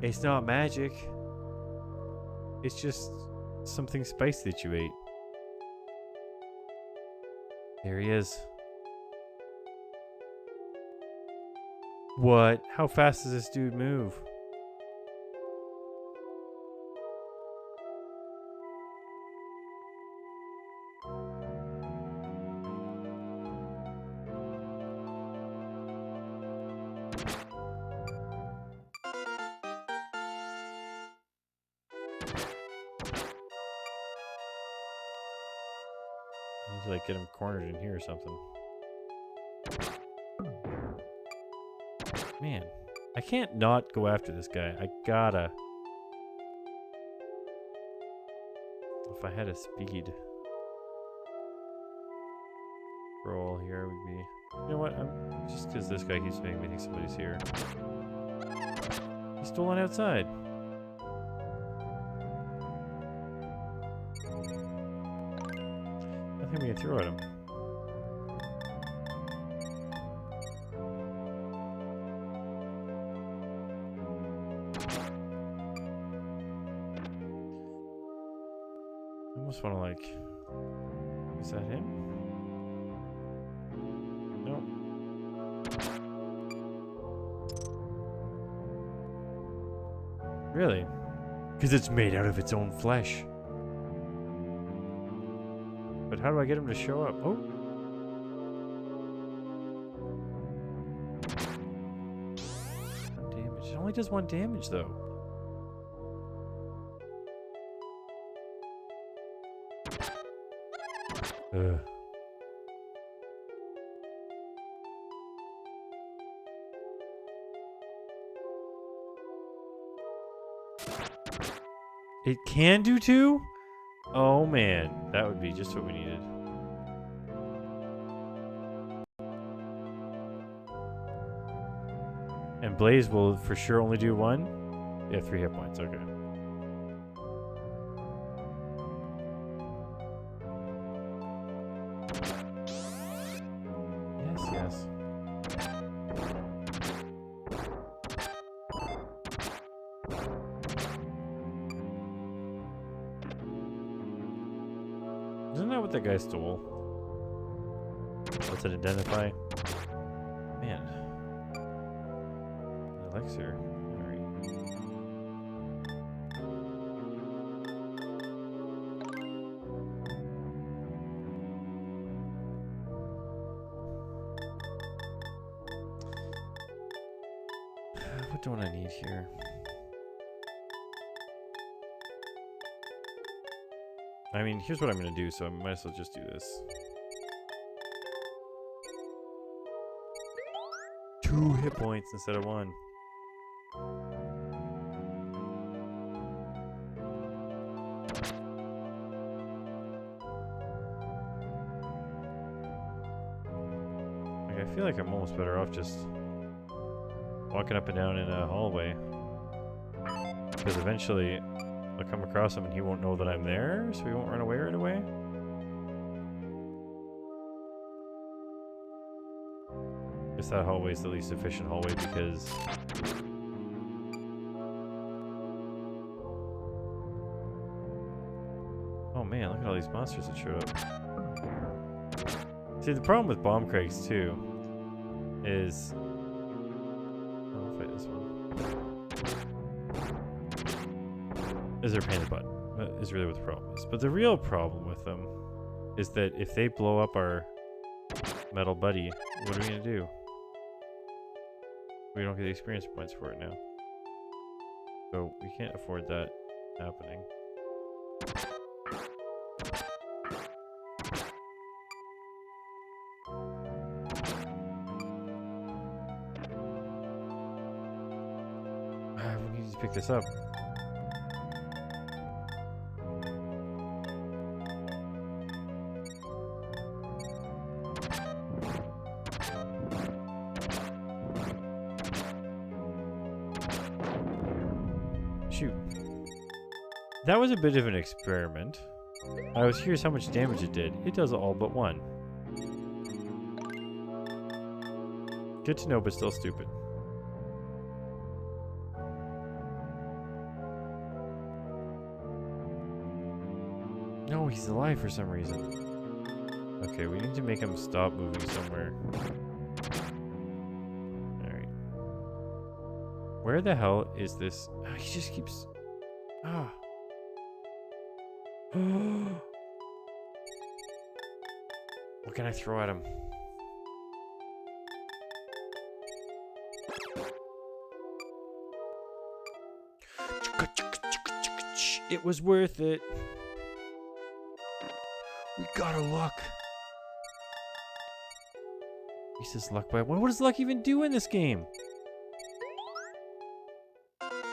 Speaker 1: It's not magic. It's just something spicy that you ate. There he is. What? How fast does this dude move? Need to like get him cornered in here or something. Man, I can't not go after this guy. I gotta. If I had a speed roll here, would be. You know what? Just because this guy keeps making me think somebody's here. He's stolen outside. Nothing we can throw at him. I almost want to like... Is that him? Nope. Really? Because it's made out of its own flesh. But how do I get him to show up? Oh! One damage. It only does 1 damage though. Ugh. It can do 2? Oh man, that would be just what we needed. And Blaze will for sure only do 1? Yeah, 3 hit points, okay. Yes. Isn't that what that guy stole? What's it identify? Man. Elixir. Alright. What do I need here? I mean, here's what I'm going to do, so I might as well just do this. 2 hit points instead of 1. Like, I feel like I'm almost better off just walking up and down in a hallway. Because eventually I'll come across him and he won't know that I'm there, so he won't run away right away. Guess that hallway is the least efficient hallway because... Oh man, look at all these monsters that showed up. See, the problem with bomb crags too is... I'll fight this one. Is they're a pain in the butt. That is really what the problem is. But the real problem with them is that if they blow up our metal buddy, what are we going to do? We don't get the experience points for it now. So we can't afford that happening. We need to pick this up. Shoot. That was a bit of an experiment. I was curious how much damage it did. It does all but one. Good to know, but still stupid. No, he's alive for some reason. Okay, we need to make him stop moving somewhere. Alright. Where the hell is this? Oh, he just keeps... Ah. What can I throw at him? It was worth it. We got a luck. He says luck by one. What does luck even do in this game?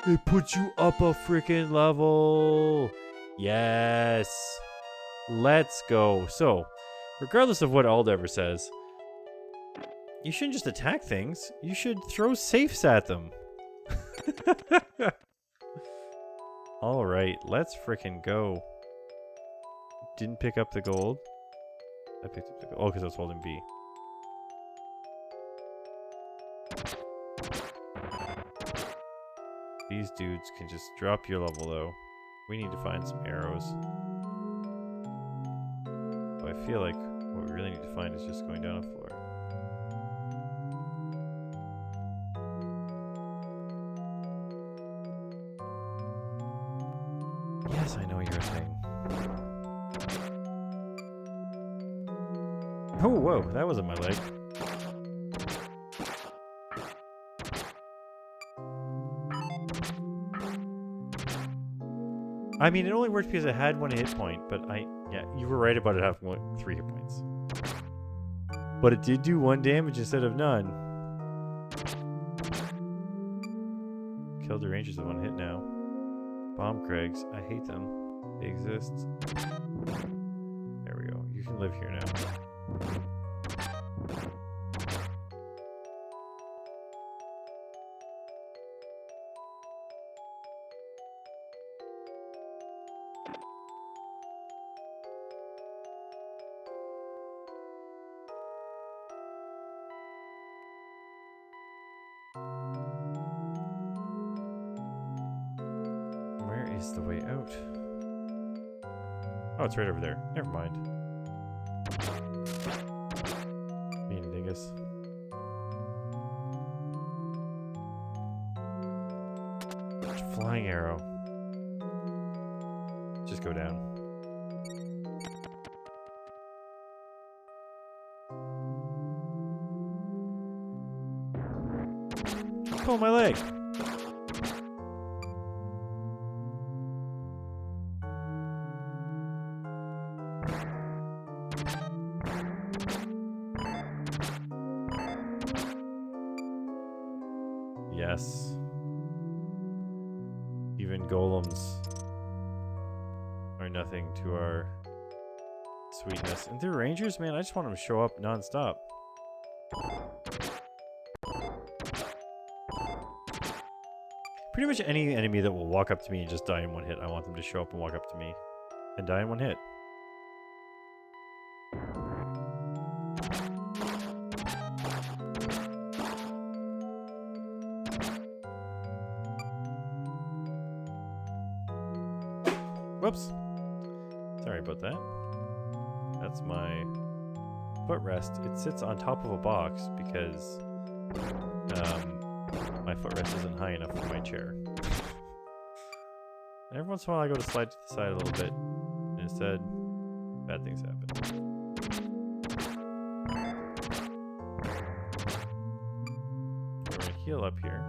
Speaker 1: It puts you up a freaking level. Yes. Let's go. So, regardless of what Ald ever says, you shouldn't just attack things. You should throw safes at them. Alright, let's freaking go. Didn't pick up the gold. I picked up the gold. Oh, because I was holding B. These dudes can just drop your level, though. We need to find some arrows. But I feel like what we really need to find is just going down a floor. Yes, I know you're a thing. Oh, whoa, that wasn't my leg. I mean, it only worked because I had 1 hit point, but yeah, you were right about it having 3 hit points. But it did do 1 damage instead of none. Killed the rangers with 1 hit now. Bomb Craigs, I hate them. They exist. There we go. You can live here now. Is the way out? Oh, it's right over there. Never mind. Mean dingus. Flying arrow. Just go down. Pull my leg. Yes. Even golems are nothing to our sweetness. And they're rangers, man. I just want them to show up non-stop. Pretty much any enemy that will walk up to me and just die in 1 hit, I want them to show up and walk up to me and die in 1 hit. Whoops. Sorry about that. That's my footrest. It sits on top of a box because my footrest isn't high enough for my chair. And every once in a while I go to slide to the side a little bit. And instead, bad things happen. We're going to heal up here.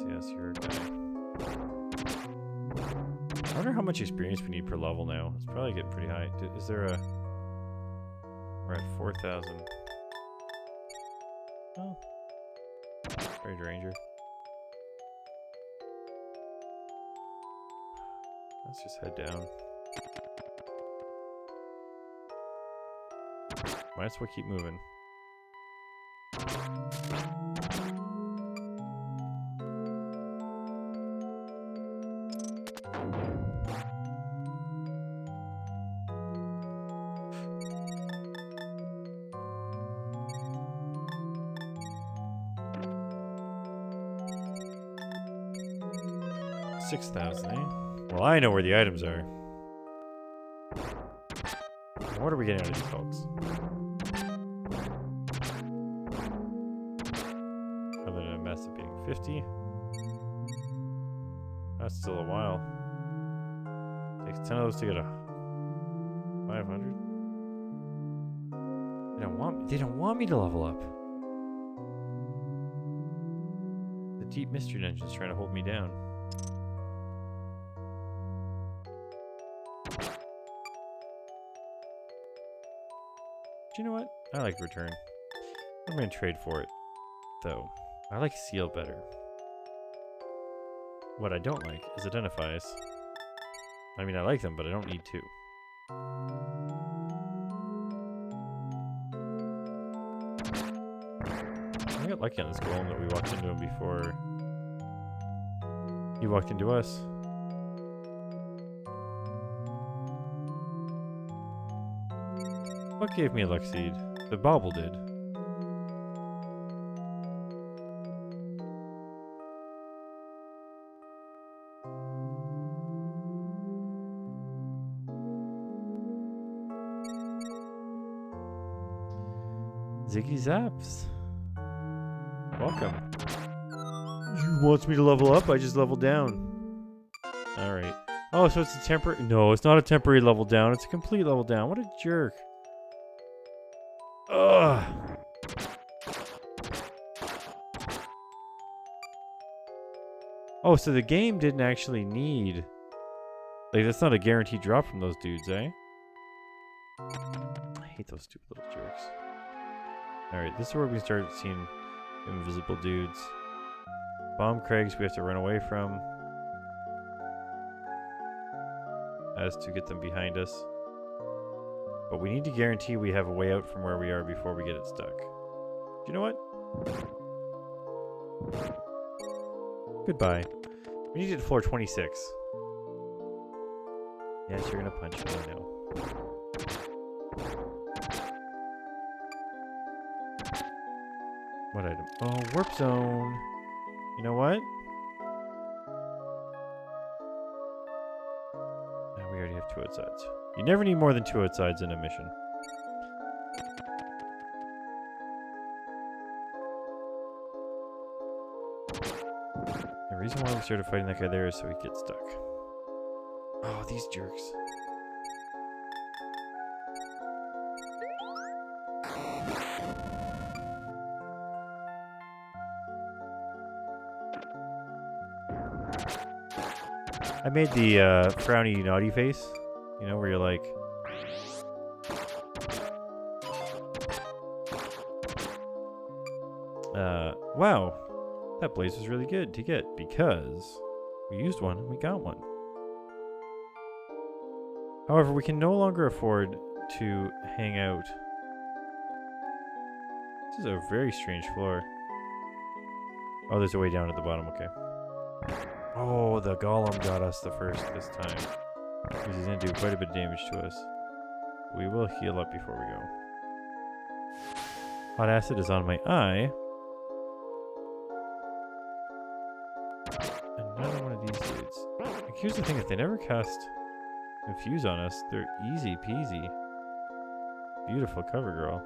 Speaker 1: Yes, you're a guy. I wonder how much experience we need per level now. It's probably getting pretty high. Is there a... We're at 4,000. Oh. Trade Ranger. Let's just head down. Might as well keep moving. $6,000, eh? Well, I know where the items are. What are we getting out of these folks? Other than a mess of being 50. That's still a while. Takes 10 of those to get a 500. They don't want me to level up. The deep mystery dungeon's trying to hold me down. Do you know what? I like return. I'm going to trade for it, though. I like seal better. What I don't like is identifies. I mean, I like them, but I don't need to. I got lucky on this golem that we walked into him before he walked into us. What gave me a luck seed? The bauble did. Ziggy Zaps. Welcome. You wants me to level up? I just leveled down. Alright. Oh, so it's a temporary... No, it's not a temporary level down. It's a complete level down. What a jerk. Ugh. Oh, so the game didn't actually need... Like, that's not a guaranteed drop from those dudes, eh? I hate those stupid little jerks. Alright, this is where we start seeing invisible dudes. Bomb Craigs we have to run away from. As to get them behind us. But we need to guarantee we have a way out from where we are before we get it stuck. Do you know what? Goodbye. We need to get to floor 26. Yes, you're gonna punch me, I know. What item? Oh, warp zone. You know what? No, we already have 2 outsides. You never need more than 2 outsides in a mission. The reason why we started fighting that guy there is so he gets stuck. Oh, these jerks. I made the frowny naughty face, you know, where you're like... wow, that blaze was really good to get because we used one and we got one. However, we can no longer afford to hang out. This is a very strange floor. Oh, there's a way down at the bottom, okay. Oh, the golem got us this time. Because he's going to do quite a bit of damage to us. We will heal up before we go. Hot acid is on my eye. Another one of these dudes. Like, here's the thing, if they never cast Infuse on us, they're easy peasy. Beautiful cover girl.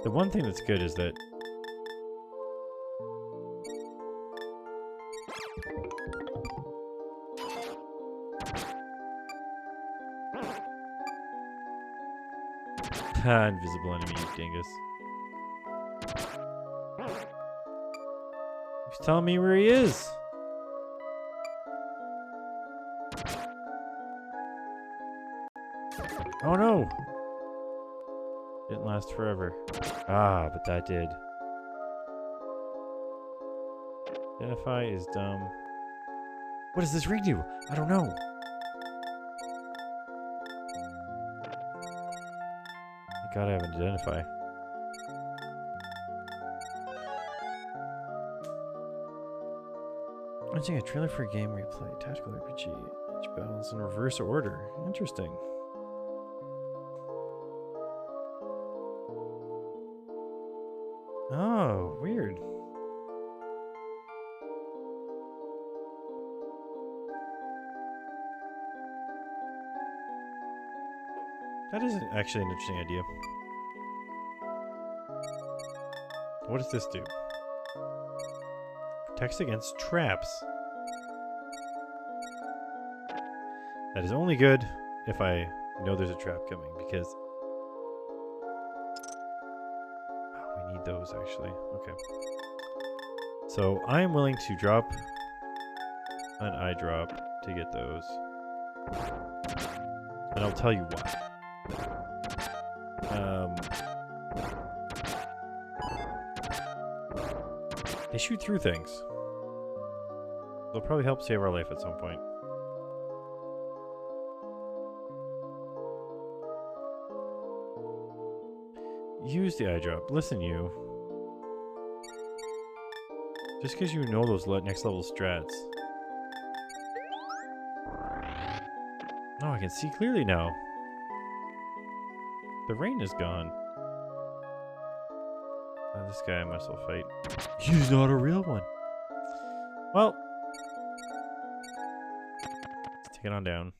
Speaker 1: The one thing that's good is that invisible enemy, you dingus. He's telling me where he is. Oh no! Didn't last forever. Ah, but that did. Identify is dumb. What does this ring do? I don't know. I gotta have an identify. I'm seeing a trailer for a game where you play tactical RPG. Each battle's in reverse order. Interesting. Oh, weird. That is actually an interesting idea. What does this do? Protects against traps. That is only good if I know there's a trap coming, because we need those actually. Okay. So I am willing to drop an eye drop to get those. And I'll tell you why. They shoot through things. They'll probably help save our life at some point. Use the eye drop. Listen, you. Just because you know those next level strats. Oh, I can see clearly now. The rain is gone. This guy I must well fight. He's not a real one. Well, let's take it on down.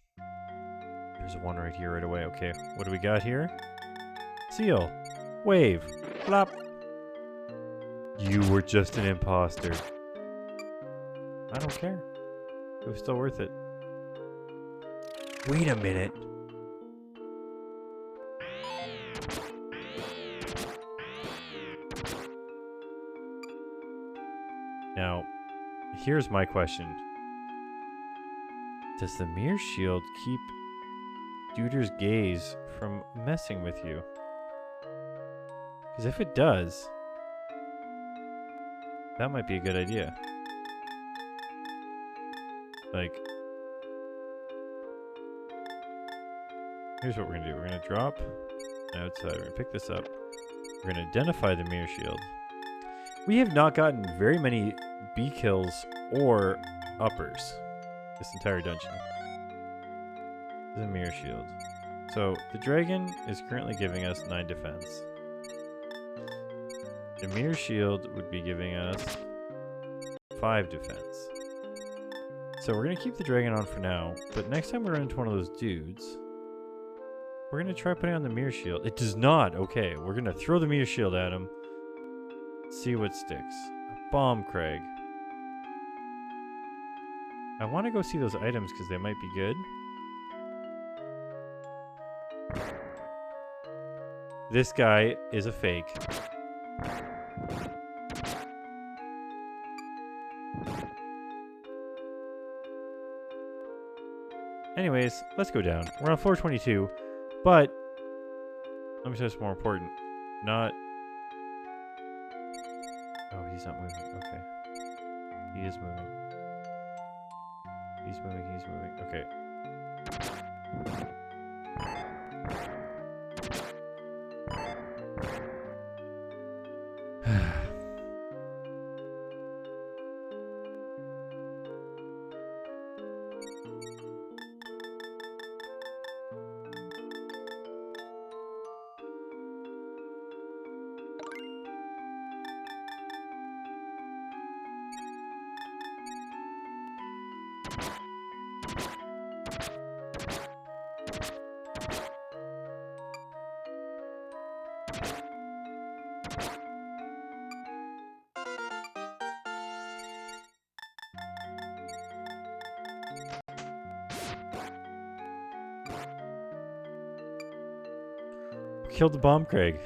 Speaker 1: There's one right here right away. Okay, what do we got here? Seal. Wave. Flop. You were just an imposter. I don't care. It was still worth it. Wait a minute. Now, here's my question. Does the mirror shield keep Duder's gaze from messing with you? Because if it does, that might be a good idea. Like, here's what we're going to do. We're going to drop outside. We're going to pick this up. We're going to identify the mirror shield. We have not gotten very many B kills or uppers this entire dungeon. The mirror shield. So the dragon is currently giving us 9 defense. The mirror shield would be giving us 5 defense. So we're going to keep the dragon on for now, but next time we run into one of those dudes, we're going to try putting on the mirror shield. It does not. Okay, we're going to throw the mirror shield at him. See what sticks. Bomb Craig. I want to go see those items because they might be good. This guy is a fake. Anyways, let's go down. We're on floor 22, but let me say what's more important. Not... Oh, he's not moving. Okay. He is moving. He's moving, he's moving. Okay. killed the bomb, Craig.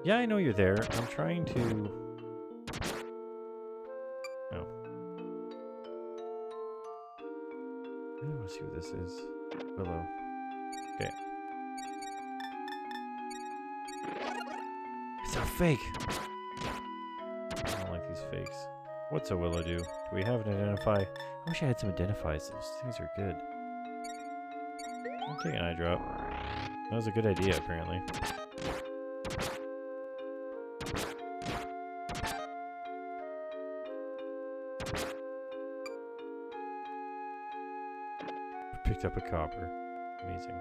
Speaker 1: Yeah, I know you're there. I'm trying to... Oh. I really want to see what this is. Willow. Okay. It's a fake! I don't like these fakes. What's a willow do? Do we have an identify? I wish I had some identifies. Those things are good. I'll take an eye drop. That was a good idea, apparently. Picked up a copper. Amazing.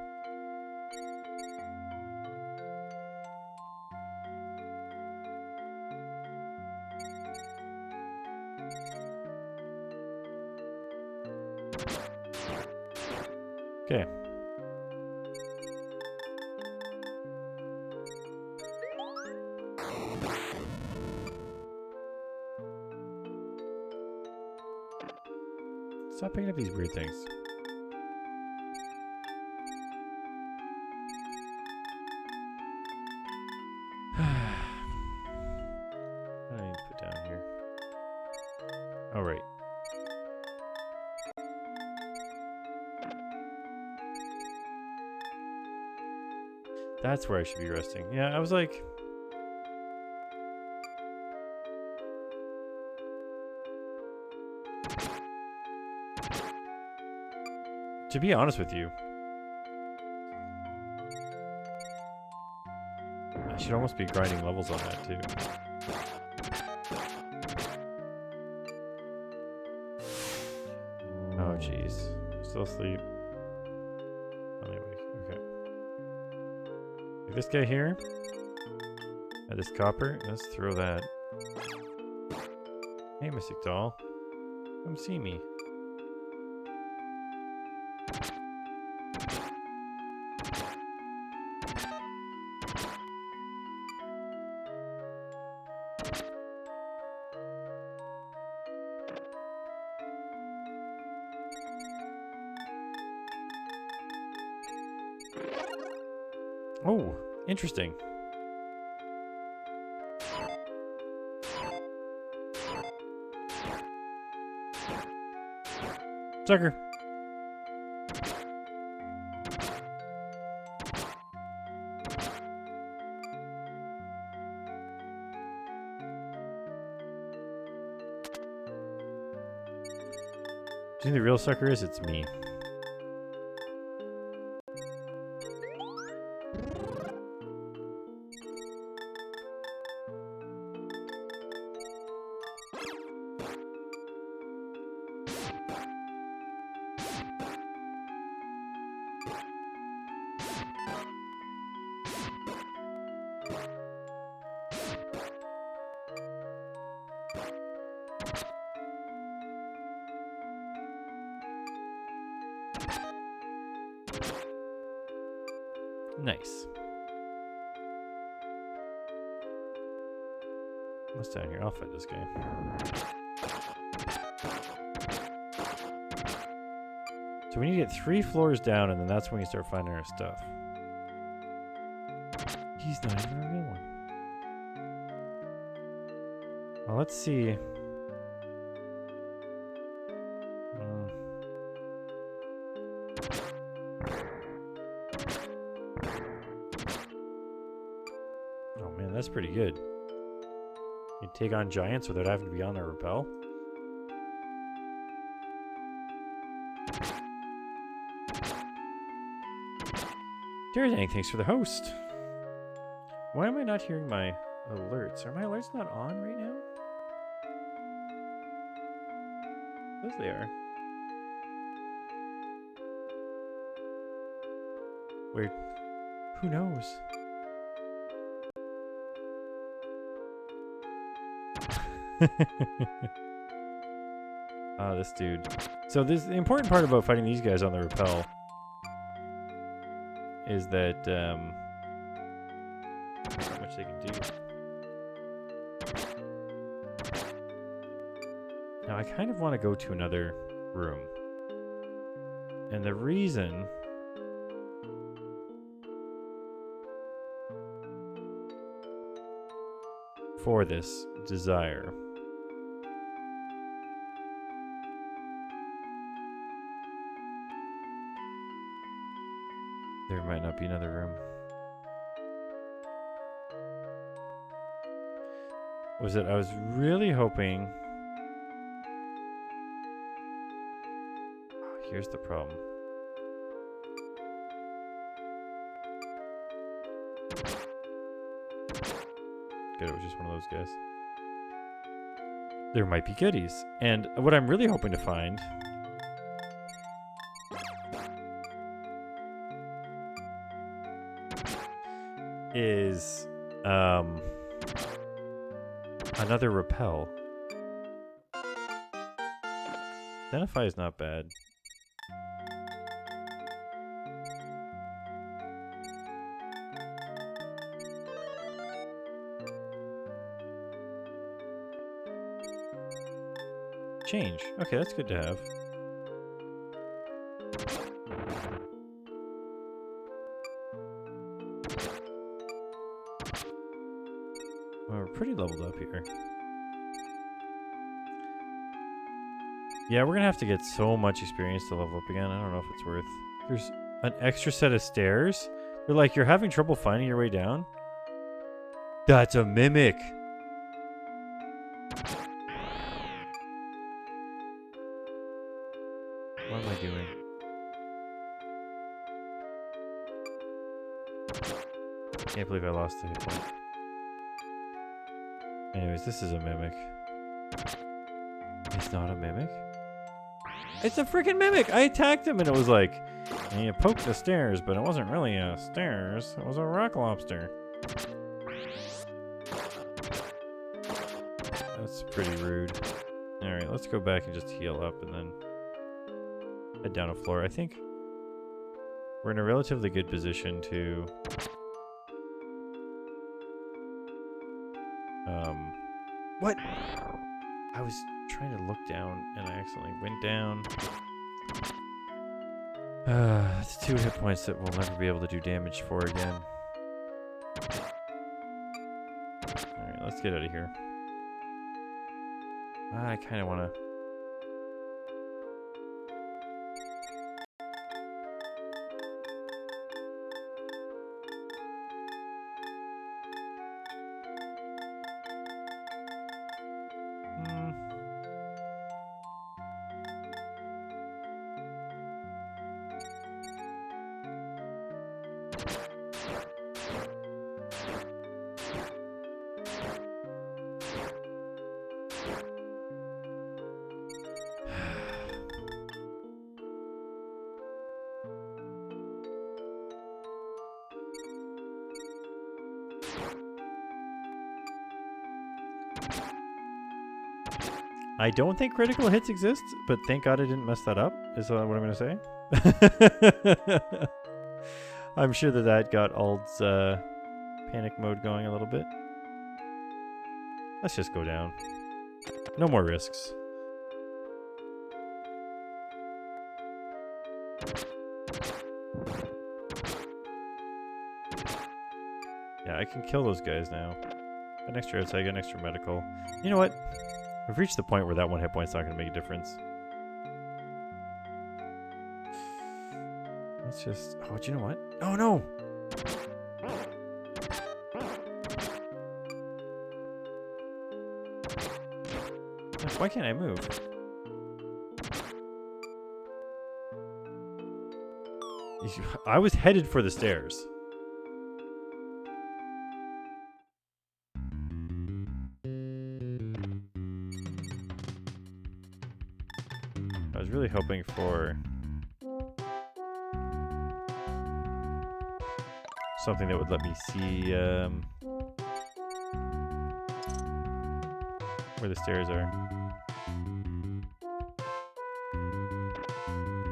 Speaker 1: Okay. Stop picking up these weird things. What do I need to put down here? Oh, right. That's where I should be resting. Yeah, I was like... To be honest with you, I should almost be grinding levels on that too. Oh jeez. Still asleep. Anyway, okay. Like this guy here. This copper. Let's throw that. Hey, Mystic Doll. Come see me. Oh, interesting. Sucker. Do you think the real sucker is? It's me. Nice. What's down here? I'll fight this guy. So we need to get 3 floors down, and then that's when we start finding our stuff. He's not even a real one. Well, let's see. Oh man, that's pretty good. You take on giants without having to be on a rappel. Dang, thanks for the host. Why am I not hearing my alerts? Are my alerts not on right now? Yes, they are. Weird. Who knows? This dude. So the important part about fighting these guys on the rappel is that how much they can do. Now I kind of want to go to another room And the reason for this desire there might not be another room. Was it? I was really hoping. Oh, here's the problem. Good, it was just one of those guys. There might be goodies. And what I'm really hoping to find is another repel. Identify is not bad. Change. Okay, that's good to have. Well, we're pretty leveled up here. Yeah, we're gonna have to get so much experience to level up again. I don't know if it's worth. There's an extra set of stairs. They're like, you're having trouble finding your way down? That's a mimic. What am I doing? Can't believe I lost a hit point. Anyways, this is a mimic. It's not a mimic? It's a freaking mimic! I attacked him and it was like, and you poked the stairs, but it wasn't really a stairs. It was a rock lobster. That's pretty rude. Alright, let's go back and just heal up and then head down a floor. I think we're in a relatively good position to what? I was trying to look down and I accidentally went down. It's 2 hit points that we'll never be able to do damage for again. Alright, let's get out of here. I kind of want to... I don't think critical hits exist, but thank God I didn't mess that up, is what I'm going to say. I'm sure that got Ald's panic mode going a little bit. Let's just go down. No more risks. Yeah, I can kill those guys now. Got an extra outside, got an extra medical. You know what? We've reached the point where that 1 hit point's not going to make a difference. Let's just... Oh, do you know what? Oh, no! Why can't I move? I was headed for the stairs. I was really hoping for something that would let me see where the stairs are.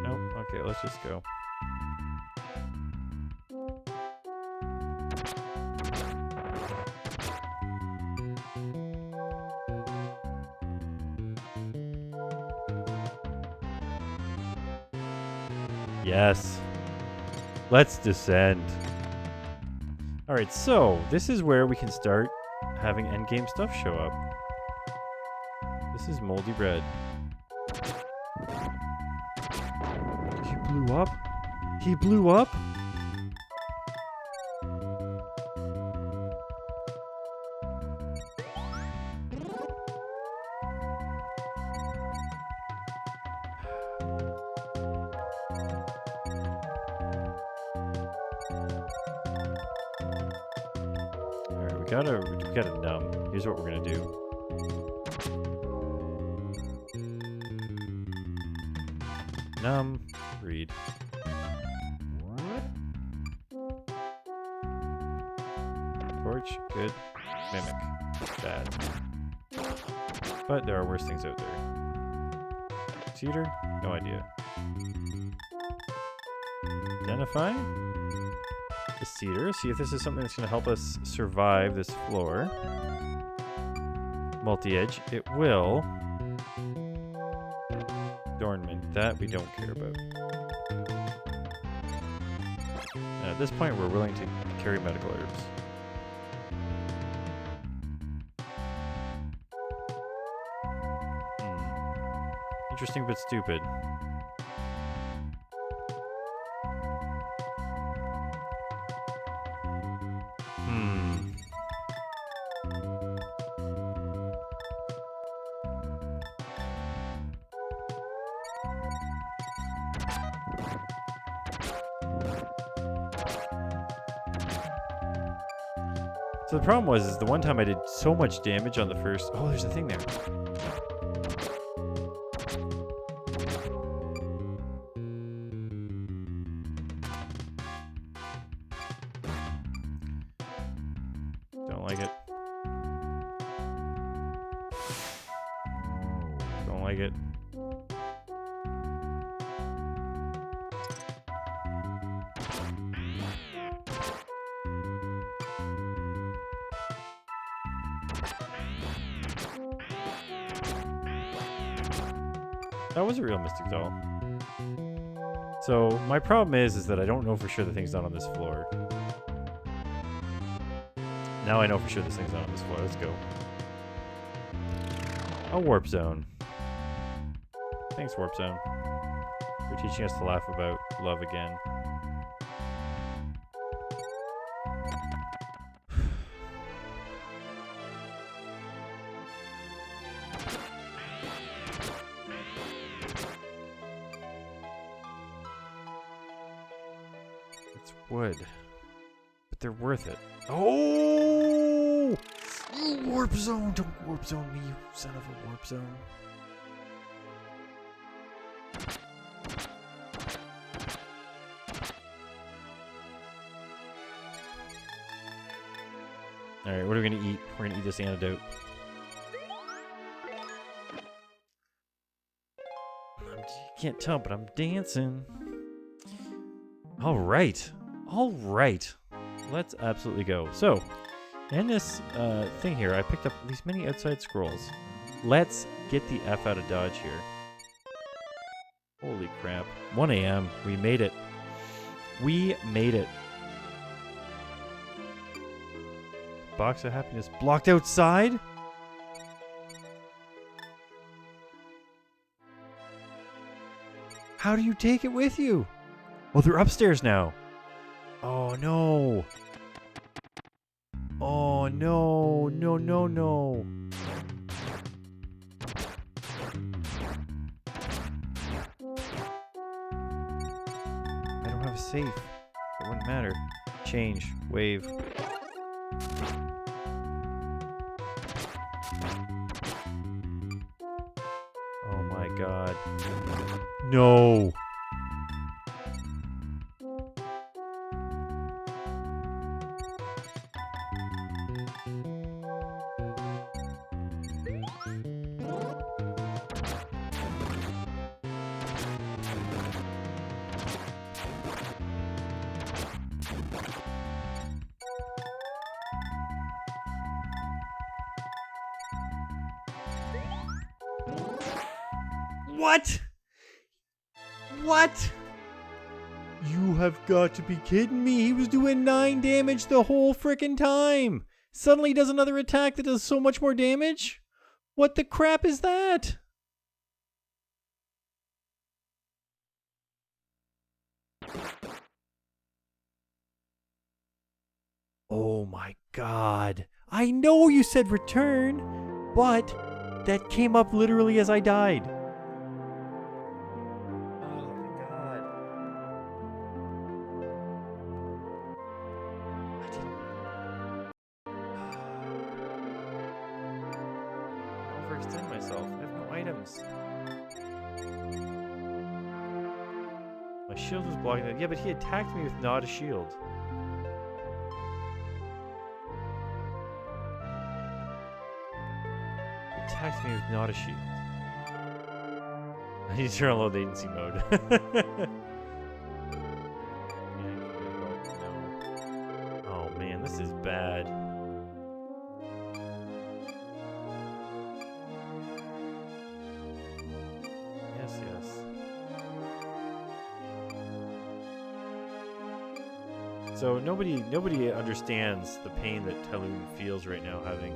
Speaker 1: Nope. Okay, let's just go. Yes. Let's descend. Alright, so this is where we can start having endgame stuff show up. This is moldy bread. He blew up? He blew up? Alright, we gotta numb. Here's what we're gonna do. Numb, read. Torch, good. Mimic, bad. But there are worse things out there. Cedar, no idea. Identify the cedar. See if this is something that's going to help us survive this floor. Multi-edge, it will. Adornment, that we don't care about. And at this point, we're willing to carry medical herbs. Interesting but stupid. So the problem was, is the one time I did so much damage on the first... Oh, there's a thing there. Don't like it. Don't like it. That was a real Mystic Doll. So, my problem is that I don't know for sure the thing's not on this floor. Now I know for sure this thing's not on this floor. Let's go. A warp zone. Thanks, warp zone. For teaching us to laugh about love again. Wood. But they're worth it. Oh! You warp zone! Don't warp zone me, you son of a warp zone. Alright, what are we gonna eat? We're gonna eat this antidote. You can't tell, but I'm dancing. Alright. Alright. Let's absolutely go. So, in this thing here, I picked up these many outside scrolls. Let's get the F out of Dodge here. Holy crap. 1 a.m. We made it. We made it. Box of happiness blocked outside? How do you take it with you? Oh, they're upstairs now. Oh, no. Oh, no. No, no, no. I don't have a safe. It wouldn't matter. Change. Wave. Oh, my God. No. What? What? You have got to be kidding me. He was doing 9 damage the whole frickin' time. Suddenly does another attack that does so much more damage? What the crap is that? Oh my god. I know you said return, but that came up literally as I died. Oh my god. I didn't overextend myself. I have no items. My shield was blocking that. Yeah, but he attacked me with not a shield. Attacked me with not a shield. I need to turn on low latency mode. Oh man, this is bad. Yes, yes. So nobody understands the pain that Telun feels right now having.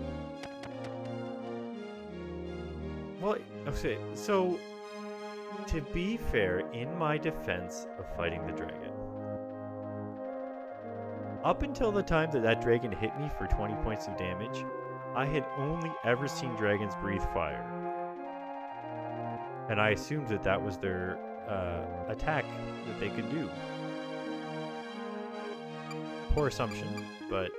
Speaker 1: Well, okay, so to be fair, in my defense of fighting the dragon, up until the time that dragon hit me for 20 points of damage, I had only ever seen dragons breathe fire. And I assumed that was their attack that they could do. Poor assumption, but